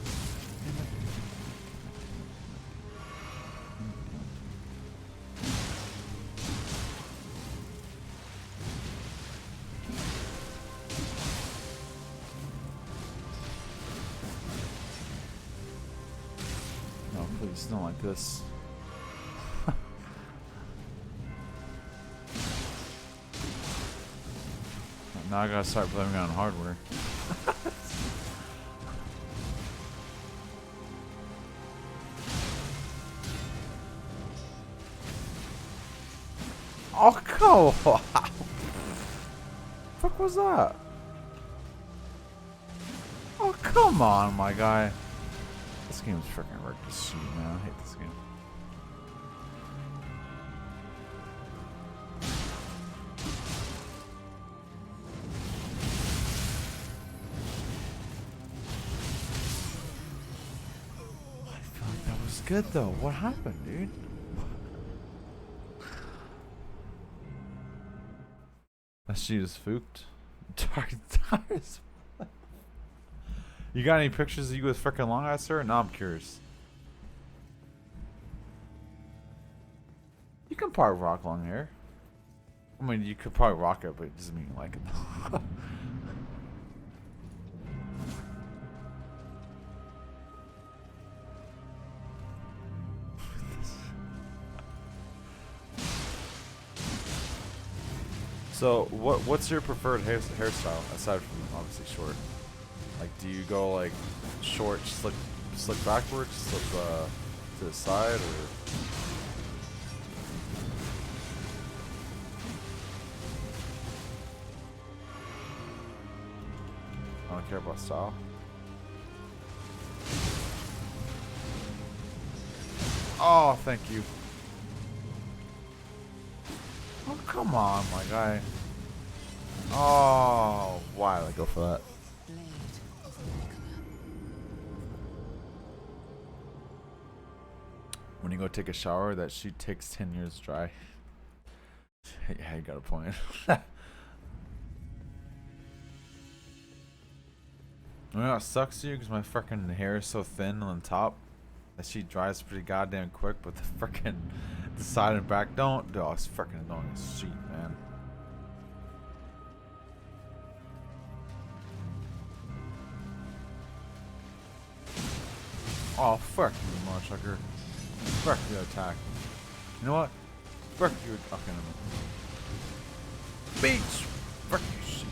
No, please, not like this. Now I gotta start blaming on hardware. Oh, come on. Fuck was that? Oh, come on, my guy. This game's freaking wrecked as shit, man. I hate this game. Good though. What happened, dude? That shit is fooked. Dark tires. You got any pictures of you with freaking long eyes, sir? No, I'm curious. You can probably rock long hair. I mean, you could probably rock it, but it doesn't mean you like it. So, what's your preferred hairstyle aside from obviously short? Like, do you go like short, slick backwards, to the side or? I don't care about style. Oh, thank you. Oh, come on, my guy. Oh, why did I go for that? When you go take a shower, that sheet takes 10 years to dry. Yeah, you got a point. You know what sucks to you? Because my freaking hair is so thin on the top. That sheet dries pretty goddamn quick, but the freaking the side and back don't. Oh, it's freaking annoying as shit, man. Oh, fuck you, motherfucker. Fuck your attack. You know what? Fuck you. Okay, no. Beach! Fuck you, shit.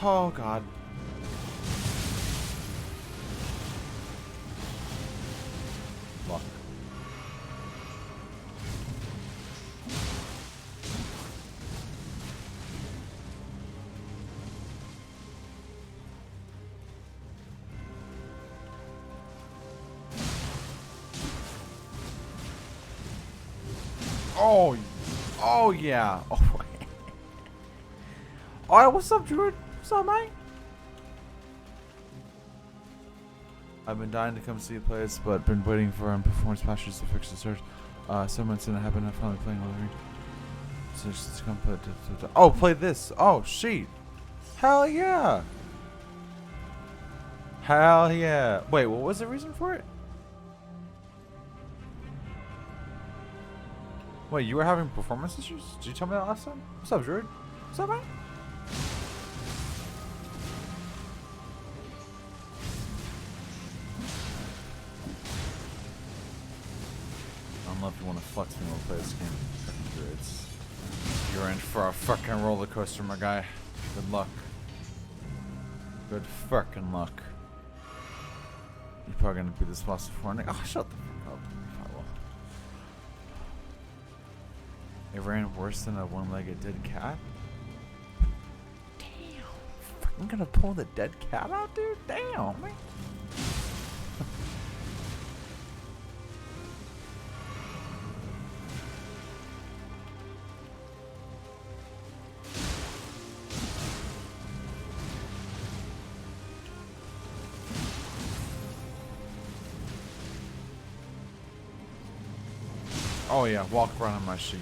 Oh, God. Luck. Oh, oh yeah. Oh, alright, what's up, Druid? What's up, mate? I've been dying to come see you play this, but been waiting for performance patches to fix the surge. 7 months in, I haven't had finally playing Elden. So just come play. Oh, play this. Oh, shit. Hell yeah. Hell yeah. Wait, what was the reason for it? Wait, you were having performance issues? Did you tell me that last time? What's up, Druid? What's up, man? I don't know if you want to flex me while we play this game. Druids. You're in for a fucking roller coaster, my guy. Good luck. Good fucking luck. You're probably gonna beat this boss before. Oh, shut the fuck up. It ran worse than a one-legged dead cat? Damn. I'm gonna pull the dead cat out, dude? Damn, man. Oh yeah, walk around on my sheet.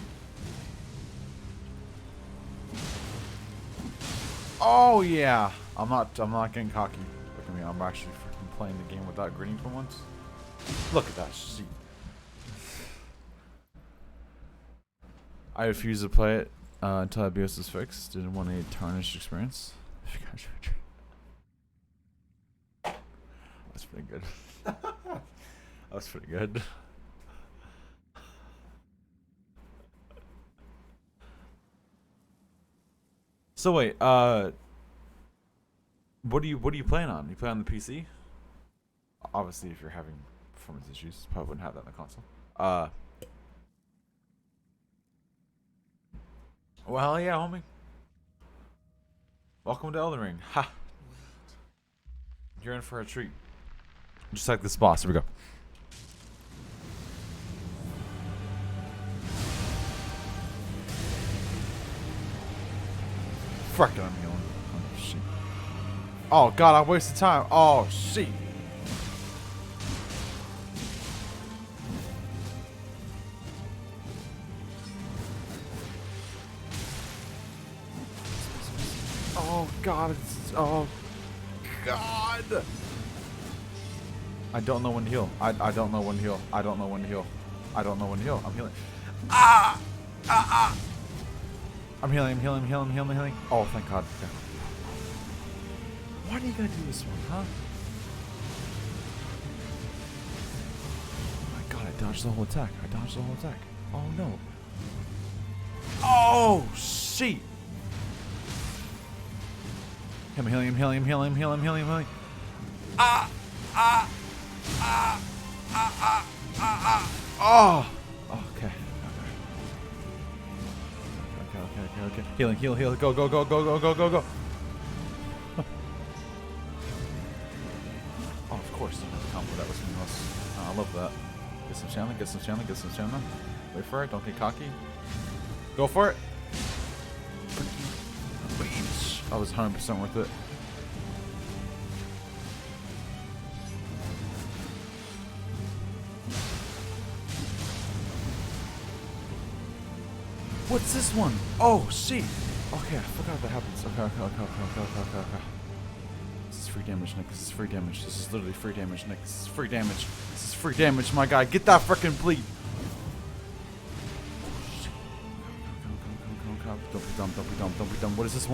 Oh yeah! I'm not getting cocky. Look at me, I'm actually freaking playing the game without grinning for once. Look at that sheet. I refuse to play it until IBS is fixed. Didn't want a tarnished experience. That's pretty good. That was pretty good. So wait, what are you playing on? You play on the PC? Obviously, if you're having performance issues, probably wouldn't have that on the console. Well, hell yeah, homie. Welcome to Elden Ring. Ha! You're in for a treat. Just like this boss. Here we go. Frickin' I'm healing. Oh, shit. Oh, God, I wasted time. Oh, shit. Oh, God. Oh, God. I don't know when to heal. I don't know when to heal. I don't know when to heal. I don't know when to heal. I'm healing. Ah! Ah! Ah! I'm healing. Oh, thank God. Okay. Why do you gotta do this one, huh? Oh my God, I dodged the whole attack. Oh no. Oh, shit. Heal him. Oh! Okay. Okay. Heal. Go. Oh, of course. You have to combo that with something else. Oh, I love that. Get some stamina. Wait for it. Don't get cocky. Go for it. That was 100% worth it. What's this one? Oh, shit. Okay, I forgot that happens. Okay. This is free damage, Nick. This is literally free damage, Nick. This is free damage, my guy. Get that freaking bleed. Don't be dumb. What is this?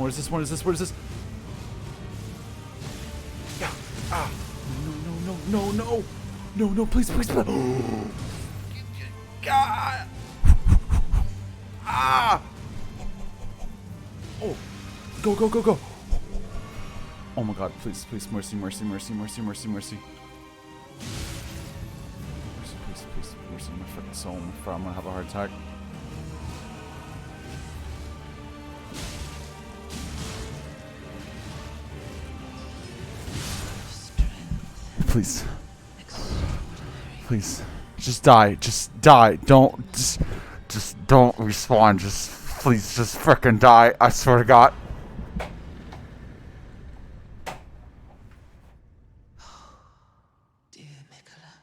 Yeah. No, please. God. Oh. Go. Oh my god, please, mercy. Mercy, please, mercy, my freaking soul. I'm gonna have a heart attack. Please, just die. Don't respawn. Please, frickin' die. I swear to God. Dear Mikola.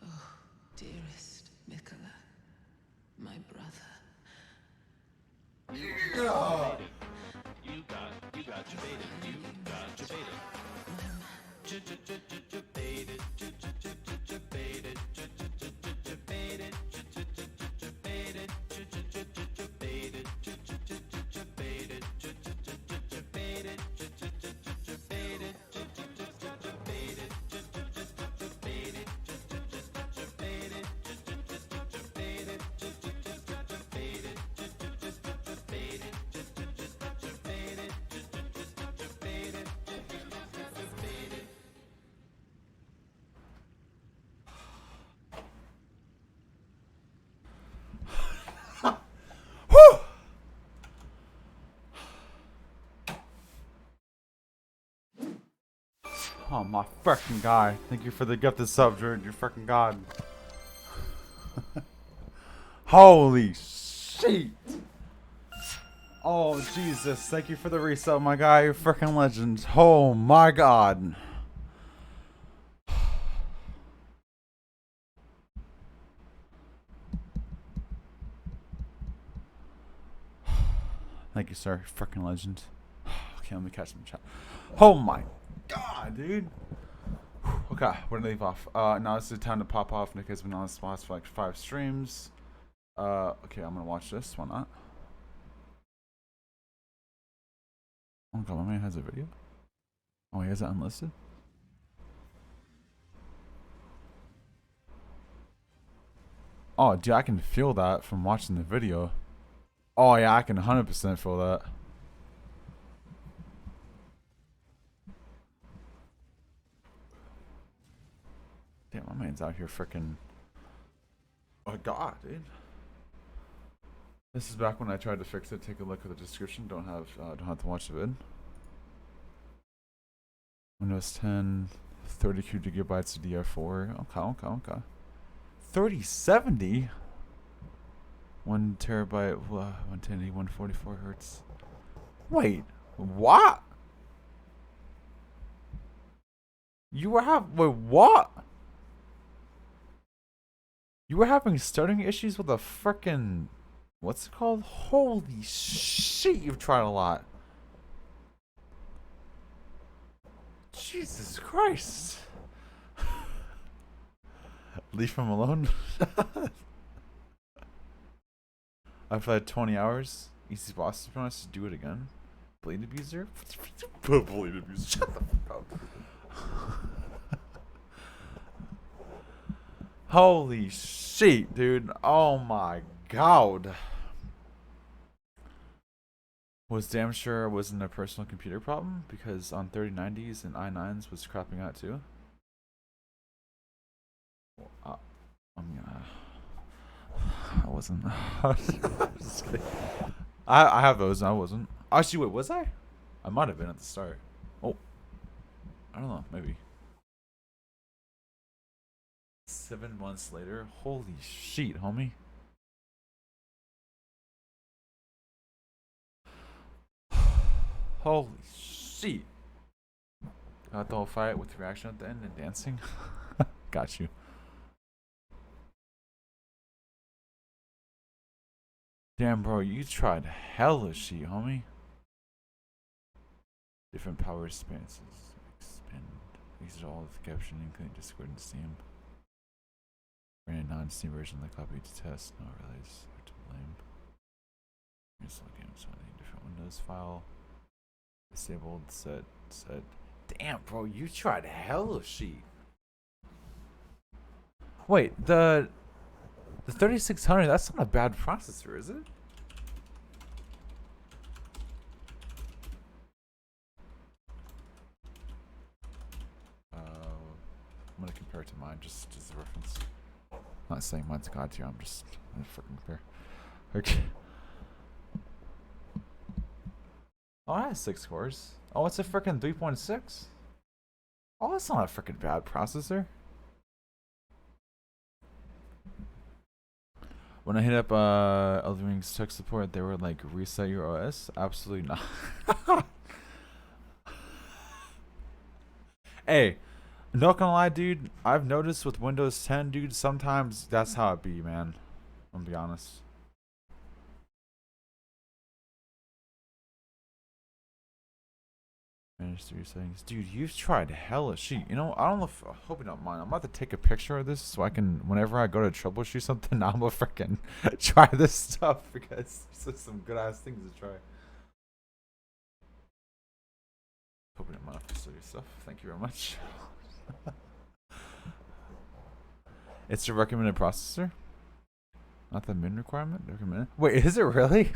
Oh, dearest Mikola. My brother. You got Oh my freaking god. Thank you for the gift of sub, Jared. You're freaking god. Holy shit. Oh Jesus. Thank you for the resub, my guy. You're freaking legend. Oh my god. Thank you, sir. Freaking legend. Okay, let me catch some chat. Oh my god, dude. Okay, we're gonna leave off. Now this is the time to pop off. Nick has been on the spots for like 5 streams. Okay, I'm gonna watch this. Why not? Oh god, my man has a video. Oh, he has it unlisted. Oh, dude, I can feel that from watching the video. Oh yeah, I can 100% feel that. Damn, my man's out here freaking. Oh god, dude. This is back when I tried to fix it. Take a look at the description. Don't have to watch the vid. Windows 10, 32 gigabytes of DR4. Okay. 3070. 1 terabyte, 110, 144 hertz. Wait, what? You were what? You were having starting issues with a frickin', what's it called? Holy shit, you've tried a lot. Jesus Christ. Leave him alone. I've played 20 hours. Easy boss to be honest, do it again. Blade abuser? Blade abuser. Shut the fuck up. Holy shit, dude. Oh my god. Was damn sure it wasn't a personal computer problem because on 3090s and i9s was crapping out too. Well, I mean, I wasn't. Just kidding. I have those and I wasn't. Actually, wait, was I? I might have been at the start. Oh, I don't know, maybe. 7 months later, holy shit, homie. Holy shit. Got the whole fight with reaction at the end and dancing. Got you. Damn, bro, you tried hella shit, homie. Different power expanses. Expand. Exit all of the caption, including Discord and Steam. Ran a non-Steam version of the copy to test. No relays. Hard to blame. Install games on a different Windows file. Disabled. Set. Damn, bro, you tried hella shit. Wait, the 3600, that's not a bad processor, is it? I'm gonna compare it to mine, just as a reference. I'm not saying mine's god tier, I'm just gonna freaking compare. Okay. Oh, it has 6 cores. Oh, it's a freaking 3.6? Oh, that's not a freaking bad processor. When I hit up Elden Ring's tech support, they were like, reset your OS? Absolutely not. Hey, not gonna lie, dude. I've noticed with Windows 10, dude, sometimes that's how it be, man. I'm gonna be honest. Manage 3 settings. Dude, you've tried hella shit. You know, I don't know if, I hope you don't mind. I'm about to take a picture of this so I can, whenever I go to troubleshoot something, I'm gonna freaking try this stuff because there's some good ass things to try. Hope you don't mind if I steal your stuff. Thank you very much. It's a recommended processor? Not the min requirement? Recommended? Wait, is it really?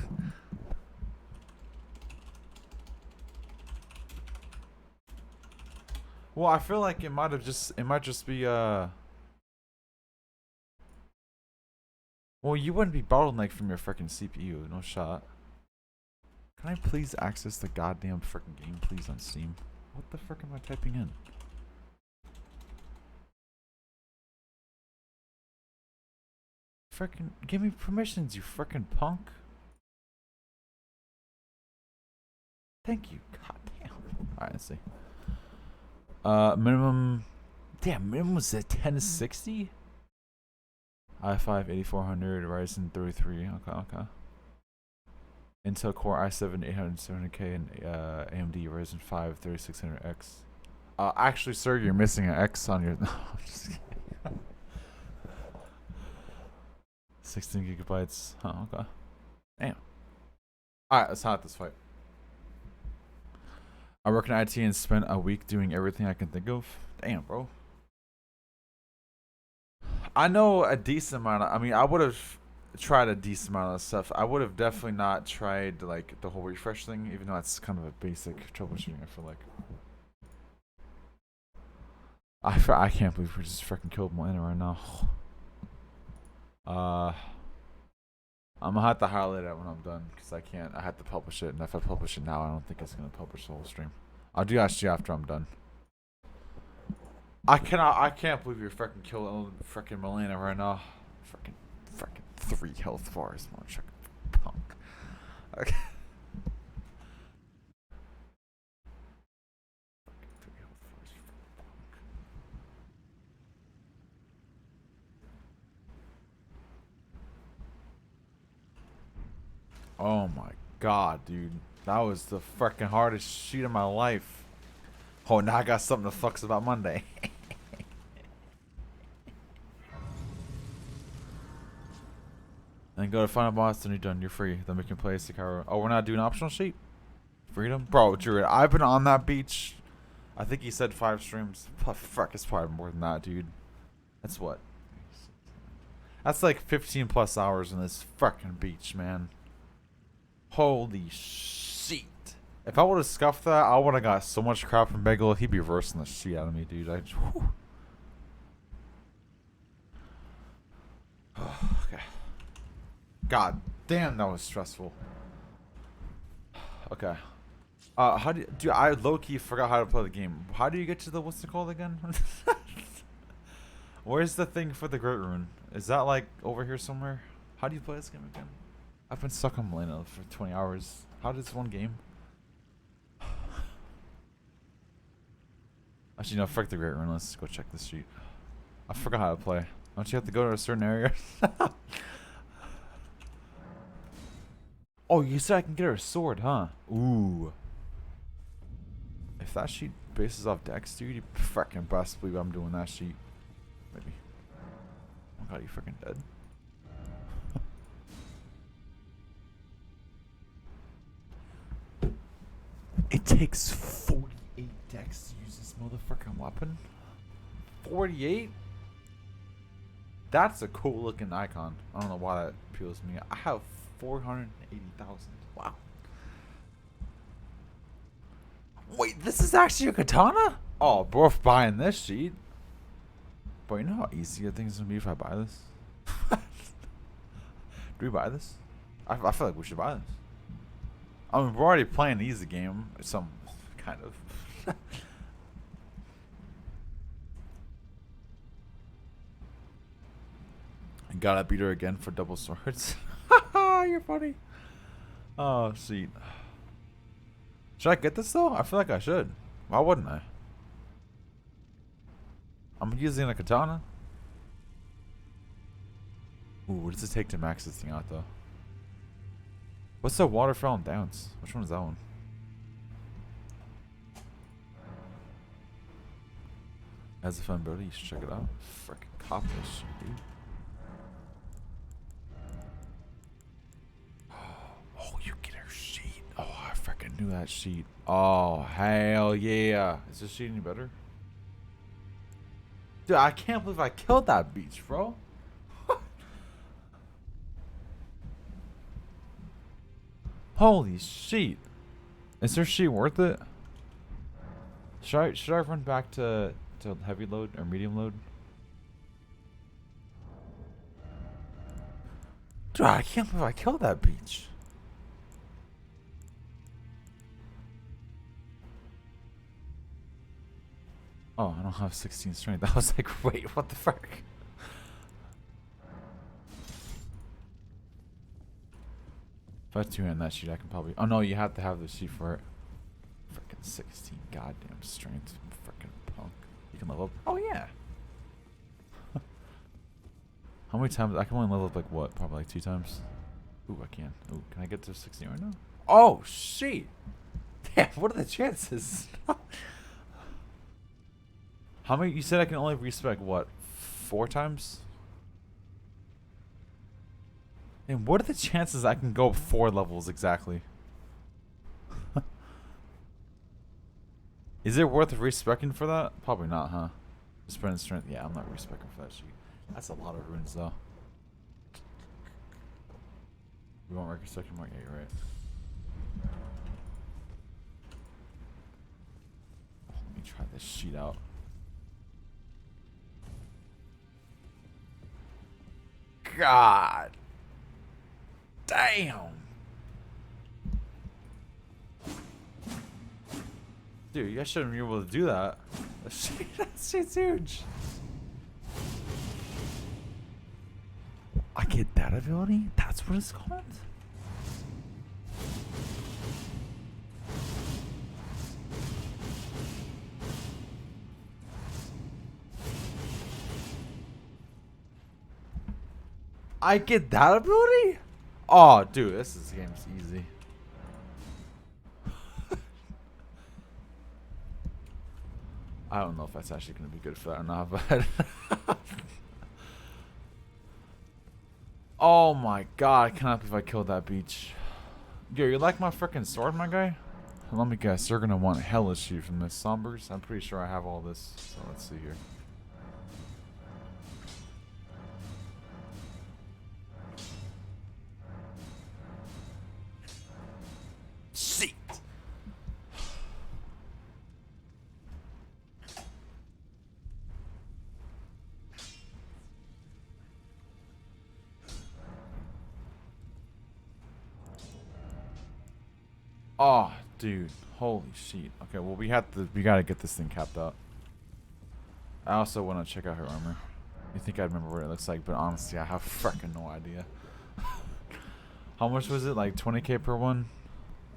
Well, I feel like it might just be well, you wouldn't be bottlenecked from your freaking CPU, no shot. Can I please access the goddamn freaking game, please, on Steam? What the frick am I typing in? Freaking give me permissions, you freaking punk. Thank you. God damn. Alright, let's see. Minimum. Damn, minimum was at 1060? i5 8400, Ryzen 33. Okay. Intel Core i7 800-700K and AMD Ryzen 5 3600X. Actually, sir, you're missing an X on your. No, I'm just kidding. 16 gigabytes. Oh, okay. Damn. Alright, let's hot this fight. I work in IT and spent a week doing everything I can think of. Damn, bro. I know a decent amount of, I mean, I would have tried a decent amount of stuff. I would have definitely not tried, like, the whole refresh thing, even though that's kind of a basic troubleshooting, I feel like. I can't believe we just freaking killed Molina right now. I'm gonna have to highlight it when I'm done, because I have to publish it, and if I publish it now, I don't think it's gonna publish the whole stream. I'll do actually after I'm done. I can't believe you're freaking killing freaking Molina right now. Freaking 3 health bars, motherfucker. Punk. Okay. Oh my god, dude. That was the freaking hardest shoot of my life. Oh, now I got something to fucks about Monday. And go to Final Boss, then you're done. You're free. Then we can play Sekiro. Oh, we're not doing optional sheet? Freedom? Bro, Drew, I've been on that beach. I think he said 5 streams. Fuck, it's probably more than that, dude. That's what? That's like 15 plus hours in this fucking beach, man. Holy shit. If I would have scuffed that, I would have got so much crap from Bagel. He'd be roasting the shit out of me, dude. Whew. Okay. God damn, that was stressful. Okay. How do you, dude? I low key forgot how to play the game. How do you get to the what's it called again? Where's the thing for the Great Rune? Is that like over here somewhere? How do you play this game again? I've been stuck on Milena for 20 hours. How did this one game? Actually, no, frick the Great Rune. Let's go check this sheet. I forgot how to play. Don't you have to go to a certain area? Oh, you said I can get her a sword, huh? Ooh. If that sheet bases off Dex, dude, you freaking best believe I'm doing that sheet. Maybe. Oh god, you freaking dead. It takes 48 Dex to use this motherfucking weapon? 48? That's a cool looking icon. I don't know why that appeals to me. I have 480,000. Wow. Wait, this is actually a katana? Oh, bro, if buying this sheet. But you know how easy things gonna be if I buy this? Do we buy this? I feel like we should buy this. I mean, we're already playing the easy game. Some kind of. I gotta beat her again for double swords. You're funny. Oh, shit. Should I get this though? I feel like I should. Why wouldn't I? I'm using a katana. Ooh, what does it take to max this thing out though? What's the waterfall and downs? Which one is that one? As a fun ability, you should check it out. Frickin' cop this shit, dude. Oh, you get her sheet. Oh, I freaking knew that sheet. Oh, hell yeah. Is this sheet any better? Dude, I can't believe I killed that beach, bro. Holy shit. Is her sheet worth it? Should I run back to heavy load or medium load? Dude, I can't believe I killed that beach. Oh, I don't have 16 strength. I was like, wait, what the fuck? If I two-hand that sheet, I can probably... Oh, no, you have to have the sheet for it. Freaking 16 goddamn strength. Freaking punk. You can level up? Oh, yeah. How many times? I can only level up, like, what? Probably, like, 2 times? Ooh, I can. Ooh, can I get to 16 right now? Oh, shit! Damn, what are the chances? How many? You said I can only respec, what? 4 times? And what are the chances I can go 4 levels exactly? Is it worth respecing for that? Probably not, huh? Sprint strength. Yeah, I'm not respecing for that sheet. That's a lot of runes, though. We won't record second mark. Yeah, you're right. Let me try this sheet out. God. Damn. Dude, you guys shouldn't be able to do that. That shit's huge. I get that ability? That's what it's called? I get that ability? Oh, dude, this game's easy. I don't know if that's actually going to be good for that or not, but... Oh my god, I cannot believe I killed that beach. Yo, you like my freaking sword, my guy? Let me guess, you're going to want hella sheet from this. Sombers? I'm pretty sure I have all this. So let's see here. Shit! Oh, dude. Holy shit. Okay, well we gotta get this thing capped out. I also want to check out her armor. You think I'd remember what it looks like, but honestly, I have fucking no idea. How much was it? Like 20k per one?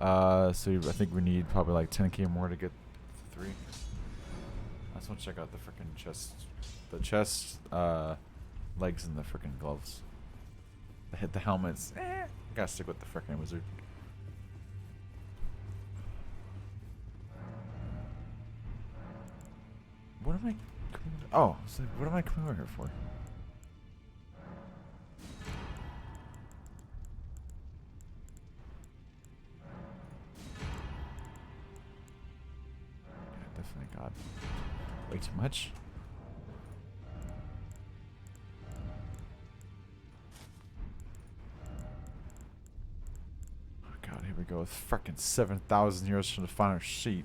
So I think we need probably like 10k more to get 3. I just want to check out the freaking chest. The chest, legs, and the freaking gloves. The helmets. Gotta stick with the freaking wizard. What am I coming? Oh, so what am I coming over here for? Yeah, definitely got way too much. Oh god, here we go with freaking 7,000 euros from the final sheet.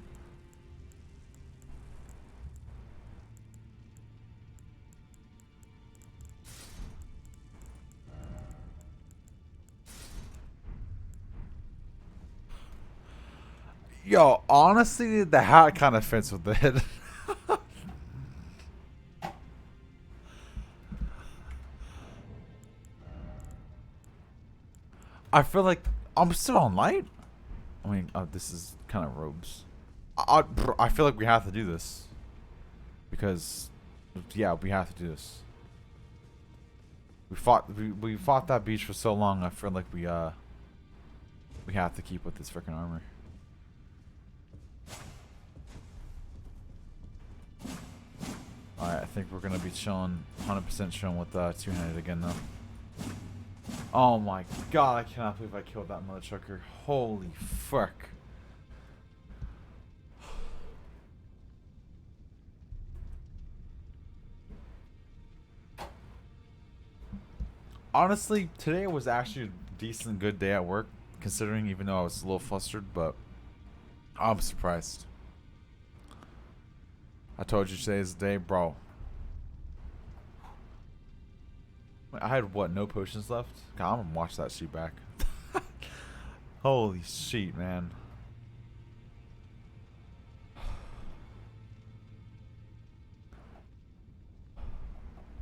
Yo, honestly, the hat kind of fits with it. I feel like I'm still on light. I mean, this is kind of robes. I feel like we have to do this because, yeah, we have to do this. We fought that beach for so long. I feel like we have to keep with this freaking armor. Alright, I think we're gonna be chilling, 100% chilling with two-handed again though. Oh my god, I cannot believe I killed that mother trucker. Holy fuck. Honestly, today was actually a decent good day at work, considering, even though I was a little flustered, but I'm surprised. I told you today's the day, bro. I had what, no potions left? God, I'm gonna watch that sheet back. Holy shit, man.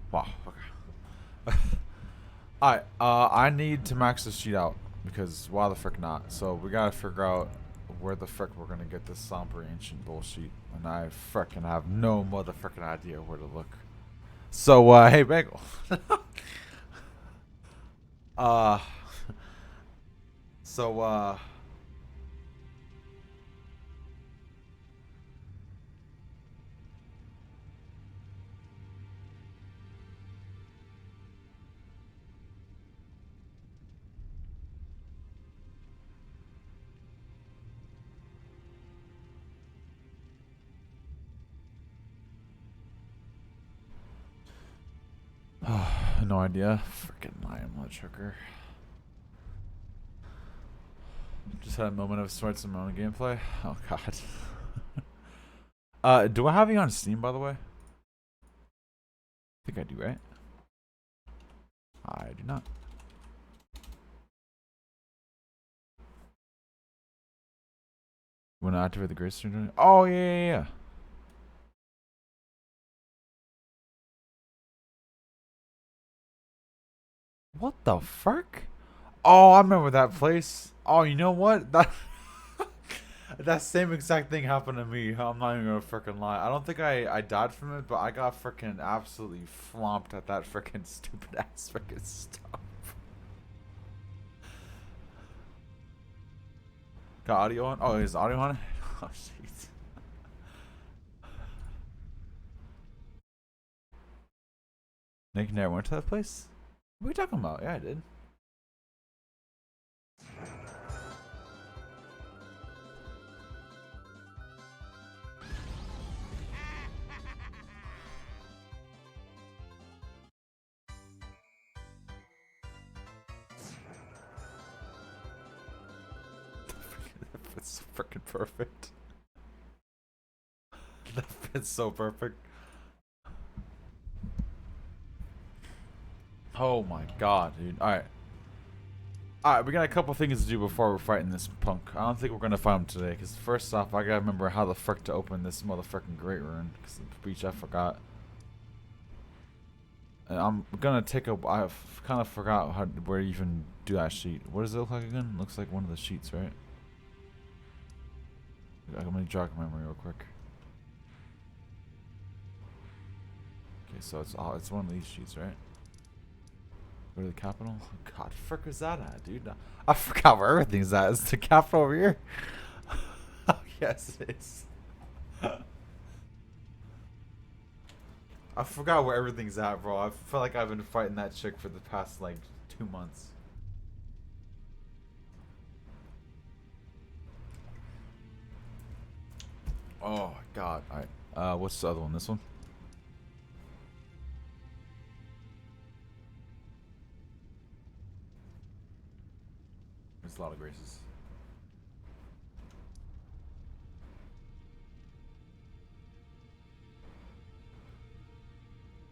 Wow, okay. Alright, I need to max this sheet out, because why the frick not? So we gotta figure out where the frick we're gonna get this somber ancient bullshit, and I frickin' have no motherfucking idea where to look. So, hey Bagel. uh, so, no idea. Freaking lion woodchucker. Just had a moment of sweats in my own gameplay. Oh god. Do I have you on Steam, by the way? I think I do, right? I do not. You want to activate the grace stream? Oh yeah. What the fuck? Oh, I remember that place. Oh, you know what? That that same exact thing happened to me. I'm not even gonna freaking lie. I don't think I died from it, but I got freaking absolutely flomped at that freaking stupid ass freaking stuff. Got audio on? Oh, is audio on? Oh jeez. Nick never went to that place? What are you talking about? Yeah, I did. That fits so freaking perfect. That fits so perfect. Oh my god, dude. Alright. Alright, we got a couple things to do before we're fighting this punk. I don't think we're gonna fight him today, because first off, I gotta remember how the frick to open this motherfucking Great Rune, because the breach I forgot. And I'm gonna take a. I've kind of forgot where you even do that sheet. What does it look like again? Looks like one of the sheets, right? I'm gonna jog my memory real quick. Okay, so it's one of these sheets, right? Go to the capital. God, frick was that at, dude? I forgot where everything's at. Is the capital over here? Oh, yes, it is. I forgot where everything's at, bro. I feel like I've been fighting that chick for the past, like, 2 months. Oh, God. Alright. What's the other one? This one? There's a lot of graces.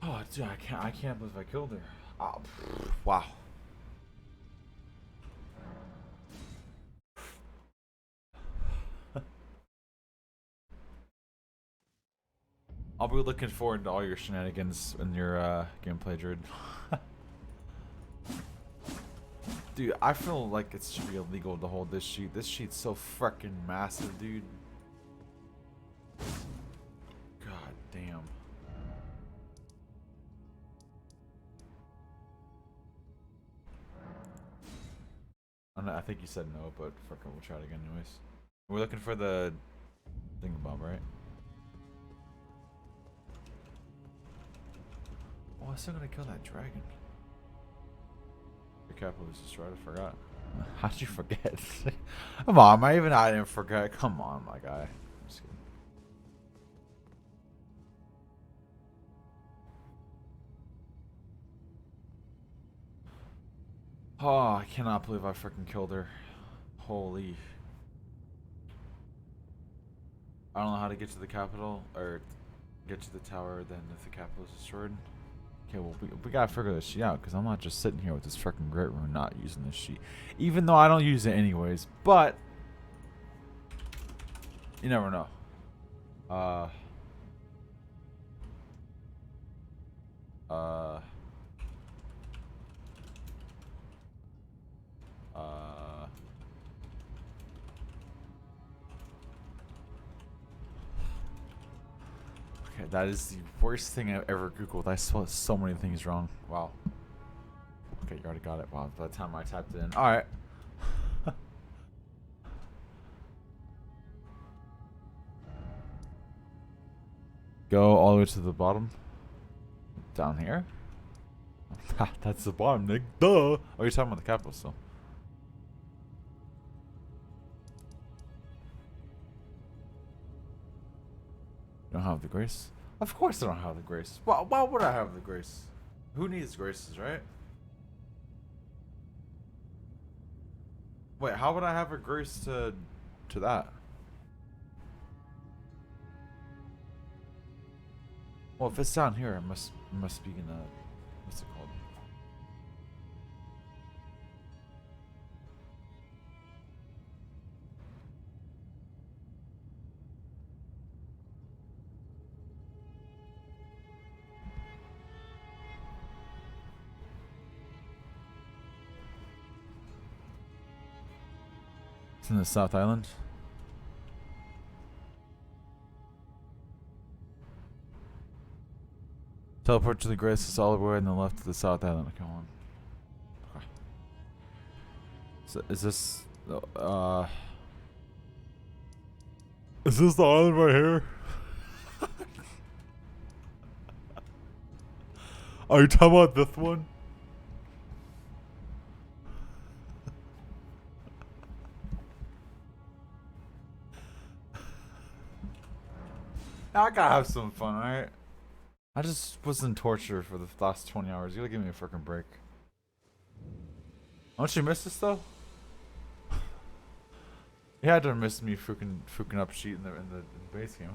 Oh, dude, I can't believe I killed her. Oh, wow. I'll be looking forward to all your shenanigans in your gameplay, Druid. Dude, I feel like it should be illegal to hold this sheet. This sheet's so freaking massive, dude. God damn. I think you said no, but fucking we'll try it again anyways. We're looking for the thingamabob, right? Oh, I'm still gonna kill that dragon. The capital was destroyed, I forgot. How'd you forget? Come on, I didn't forget. Come on, my guy. I'm just kidding. Oh, I cannot believe I freaking killed her. Holy. I don't know how to get to the capital, or get to the tower then if the capital is destroyed. Okay, well, we gotta figure this shit out, because I'm not just sitting here with this freaking Great Rune not using this sheet. Even though I don't use it anyways, but you never know. Okay, that is the worst thing I've ever Googled. I spelled so many things wrong. Wow. Okay, you already got it. Wow, by the time I typed it in. Alright. Go all the way to the bottom. Down here? That's the bottom, Nick. Duh! Oh, you're talking about the capital still. You don't have the grace? Of course I don't have the grace. Why would I have the grace? Who needs graces, right? Wait, how would I have a grace to that? Well, if it's down here, it must be in a, what's it called? It's in the South Island. Teleport to the grace is all the way on the left of the South Island. Come on. Okay. So is this the island right here? Are you talking about this one? I gotta have some fun, alright? I just was in torture for the last 20 hours. You gotta give me a freaking break. Don't you miss this though? You had to miss me fucking up sheet in the base game,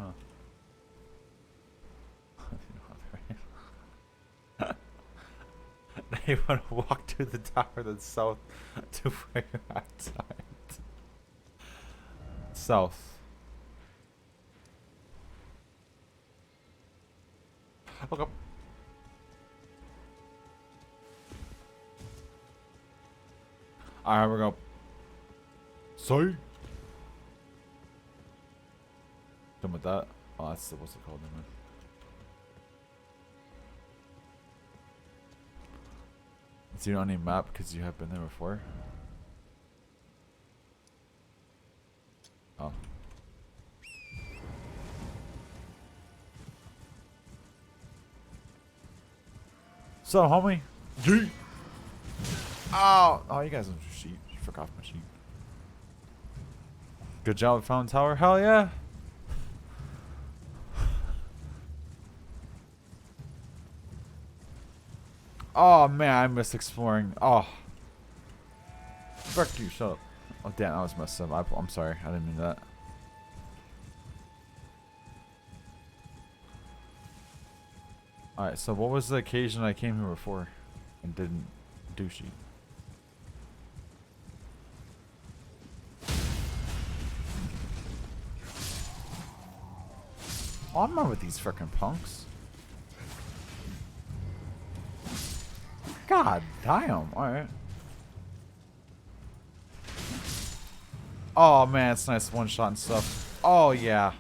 huh? You want to walk to the tower that's south to where you're outside. South. Okay. Alright, we're going. Sorry. Done with that. Oh, that's what's it called, man. Is you on any map because you have been there before? Oh. So, homie. Yeet. Oh, you guys don't do sheep. You forgot my sheep. Good job with Fountain Tower. Hell yeah. Oh man, I miss exploring. Oh. Fuck you, shut up. Oh damn, I was messed up. I'm sorry. I didn't mean that. Alright, so what was the occasion I came here before and didn't do sheep? Oh, I'm not with these frickin' punks. God damn, alright. Oh man, it's nice one shot and stuff. Oh yeah.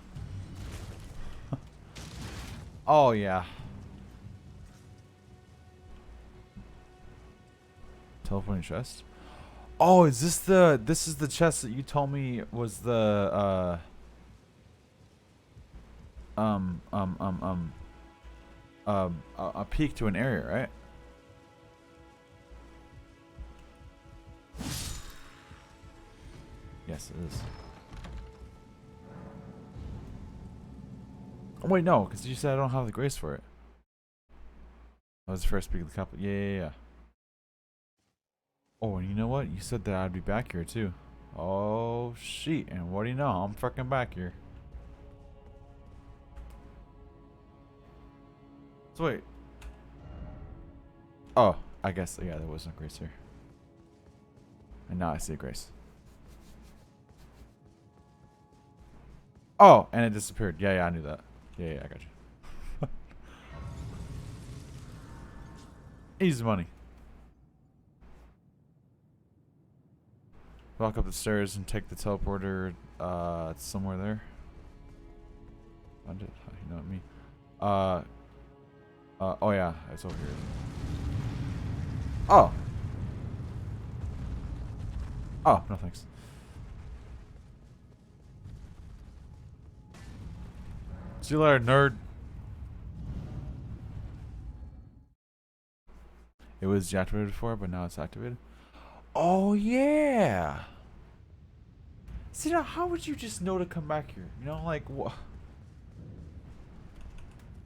Oh yeah. Teleporting chest? Oh, is this is the chest that you told me was the a peak to an area, right? Yes, it is. Oh, wait, no, because you said I don't have the grace for it. That was the first peak of the couple. Yeah. Oh, and you know what? You said that I'd be back here too. Oh shit! And what do you know? I'm fucking back here. So wait. Oh, I guess yeah, there was no grace here. And now I see a grace. Oh, and it disappeared. Yeah, I knew that. Yeah, I got you. Easy money. Walk up the stairs and take the teleporter. It's somewhere there. Find it. You know what I mean. Oh yeah, it's over here. Oh. Oh, no thanks. See you later, nerd. It was deactivated before, but now it's activated. Oh yeah. See now, how would you just know to come back here? You know, like what?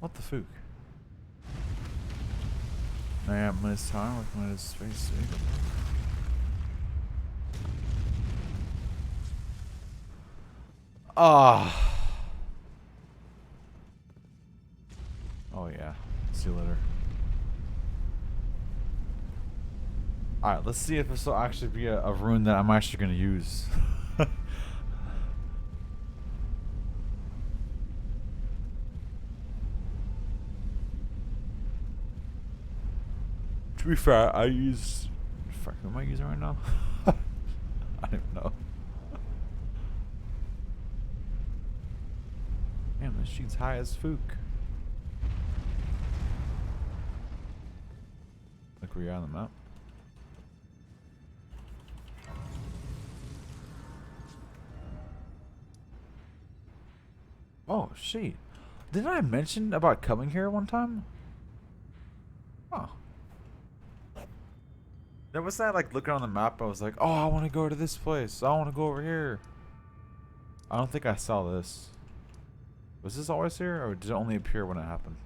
What the fuck? I am Miss Time with my space suit. Ah. Oh yeah. See you later. Alright, let's see if this will actually be a rune that I'm actually going to use. To be fair, I use... Fuck, who am I using right now? I don't even know. Damn, this sheet's high as fook. Look where you're on the map. Oh, shit. Didn't I mention about coming here one time? Oh. There was that, like, looking on the map, I was like, oh, I want to go to this place. I want to go over here. I don't think I saw this. Was this always here, or did it only appear when it happened?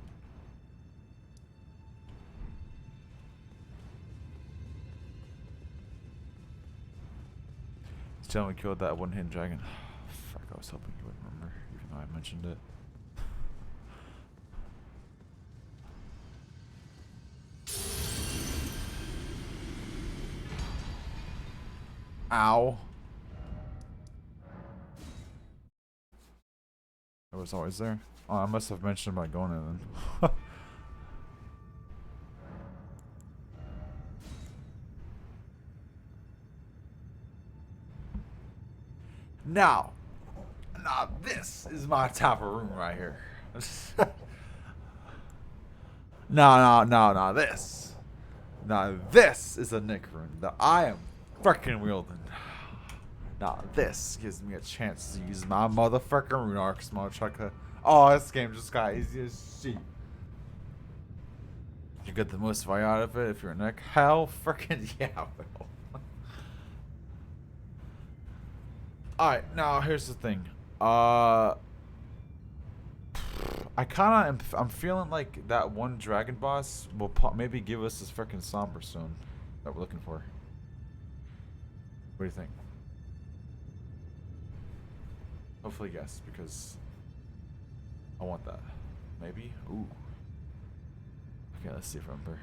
Still we killed that one-hit dragon. Fuck, I was hoping you would remember, even though I mentioned it. Ow. It was always there. Oh, I must have mentioned about going in then. Now, this is my type of room right here. No, this. Now, this is a Nick room that I am freaking wielding. Now, this gives me a chance to use my motherfucking rune arcs, motherfucker. Oh, this game just got easy as shit. You get the most value out of it if you're a Nick? Hell freaking yeah, I will. Alright, now here's the thing. I kinda I'm feeling like that one dragon boss will maybe give us this freaking somber stone that we're looking for. What do you think? Hopefully yes, because I want that. Maybe? Ooh. Okay, let's see if I remember.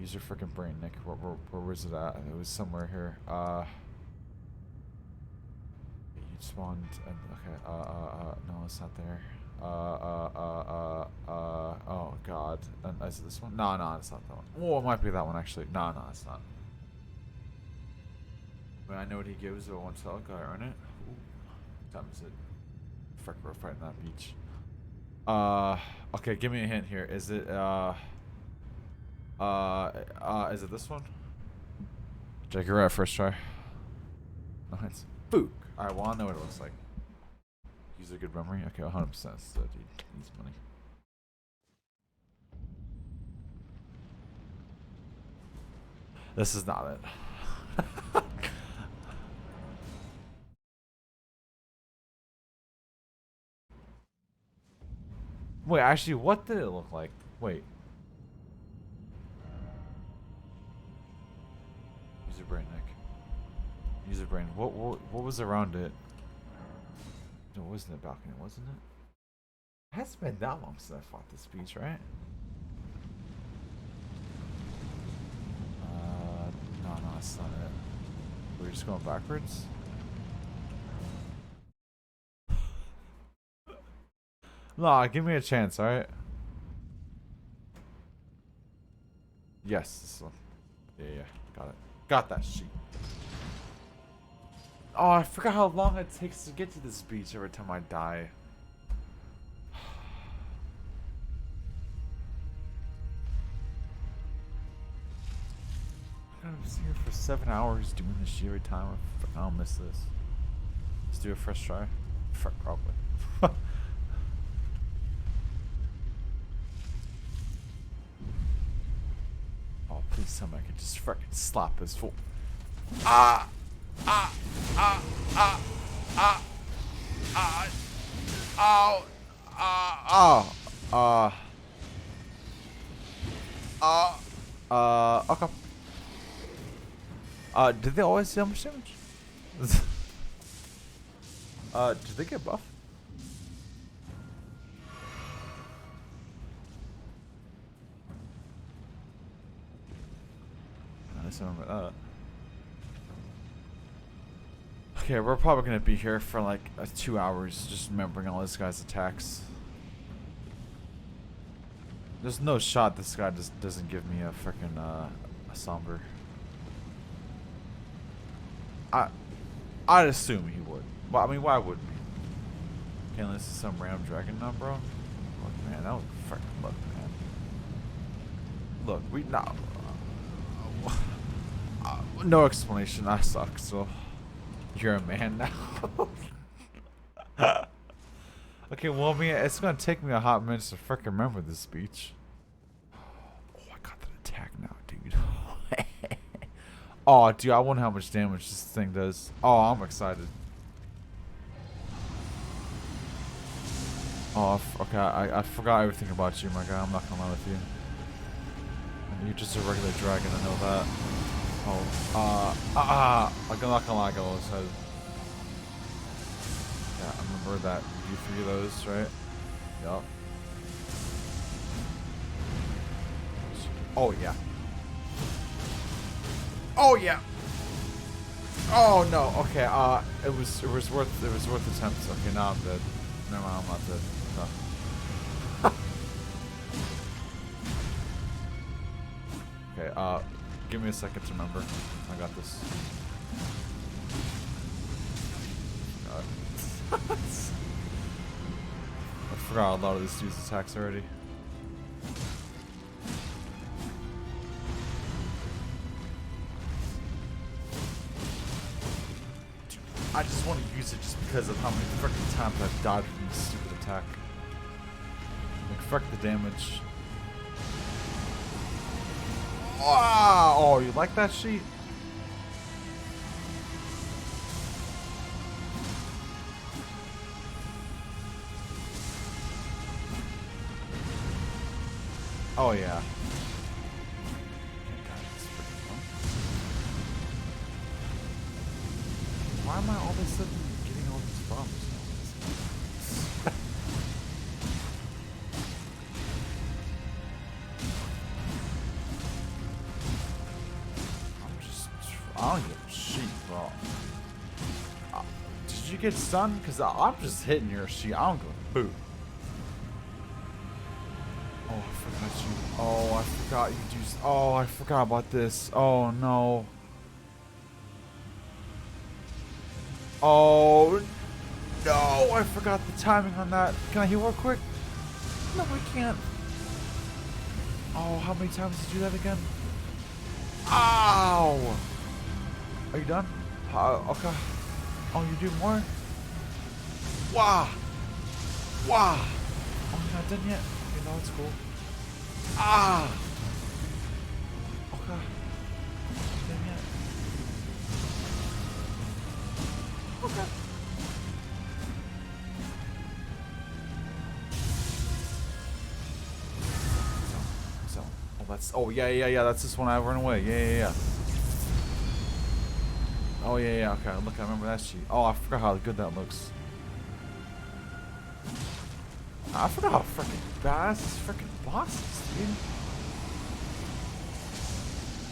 Use your freaking brain, Nick. Where was it at? It was somewhere here. You spawned and okay, no, it's not there. Oh god. Is it this one? No, it's not that one. Oh, it might be that one actually. No, it's not. But I know what he gives, so I want to tell. Gotta earn it. Ooh. What time is it? Frick, we're fighting that beach. Okay, give me a hint here. Is it, is it this one? Jake, you're right, first try. Nice. Book. Alright, well, I know what it looks like. Use a good memory? Okay, 100%. So, dude, needs money. This is not it. Wait, actually, what did it look like? Wait. Use your brain, Nick. Use your brain. What was around it? No, it wasn't a balcony, wasn't it? It hasn't been that long since I fought this beach, right? No, that's not it. We're just going backwards? Nah, give me a chance, alright? Yes, this one. Yeah, got it. Got that sheet. Oh, I forgot how long it takes to get to this beach every time I die. I'm here for 7 hours doing this shit every time. I'll miss this. Let's do a fresh try. Fuck, probably. Oh, please tell me I can just freaking slap this fool. Oh, okay. Did they always do how much damage? Did they get buff? I just remember that. Okay, we're probably gonna be here for like 2 hours just remembering all this guy's attacks. There's no shot this guy just doesn't give me a freaking a somber. I'd assume he would. Well, I mean, why wouldn't he? Okay, unless it's some random dragon now, bro. Look, man, that was freaking look, man. Look, we no. No explanation. I suck. So you're a man now. Okay, well, I mean, it's gonna take me a hot minute to freaking remember this speech. Oh, I got that attack now, dude. Oh, dude, I wonder how much damage this thing does. Oh, I'm excited. Oh, okay, I forgot everything about you, my guy. I'm not gonna lie with you. You're just a regular dragon, I know that. Oh, like, I'm not gonna lie, I got all excited. Yeah, I remember that. You 3 of those, right? Yup. Oh, yeah. Oh yeah. Oh no. Okay. It was worth attempts. Okay, now I'm dead. Never mind. I'm not dead. No. Okay. Give me a second to remember. I got this. I forgot a lot of this dude's attacks already. I just want to use it just because of how many freaking times I've died from this stupid attack. Like, fuck the damage. Wow! Oh, you like that sheet? Oh, yeah. Why am I all of a sudden getting all these bumps? I don't give a shit, bro. Did you get stunned? Because I'm just hitting your shit. I don't give a boo. Oh, I forgot you. Oh, I forgot you do. Oh, I forgot about this. Oh, no. Oh, no. I forgot the timing on that. Can I heal real quick? No, I can't. Oh, how many times did you do that again? Ow. Are you done? Okay. Oh, you do more? Wow. Wow. Oh, you're not done yet? Okay, no, it's cool. Ah. Okay. Not done yet. Okay. So. Oh, that's. Oh, yeah. That's this one I run away. Yeah. Oh, yeah. Okay, look, I remember that sheet. Oh, I forgot how good that looks. I forgot how freaking badass this freaking boss is, dude.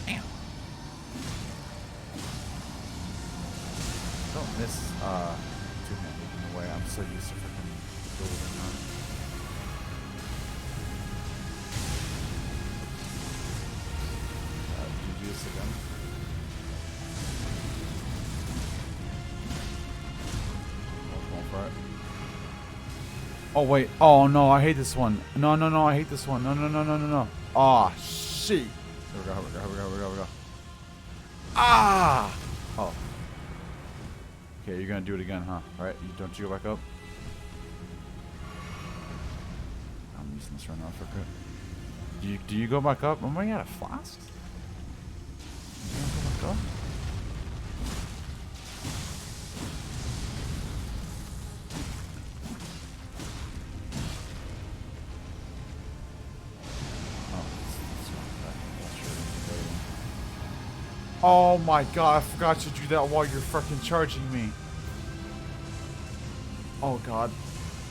Damn. Don't miss, two-handed in a way. I'm so used to freaking building on. Did you do this again? Oh wait, oh no, I hate this one. No, I hate this one. No. Ah, shit. Here we go. Ah! Oh. Okay, you're gonna do it again, huh? Right? Don't you go back up? I'm using this right now for good. Do you go back up? Am I out of flasks? You gonna go back up? Oh my god, I forgot to do that while you're fucking charging me. Oh god.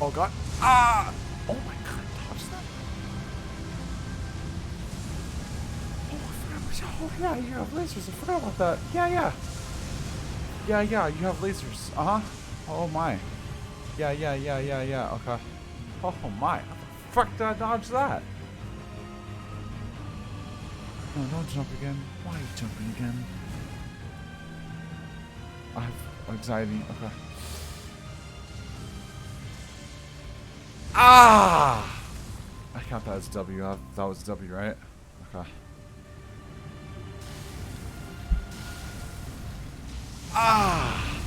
Ah! Oh my god, dodge that. Oh, I forgot. Oh yeah, you have lasers. I forgot about that. Yeah. Yeah, you have lasers. Uh-huh. Oh my. Yeah. Okay. Oh my. How the fuck did I dodge that? No, don't jump again. Why are you jumping again? I have anxiety. Okay. Ah! I count that as W. That was W, right? Okay. Ah!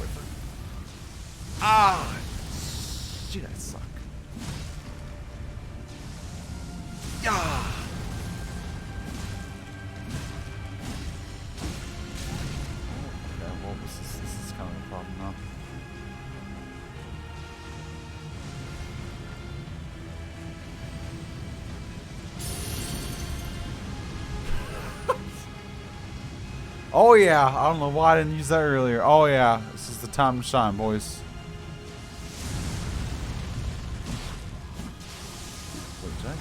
Wait. Ah! Shit, I suck. Yeah! This is kind of a problem now. Oh yeah, I don't know why I didn't use that earlier. Oh yeah, this is the time to shine, boys. Wait, Jack?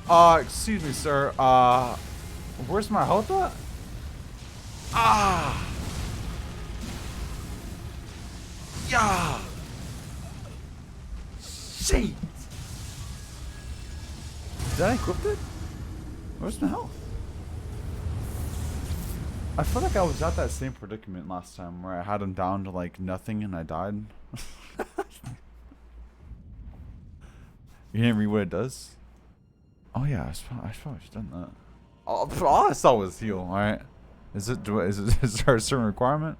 Excuse me, sir. Where's my health at? Ah! Yeah! Shit! Did I equip it? Where's my health? I feel like I was at that same predicament last time where I had him down to like nothing and I died. You didn't read what it does? Oh yeah, I probably should have done that. All I saw was heal. All right, is there a certain requirement?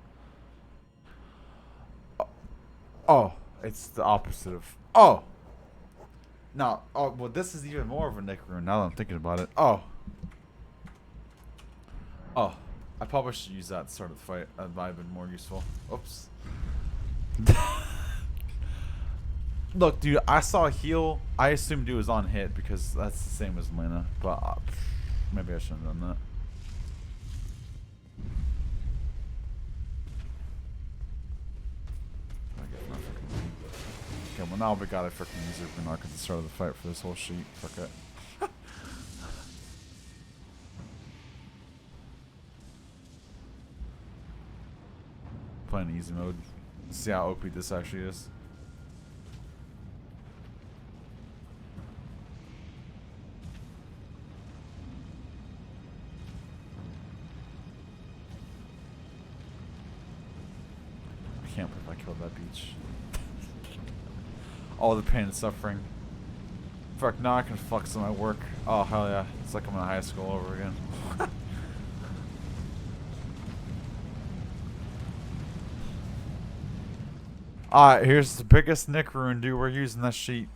Oh, it's the opposite of. Oh. No. Oh well, this is even more of a Nick rune now that I'm thinking about it. Oh. Oh, I probably should use that to start of the fight. That might have been more useful. Oops. Look, dude, I saw heal. I assumed it was on hit because that's the same as Lena. But maybe I shouldn't have done that. Okay, well now we gotta freaking use it at the start of the fight for this whole sheet. Fuck it. Playing easy mode. Let's see how OP this actually is. I can't believe I killed that beach. All the pain and suffering. Fuck, now I can flex on my work. Oh, hell yeah. It's like I'm in high school over again. Alright, here's the biggest Nick rune, dude. We're using this sheet.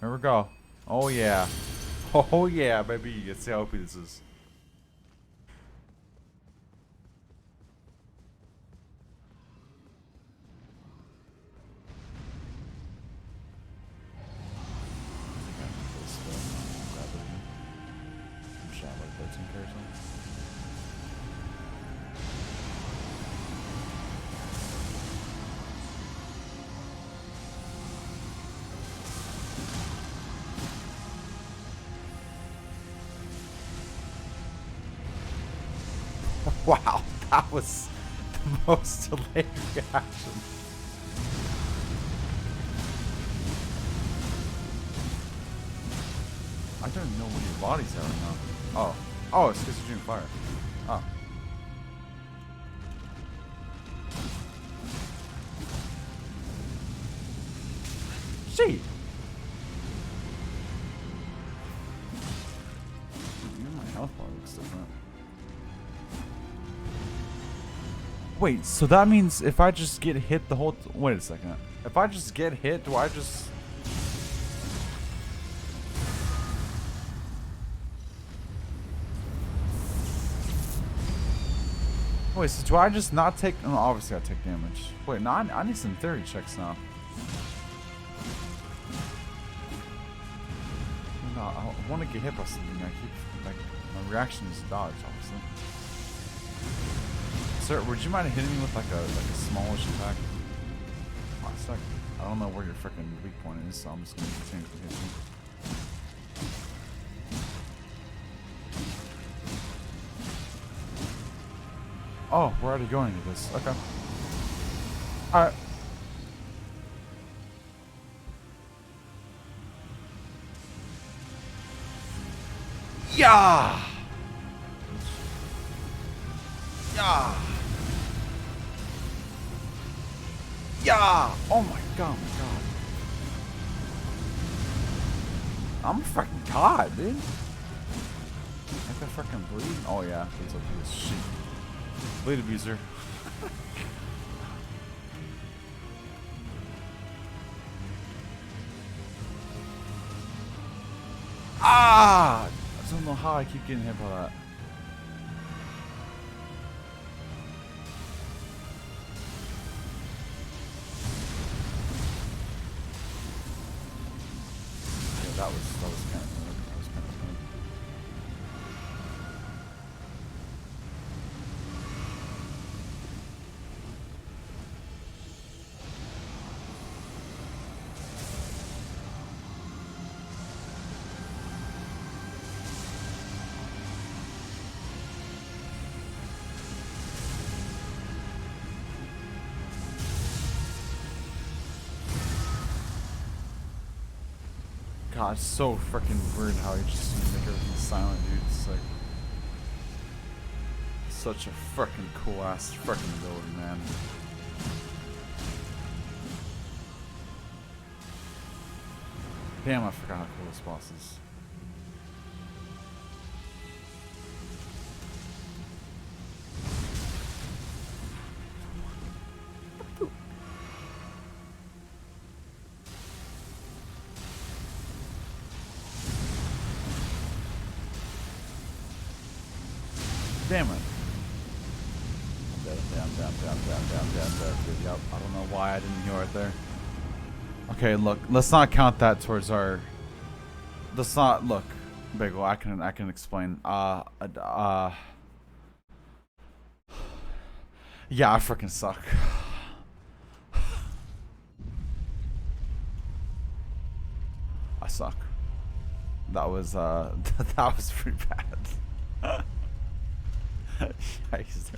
Here we go. Oh, yeah. Oh, yeah, baby. Let's see how OP this is. Wow, that was the most delayed reaction. I don't even know where your body's at right now. Oh. Oh, it's because you're doing fire. Oh. Shit! Even my health bar looks different. Wait, so that means if I just get hit the whole... Wait a second. If I just get hit, do I just... Wait, so do I just not take... Oh, obviously I take damage. Wait, no, I need some theory checks now. No, I want to get hit by something. I keep... Like, my reaction is dodge, obviously. Sir, would you mind hitting me with like a smallish attack? Oh, suck. I don't know where your freaking weak point is, so I'm just gonna continue to hit you. Oh, we're already going to this. Okay. Alright. Yeah! Yeah! Yeah! Oh my god, I'm a fucking god, dude. Like that fucking bleed? Oh yeah, he's like this shit. Bleed abuser. Ah! I don't know how I keep getting hit by that. That was kind of weird. That was kind of weird. God, it's so freaking weird how you just make everything silent, dude. It's like such a freaking cool ass freaking ability, man. Damn, I forgot how cool this boss is. Damn it. Yep, I don't know why I didn't heal right there. Okay, look, let's not count that towards our... Let's not... Look, Bagel, I can explain. Yeah, I freaking suck. I suck. That was, that was pretty bad. Yikes,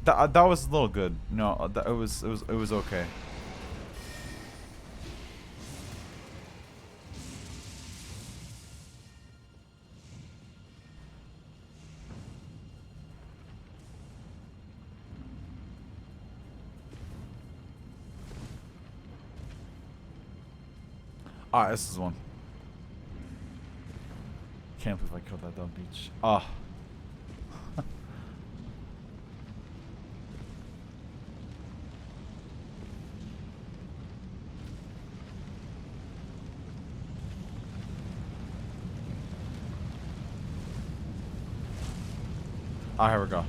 that was a little good. No, it was okay. Alright, this is one. Can't believe I killed that dumb beach. Ah. Ah, here we go.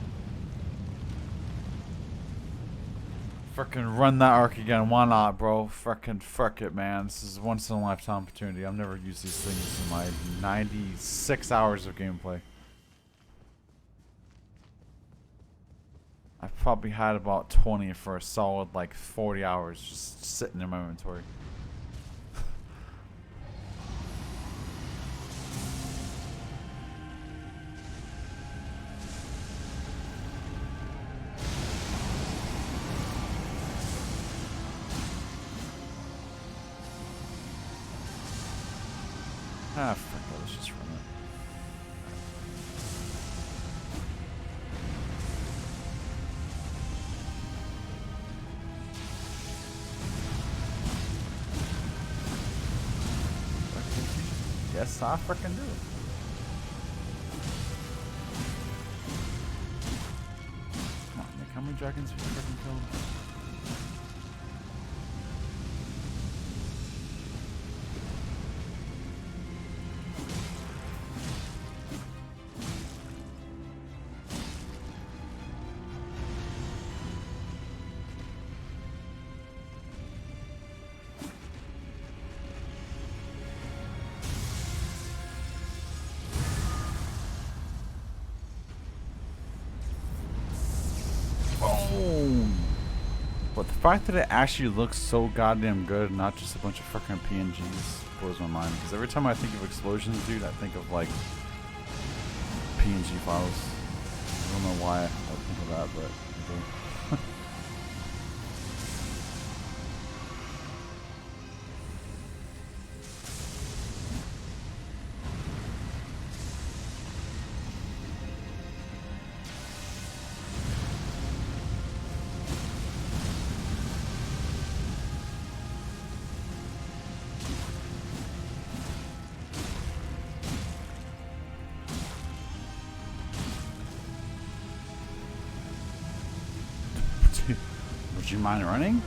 Frickin' run that arc again. Why not, bro? Frickin' frick it, man. This is a once in a lifetime opportunity. I've never used these things in my 96 hours of gameplay. I've probably had about 20 for a solid like 40 hours just sitting in my inventory. Ah, fuck it, let's just run it. Yes, I freaking do. Come on, Nick, how many dragons have you freaking killed? But the fact that it actually looks so goddamn good, not just a bunch of freaking PNGs, blows my mind. Because every time I think of explosions, dude, I think of like PNG files. I don't know why I think of that, but I do. Would you mind running?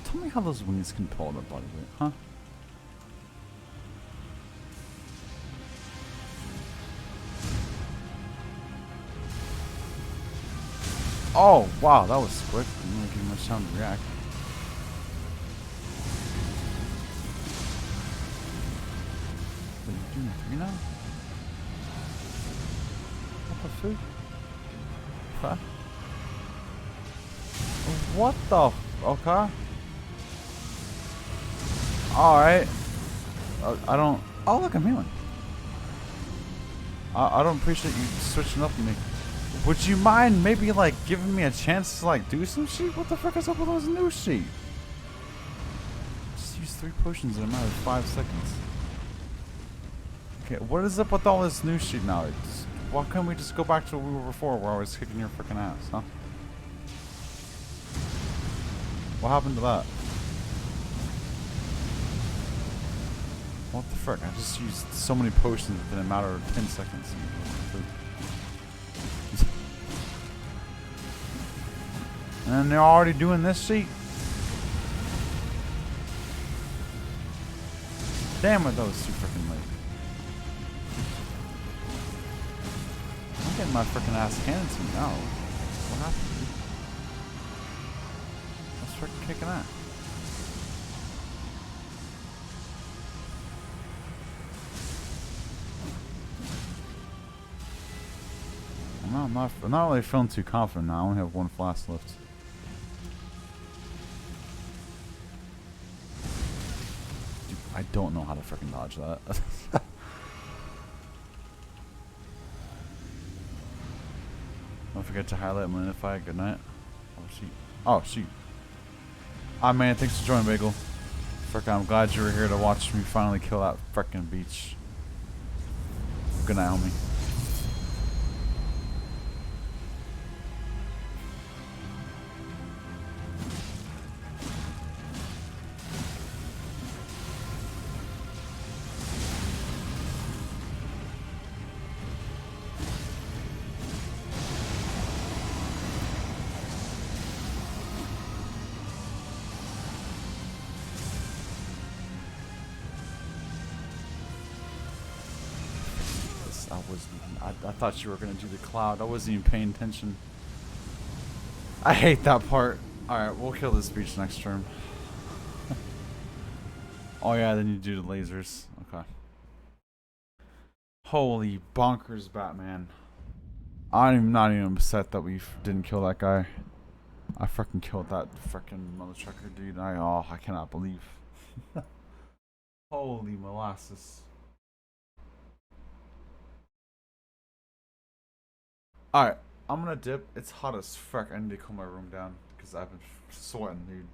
Tell me how those wings can pull the body weight, huh? Oh, wow, that was quick. Didn't really give me much time to react. Doing 3 now? What the food? Huh? What the? Okay. Alright. I don't. Oh, look, I'm healing. I don't appreciate you switching up on me. Would you mind maybe, like, giving me a chance to, like, do some shit? What the fuck is up with those new shit? Just use 3 potions in a matter of 5 seconds. Okay, what is up with all this new shit now? Why can't we just go back to what we were before where I was kicking your freaking ass, huh? What happened to that? What the frick? I just used so many potions within a matter of 10 seconds. And they're already doing this shit? Damn, are those too freaking late. I'm getting my freaking ass handed to me now. What happened, dude? Let's freaking kicking that. I'm not really feeling too confident now. I only have 1 flask left. Dude, I don't know how to freaking dodge that. Don't forget to highlight Minify. Good night. Oh shoot. Oh shoot. Ah man, thanks for joining, Bagel. Frick, I'm glad you were here to watch me finally kill that frickin' beach. Good night, homie. I thought you were gonna do the cloud. I wasn't even paying attention. I hate that part. Alright, we'll kill this beach next turn. Oh yeah, then you do the lasers. Okay. Holy bonkers, Batman. I'm not even upset that we didn't kill that guy. I freaking killed that freaking mother trucker dude. I cannot believe. Holy molasses. Alright, I'm gonna dip. It's hot as fuck. I need to cool my room down because I've been sweating, dude.